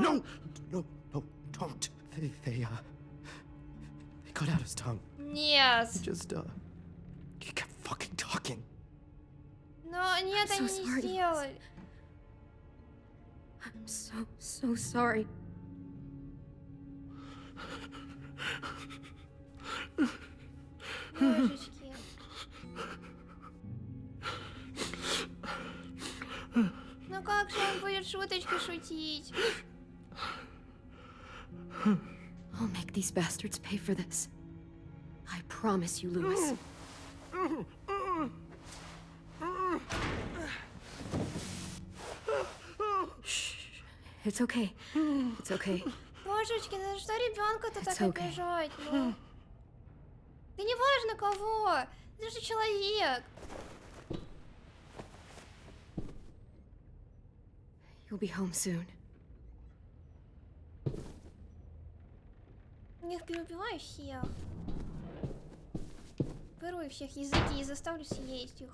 I: No, don't. They cut out his tongue.
A: Нет.
I: He kept fucking talking.
A: Но нет,
B: I'm so
A: они
B: sorry,
A: не
B: Lewis.
A: сделали.
B: I'm so sorry.
A: Божечки. Ну как же он будет шуточки шутить?
B: I'll make these bastards pay for this. I promise you, Lewis. Shh. It's okay. It's okay.
A: Божечки, ну за что ребенка-то так
B: It's okay.
A: обижать? Ну? Да не важно кого. Это же человек.
B: You'll be home soon.
A: Я их переубиваю всех. Вырву всех языки и заставлю съесть их.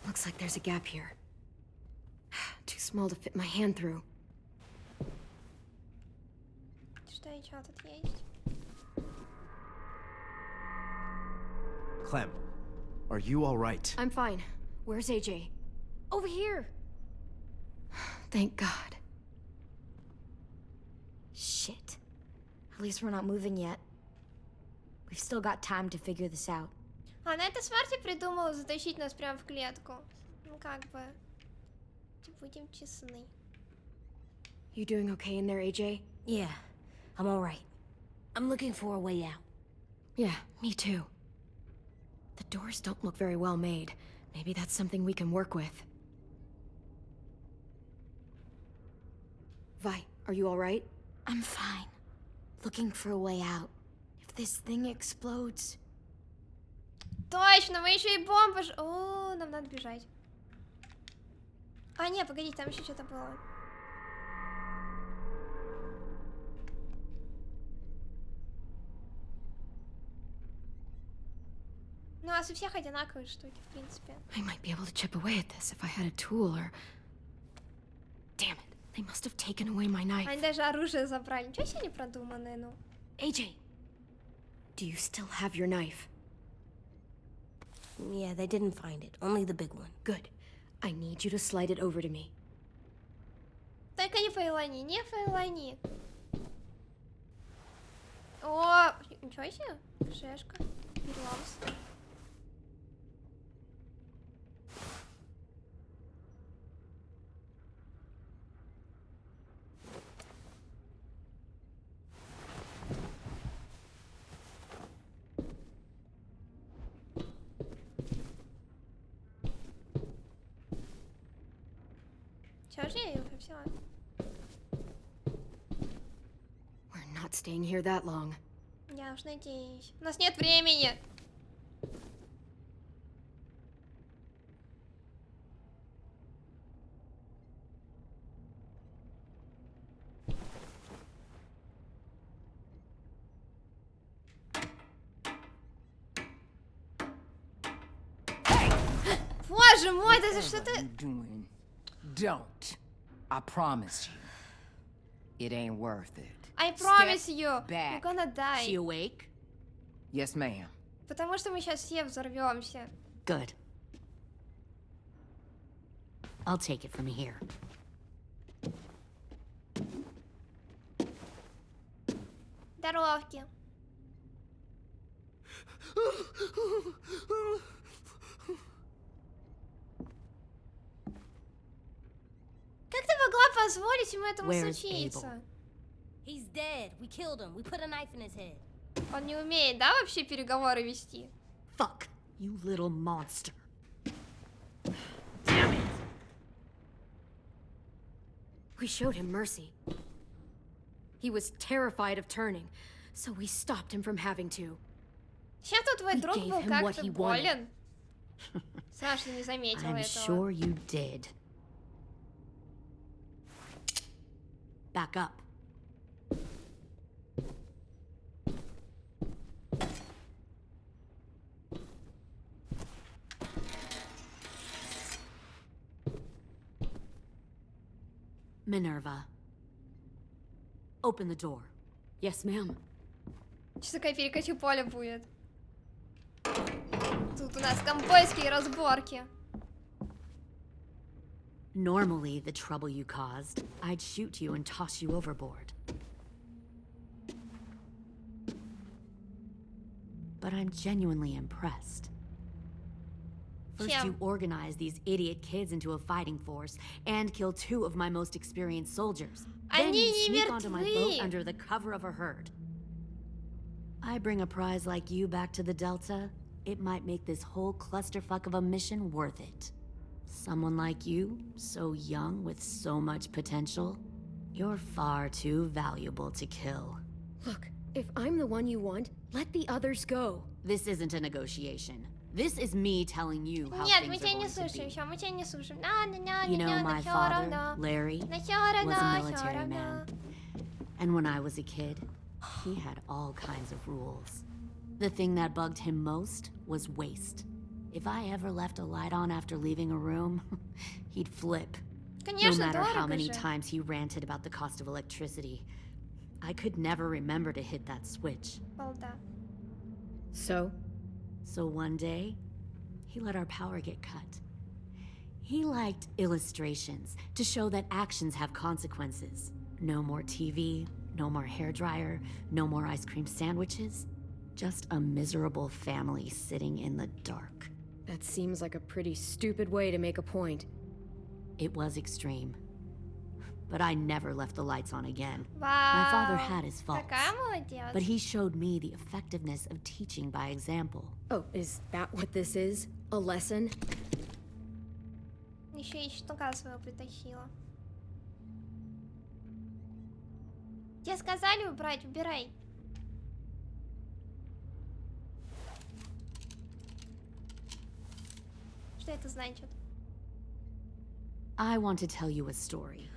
B: Looks like there's a gap here. Too small to fit my hand through.
A: Что еще тут есть?
I: Clem, are you alright?
B: I'm fine. Where's AJ? Over here. Thank God.
D: Shit. At least we're not moving yet. We've still got time to figure this out.
A: Она это смерти придумала затащить нас прямо в клетку. Ну как бы. Будем честны.
B: You doing okay in there, AJ?
D: Yeah, I'm alright.
F: I'm looking for a way out.
B: Yeah, me too. The doors don't look very well made. Maybe that's something we can work with. Vi, are you alright?
D: I'm fine. Looking for a way out. If this thing explodes...
A: Точно, мы еще и бомбу... О, нам надо бежать. А, не, погодите, там еще что-то было. Ну, а у всех одинаковые штуки, в принципе.
B: I might be able to chip away at this if I had a tool or... Damn it, they must have taken away my knife.
A: Они даже оружие забрали. Ничего себе не продуманные, ну.
B: AJ, do you still have your knife?
F: Yeah, they didn't find it. Only the big one.
B: Good. I need you to slide it over to me.
A: Только не фейлани, не фейлани. О, ничего себе. Шешка. Переломс. Чё же я ее уже взяла?
B: We're not staying here that long.
A: Я уж надеюсь. У нас нет времени. Боже мой, это за что ты...
C: Don't. I promise you. It ain't worth it.
A: I promise
C: Step
A: you, you're
C: back.
A: gonna die.
C: She awake? Yes, ma'am.
A: Потому что мы сейчас все взорвемся.
L: Good. I'll take it from here.
A: Здоровки. Как ты могла позволить ему этому
L: Where's
A: случиться?
F: He's dead. We killed him. We put a knife in his head.
A: Он не умеет, да, вообще переговоры вести?
L: Fuck, you little monster.
B: Damn it! We showed him mercy. He was terrified of turning, so we stopped him from having to.
A: Сейчас тут твой
B: We
A: друг
B: gave
A: был
B: him what
A: как-то
B: he
A: болен. Саша не заметила
L: I'm
A: этого.
L: sure you did. Back up. Minerva. Open the door.
B: Yes, ma'am.
A: Сейчас такая перекати поле будет. Тут у нас ковбойские разборки.
L: Normally, the trouble you caused, I'd shoot you and toss you overboard. But I'm genuinely impressed. First, you organize these idiot kids into a fighting force and kill 2 of my most experienced soldiers. Then you
A: Они не
L: sneak onto my boat
A: мертвы.
L: under the cover of a herd. I bring a prize like you back to the Delta, it might make this whole clusterfuck of a mission worth it. Someone like you, so young with so much potential, you're far too valuable to kill.
B: Look, if I'm the one you want, let the others go.
L: This isn't a negotiation. This is me telling you how
A: Нет, мы
L: things
A: тебя
L: are
A: не
L: going to
A: слушаем,
L: be.
A: все, мы тебя не слушаем.
L: You know, my father, Larry, was a military
A: равно.
L: man. And when I was a kid, he had all kinds of rules. The thing that bugged him most was waste. If I ever left a light on after leaving a room, he'd flip. No
A: Конечно,
L: matter how
A: дорого
L: many
A: же.
L: times he ranted about the cost of electricity, I could never remember to hit that switch.
A: Балда.
B: So?
L: So one day, he let our power get cut. He liked illustrations to show that actions have consequences. No more TV, no more hairdryer, no more ice cream sandwiches. Just a miserable family sitting in the dark.
B: That seems like a pretty stupid way to make a point.
L: It was extreme. but I never left the lights on again.
A: Вау.
L: My father had his faults,
A: Такая молодец.
L: but he showed me the effectiveness of teaching by example.
B: Oh, is that what this is? A lesson?
A: Еще и щенка своего притащила. Тебе сказали убрать, убирай. Что это значит?
L: I want to tell you a story.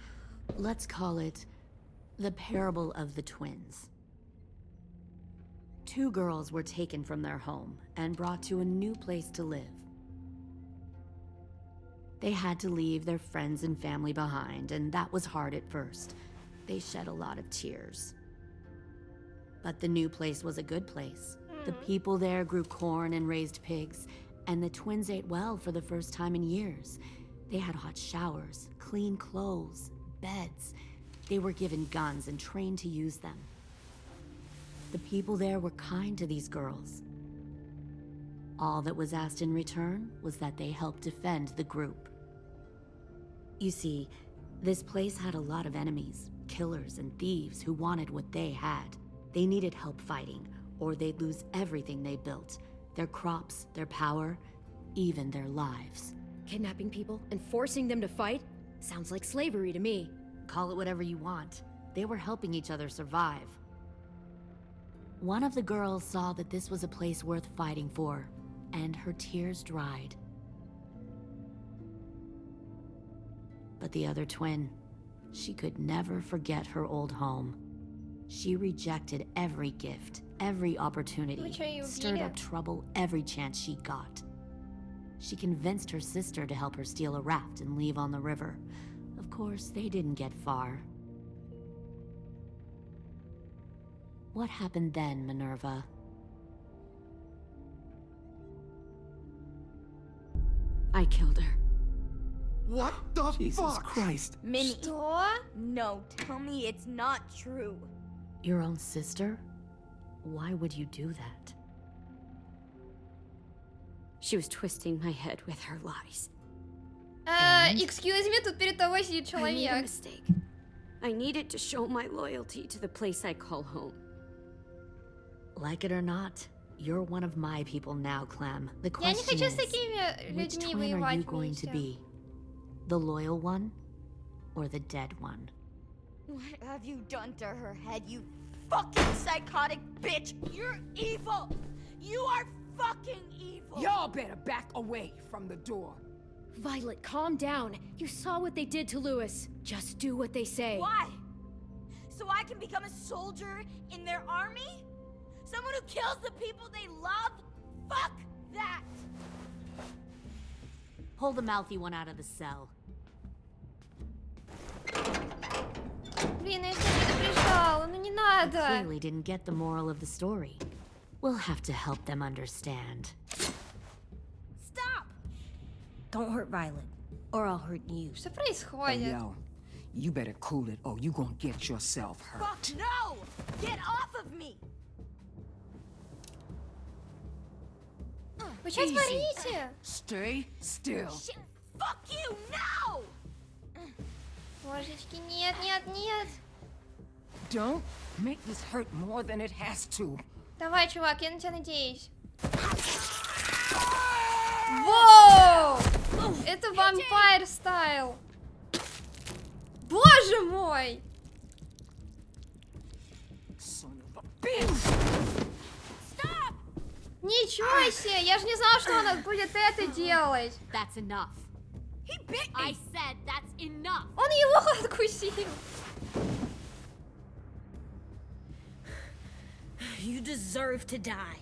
L: Let's call it the parable of the twins. Two girls were taken from their home and brought to a new place to live. They had to leave their friends and family behind, and that was hard at first. They shed a lot of tears. But the new place was a good place. The people there grew corn and raised pigs, and the twins ate well for the first time in years. They had hot showers, clean clothes, beds. They were given guns and trained to use them. The people there were kind to these girls. All that was asked in return was that they help defend the group. You see, this place had a lot of enemies, killers and thieves who wanted what they had. They needed help fighting, or they'd lose everything they built. Their crops, their power, even their lives.
B: Kidnapping people and forcing them to fight? Sounds like slavery to me.
L: Call it whatever you want. They were helping each other survive. One of the girls saw that this was a place worth fighting for, and her tears dried. But the other twin, she could never forget her old home. She rejected every gift, every opportunity, stirred up trouble every chance she got. She convinced her sister to help her steal a raft and leave on the river. Of course, they didn't get far. What happened then, Minerva?
B: I killed her.
M: What the
I: Jesus
M: fuck?
I: Christ.
D: Minnie.
A: Что?
D: No, tell me it's not true.
L: Your own sister? Why would you do that?
B: She was twisting my head with her lies.
A: Excuse me, тут перед тобой сидит
B: I made a
A: человек.
B: mistake. I needed to show my loyalty to the place I call home.
L: Like it or not, you're one of my people now, Clem. The
A: Я не
L: question
A: хочу с
L: is,
A: такими
L: which
A: людьми
L: twin are you
A: воевать
L: going to
A: вместе.
L: be? The loyal one or the dead one?
D: What have you done to her head, you fucking psychotic bitch? You're evil! You are fucking evil!
C: Y'all better back away from the door.
B: Violet, calm down. You saw what they did to Lewis. Just do what they say.
D: Why? So I can become a soldier in their army? Someone who kills the people they love? Fuck that!
L: Pull the mouthy one out of the cell.
A: Блин, я тебя предупреждала, ну не надо.
L: Clearly didn't get the moral of the story. We'll have to help them understand.
D: Stop!
F: Don't hurt Violet, or I'll hurt you.
A: Что
C: Hey,
A: происходит?
C: yo, you better cool it or you gonna get yourself hurt.
D: Fuck no! Get off of me!
A: Вы что творите?
C: Stay still.
D: Shit! Fuck you! No!
A: Божечки, нет, нет, нет.
C: Don't make this hurt more than it has to.
A: Давай, чувак, я на тебя надеюсь. Воу! Это вампир стайл. Боже мой!
C: Son of a bitch!
D: Stop!
A: Ничего себе! Я же не знала, что она будет это делать.
L: That's enough.
D: He bit me!
L: I said that's enough.
A: Он его откусил.
F: You deserve to die.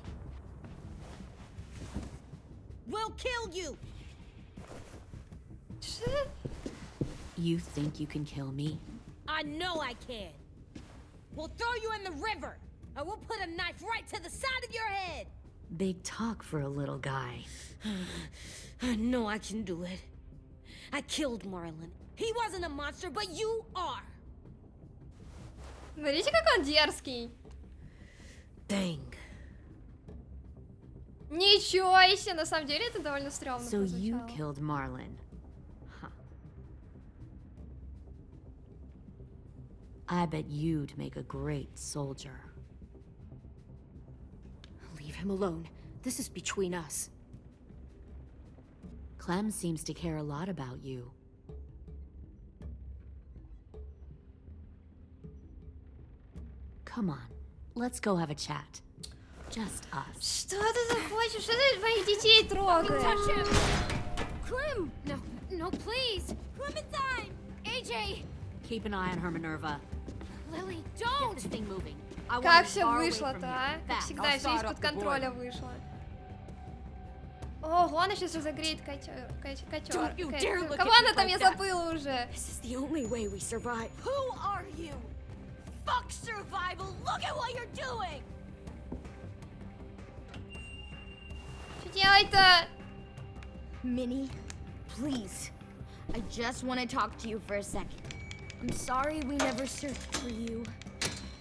F: We'll kill you!
A: Что?
L: You think you can kill me?
F: I know I can. We'll throw you in the river, and we'll put a knife right to the side of your head.
L: Big talk for a little guy.
F: I know I can do it. I killed Marlon. He wasn't a monster, but you are.
A: Смотрите, как он дерзкий.
F: Dang.
A: Ничего себе, на самом деле это довольно стрёмно
L: So you
A: прозвучало.
L: killed Marlon. Huh. I bet you'd make a great soldier.
N: Leave him alone. This is between us.
L: Clem seems to care a lot about you. Come on, let's go have a chat. Just us.
A: Что ты захочешь? Что ты моих детей трогаешь?
N: Clem! No, please! Clementine! Эй-Джей!
L: Keep an eye on her, Minerva.
N: Lily,
L: Get
N: don't!
L: this thing moving. I want
A: Как
L: it
A: все
L: far away
A: вышло-то,
L: from
A: а?
L: here.
A: Как
L: Fast,
A: всегда,
L: I'll
A: все
L: start
A: из-под
L: off the
A: контроля
L: board.
A: вышло. Ого, она сейчас разогреет котер.
N: Don't you dare look
A: Кого
N: at
A: она
N: me
A: там,
N: like
A: я
N: that.
A: забыла уже.
N: This is the only way we survive.
H: Who are you? Fuck survival. Look at what you're doing.
A: Что делать-то?
D: Minnie, please. I just want to talk to you for a second. I'm sorry we never searched for you.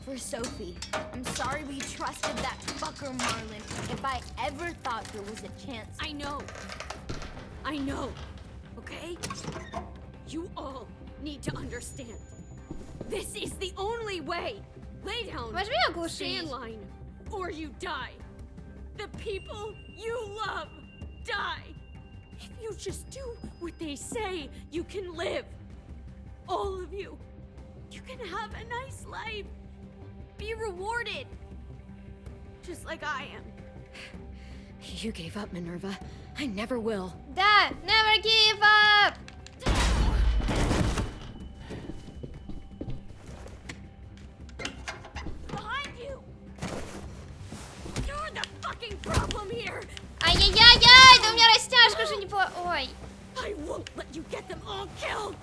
D: For Sophie. I'm sorry we trusted that fucker Marlin. If I ever thought there was a chance.
N: I know. Okay? You all need to understand. This is the only way. Lay down.
A: Возьми оглушить.
N: Stand line, or you die. The people you love die. If you just do what they say, you can live. All of you. You can have a nice life. Be rewarded. Just like I am.
G: You gave up, Minerva. I never will.
A: Да, never give up!
N: Behind you! You're the fucking problem here!
A: Ай-яй-яй-яй, да у меня растяжка же не по... Ой.
N: I won't let you get them all killed!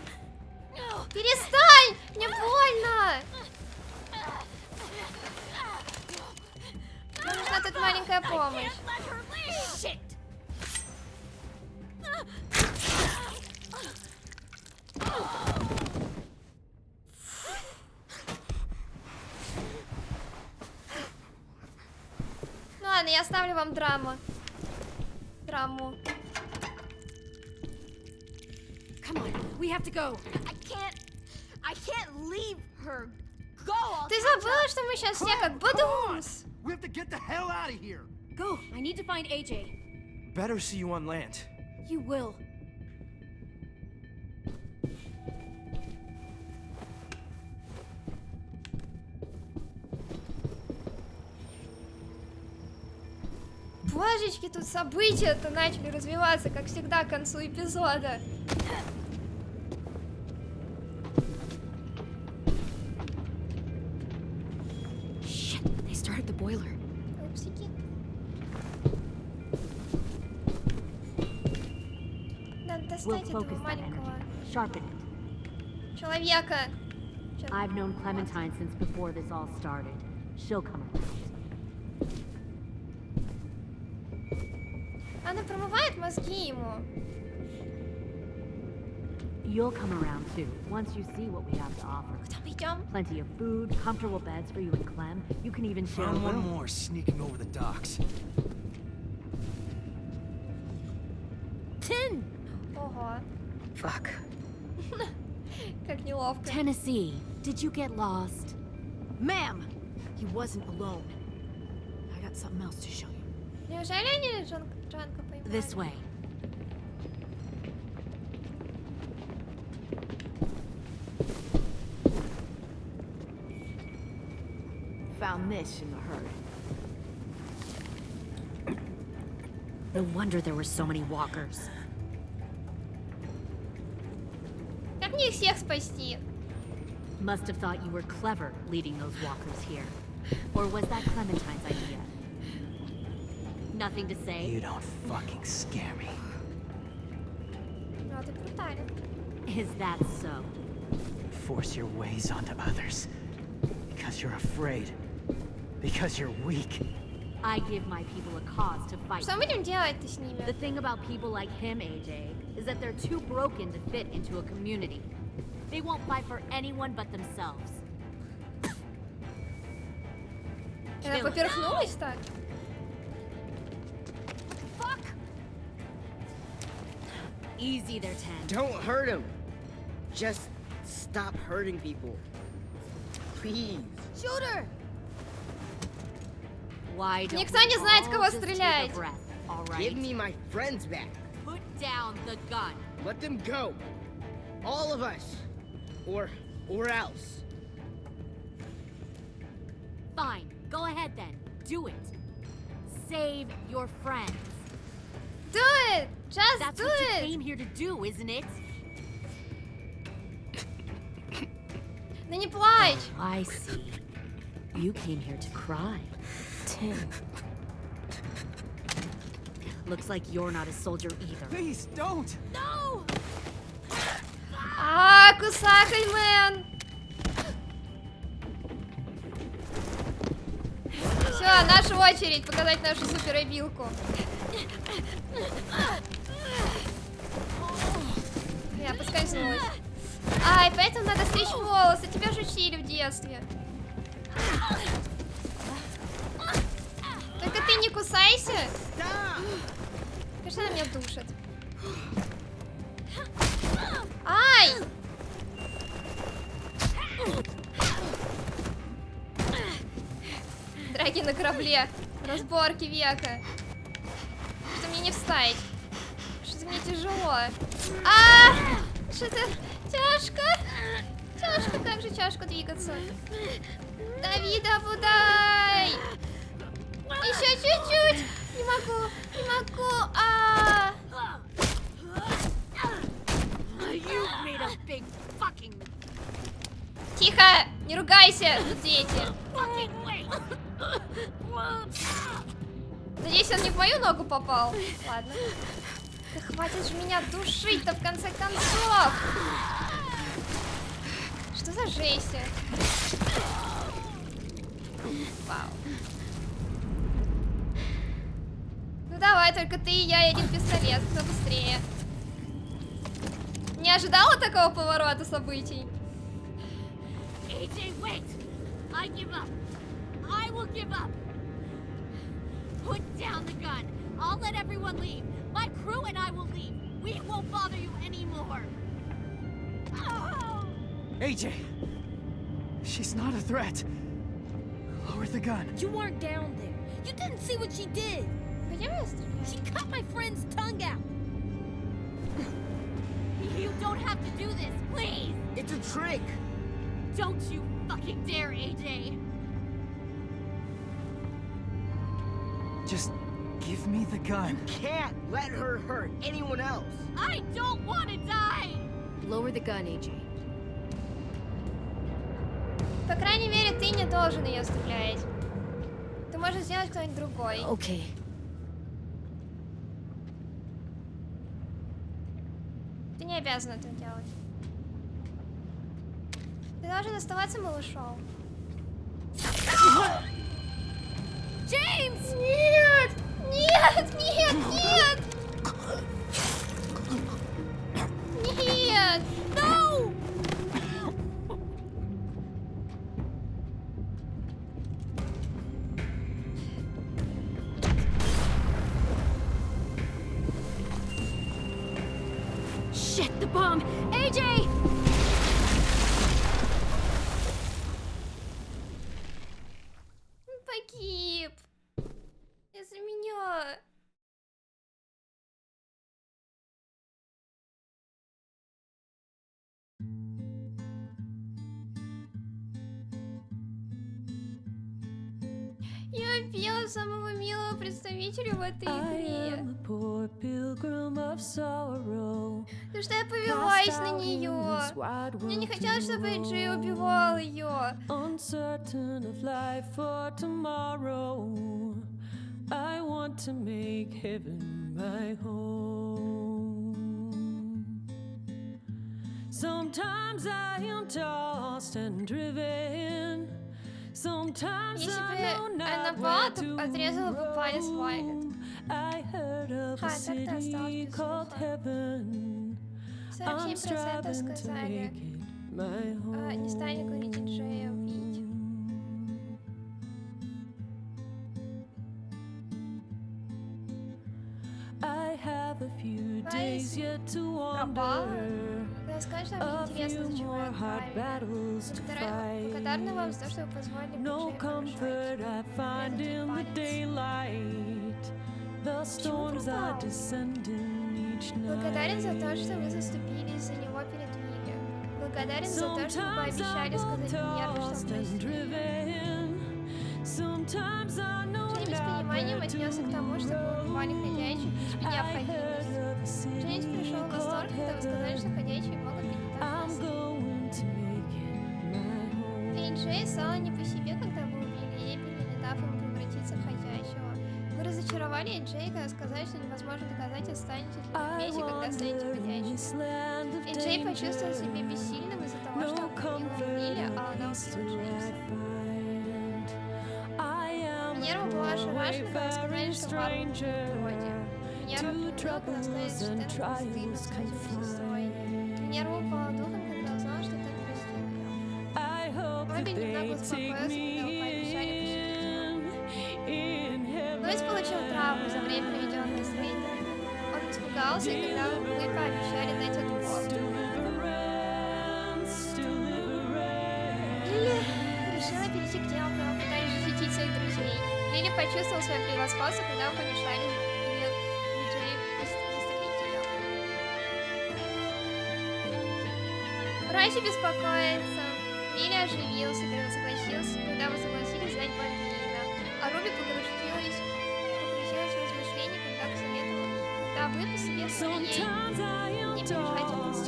A: Перестань! Мне больно! Мне нужна тут маленькая помощь.
N: Shit!
A: Ну ладно, я оставлю вам драму.
N: Come on, we have to go.
D: I can't leave her. Go!
A: Ты забыла, что мы сейчас все как бадумс?
M: We have to get the hell out of here.
N: Go! I need to find AJ.
I: Better see you on land.
N: You will.
A: Божечки, тут события-то начали развиваться, как всегда, к концу эпизода.
G: Shit, they started the boiler.
A: Упсики. Надо достать этого маленького
L: Sharpen it.
A: человека.
L: I've known Clementine since before this all started. She'll come around.
A: Она промывает мозги ему.
L: You'll come around too, once you see what we have to offer.
A: Куда мы идем?
L: Plenty of food, comfortable beds for you and Clem. You can even share a
I: Found one
L: room.
I: more sneaking over the docks.
N: 10!
A: Ого.
G: Fuck.
A: Как неловко.
L: Tennessee, did you get lost?
N: Ma'am! He wasn't alone. I got something else to show you.
A: Неужели они Джанка поймали?
L: This way.
N: Found this in the herd.
L: No wonder there were so many walkers.
A: Как мне их всех спасти?
L: Must have thought you were clever leading those walkers here. Or was that Clementine's idea? Nothing to say?
I: You don't fucking scare me.
A: Ну, ты брутален.
L: Is that so?
I: Force your ways onto others. Because you're afraid. Because you're weak.
L: I give my people a cause to fight.
A: Что мы будем делать-то с ними?
L: The thing about people like him, AJ, is that they're too broken to fit into a community. They won't fight for anyone but themselves.
A: Она поперхнулась так?
N: Fuck!
L: Easy there, 10.
J: Don't hurt him. Just stop hurting people. please.
D: Shoot her!
L: Why don't
A: Никто не знает,
L: we
A: кого
L: all just take a
A: стрелять.
L: breath, all right?
J: Give me my friends back.
L: Put down the gun.
J: Let them go. All of us. Or else.
L: Fine, go ahead then. Do it. Save your friends.
A: Do it! Just
L: That's
A: do
L: what you
A: it!
L: came here to do, isn't it?
A: Да не плачь!
L: Oh, I see. You came here to cry.
D: Tim.
L: Looks like you're not a soldier either.
I: Please, don't!
L: No!
A: Кусакай, мэн! Все, наша очередь показать нашу суперобилку. Я поскользнулась. Ай, поэтому надо стричь волосы. Тебя же учили в детстве. Только ты не кусайся. Конечно, она меня душит. Ай! Драки на корабле. Разборки века. Что мне не встать? Что-то мне тяжело. Что-то тяжко. Тяжко, как же тяжко двигаться. Дави, давудай. Еще чуть-чуть. Не могу, не могу. Тихо, не ругайся, тут дети. Надеюсь, он не в мою ногу попал. Ладно. Да хватит же меня душить-то в конце концов. Что за жесть? Вау. Ну давай, только ты и я, и один пистолет. Кто быстрее? Не ожидала такого поворота событий?
H: Эй-Джей, wait! I give up. I will give up. Put down the gun. I'll let everyone leave. My crew and I will leave. We won't bother you anymore. Oh!
I: Эй-Джей! She's not a threat. Lower the gun.
F: You weren't down there. You didn't see what she did. She cut my friend's tongue out.
H: You don't have to do this, please.
J: It's a trick.
H: Don't you fucking dare, Эй-Джей.
I: Just give me the gun.
J: Can't let her hurt anyone else.
H: I don't want to die.
B: Lower the gun, Эй-Джей.
A: По крайней мере, ты не должен ее стрелять. Ты можешь сделать кто-нибудь другой.
D: Okay.
A: Ты не обязан это делать. Ты должен оставаться малышом.
H: Джеймс!
A: Нет! Нет! Нет! Нет! Нет!
H: No!
N: Shit, the bomb! Эй-Джей!
A: Погиб! Из-за меня! Я убила самого милого представителя в этой игре. Потому что я повелась на нее. Мне не хотелось, чтобы Эй-Джей убивал ее.
G: I want to make heaven my home. Sometimes I am tossed and driven. Sometimes
A: Если
G: I
A: бы
G: know
A: она
G: not
A: была,
G: where
A: то
G: to
A: отрезала бы палец Вайлет.
G: I heard of a city called heaven. I'm
A: 47%
G: striving to
A: сказали,
G: make it my home.
A: не станет говорить Эй-Джея убить.
G: I have a few days yet to
A: Пропала?
G: wander.
A: Когда Расскажи нам интересно, за чего я отправили. Благодарна вам за то, что вы позволили мне Благодарен за то, что вы заступились за него перед Вилли. Благодарен за то, что вы пообещали сказать Нерву, что простили. Джейми с пониманием отнесся к тому, что вы убивали ходячих без необходимости. Джеймс пришел в восторг, когда вы сказали, что ходячие могут быть не так просты. Эй-Джея стало не по себе, когда вы убили Эбеля, не дав ему превратиться в ходячего. Вы разочаровали Эй-Джея, когда сказали, что невозможно доказать, останетесь ли вы вместе, когда станете ходячим. Эй-Джей почувствовал себя бессильным из-за того, что он убил Вилли, а она убила Джеймса. Минерва была ошарашена, когда сказали, что Варвар в природе. Минерва прибыла, когда сказали, что Тед стыдно сказать его сестрой. Минерва упала духом, когда узнала, что Тед простил ее. Обе немного успокоился, когда вы пообещали пощадить его. Луис получил травму за время, проведенное с рейдерами. Он испугался, и когда вы пообещали дать отпор. Лили решила перейти к делу, когда вы пытались защитить своих друзей. Лили почувствовал свое превосходство, когда вы помешали Эй-Джею застрелить ее. Раньше беспокоиться. Лили оживился, когда вы согласились сдать бомбина. А Руби погрузилась в размышления, когда вы посоветовали ей не переживать отпуск.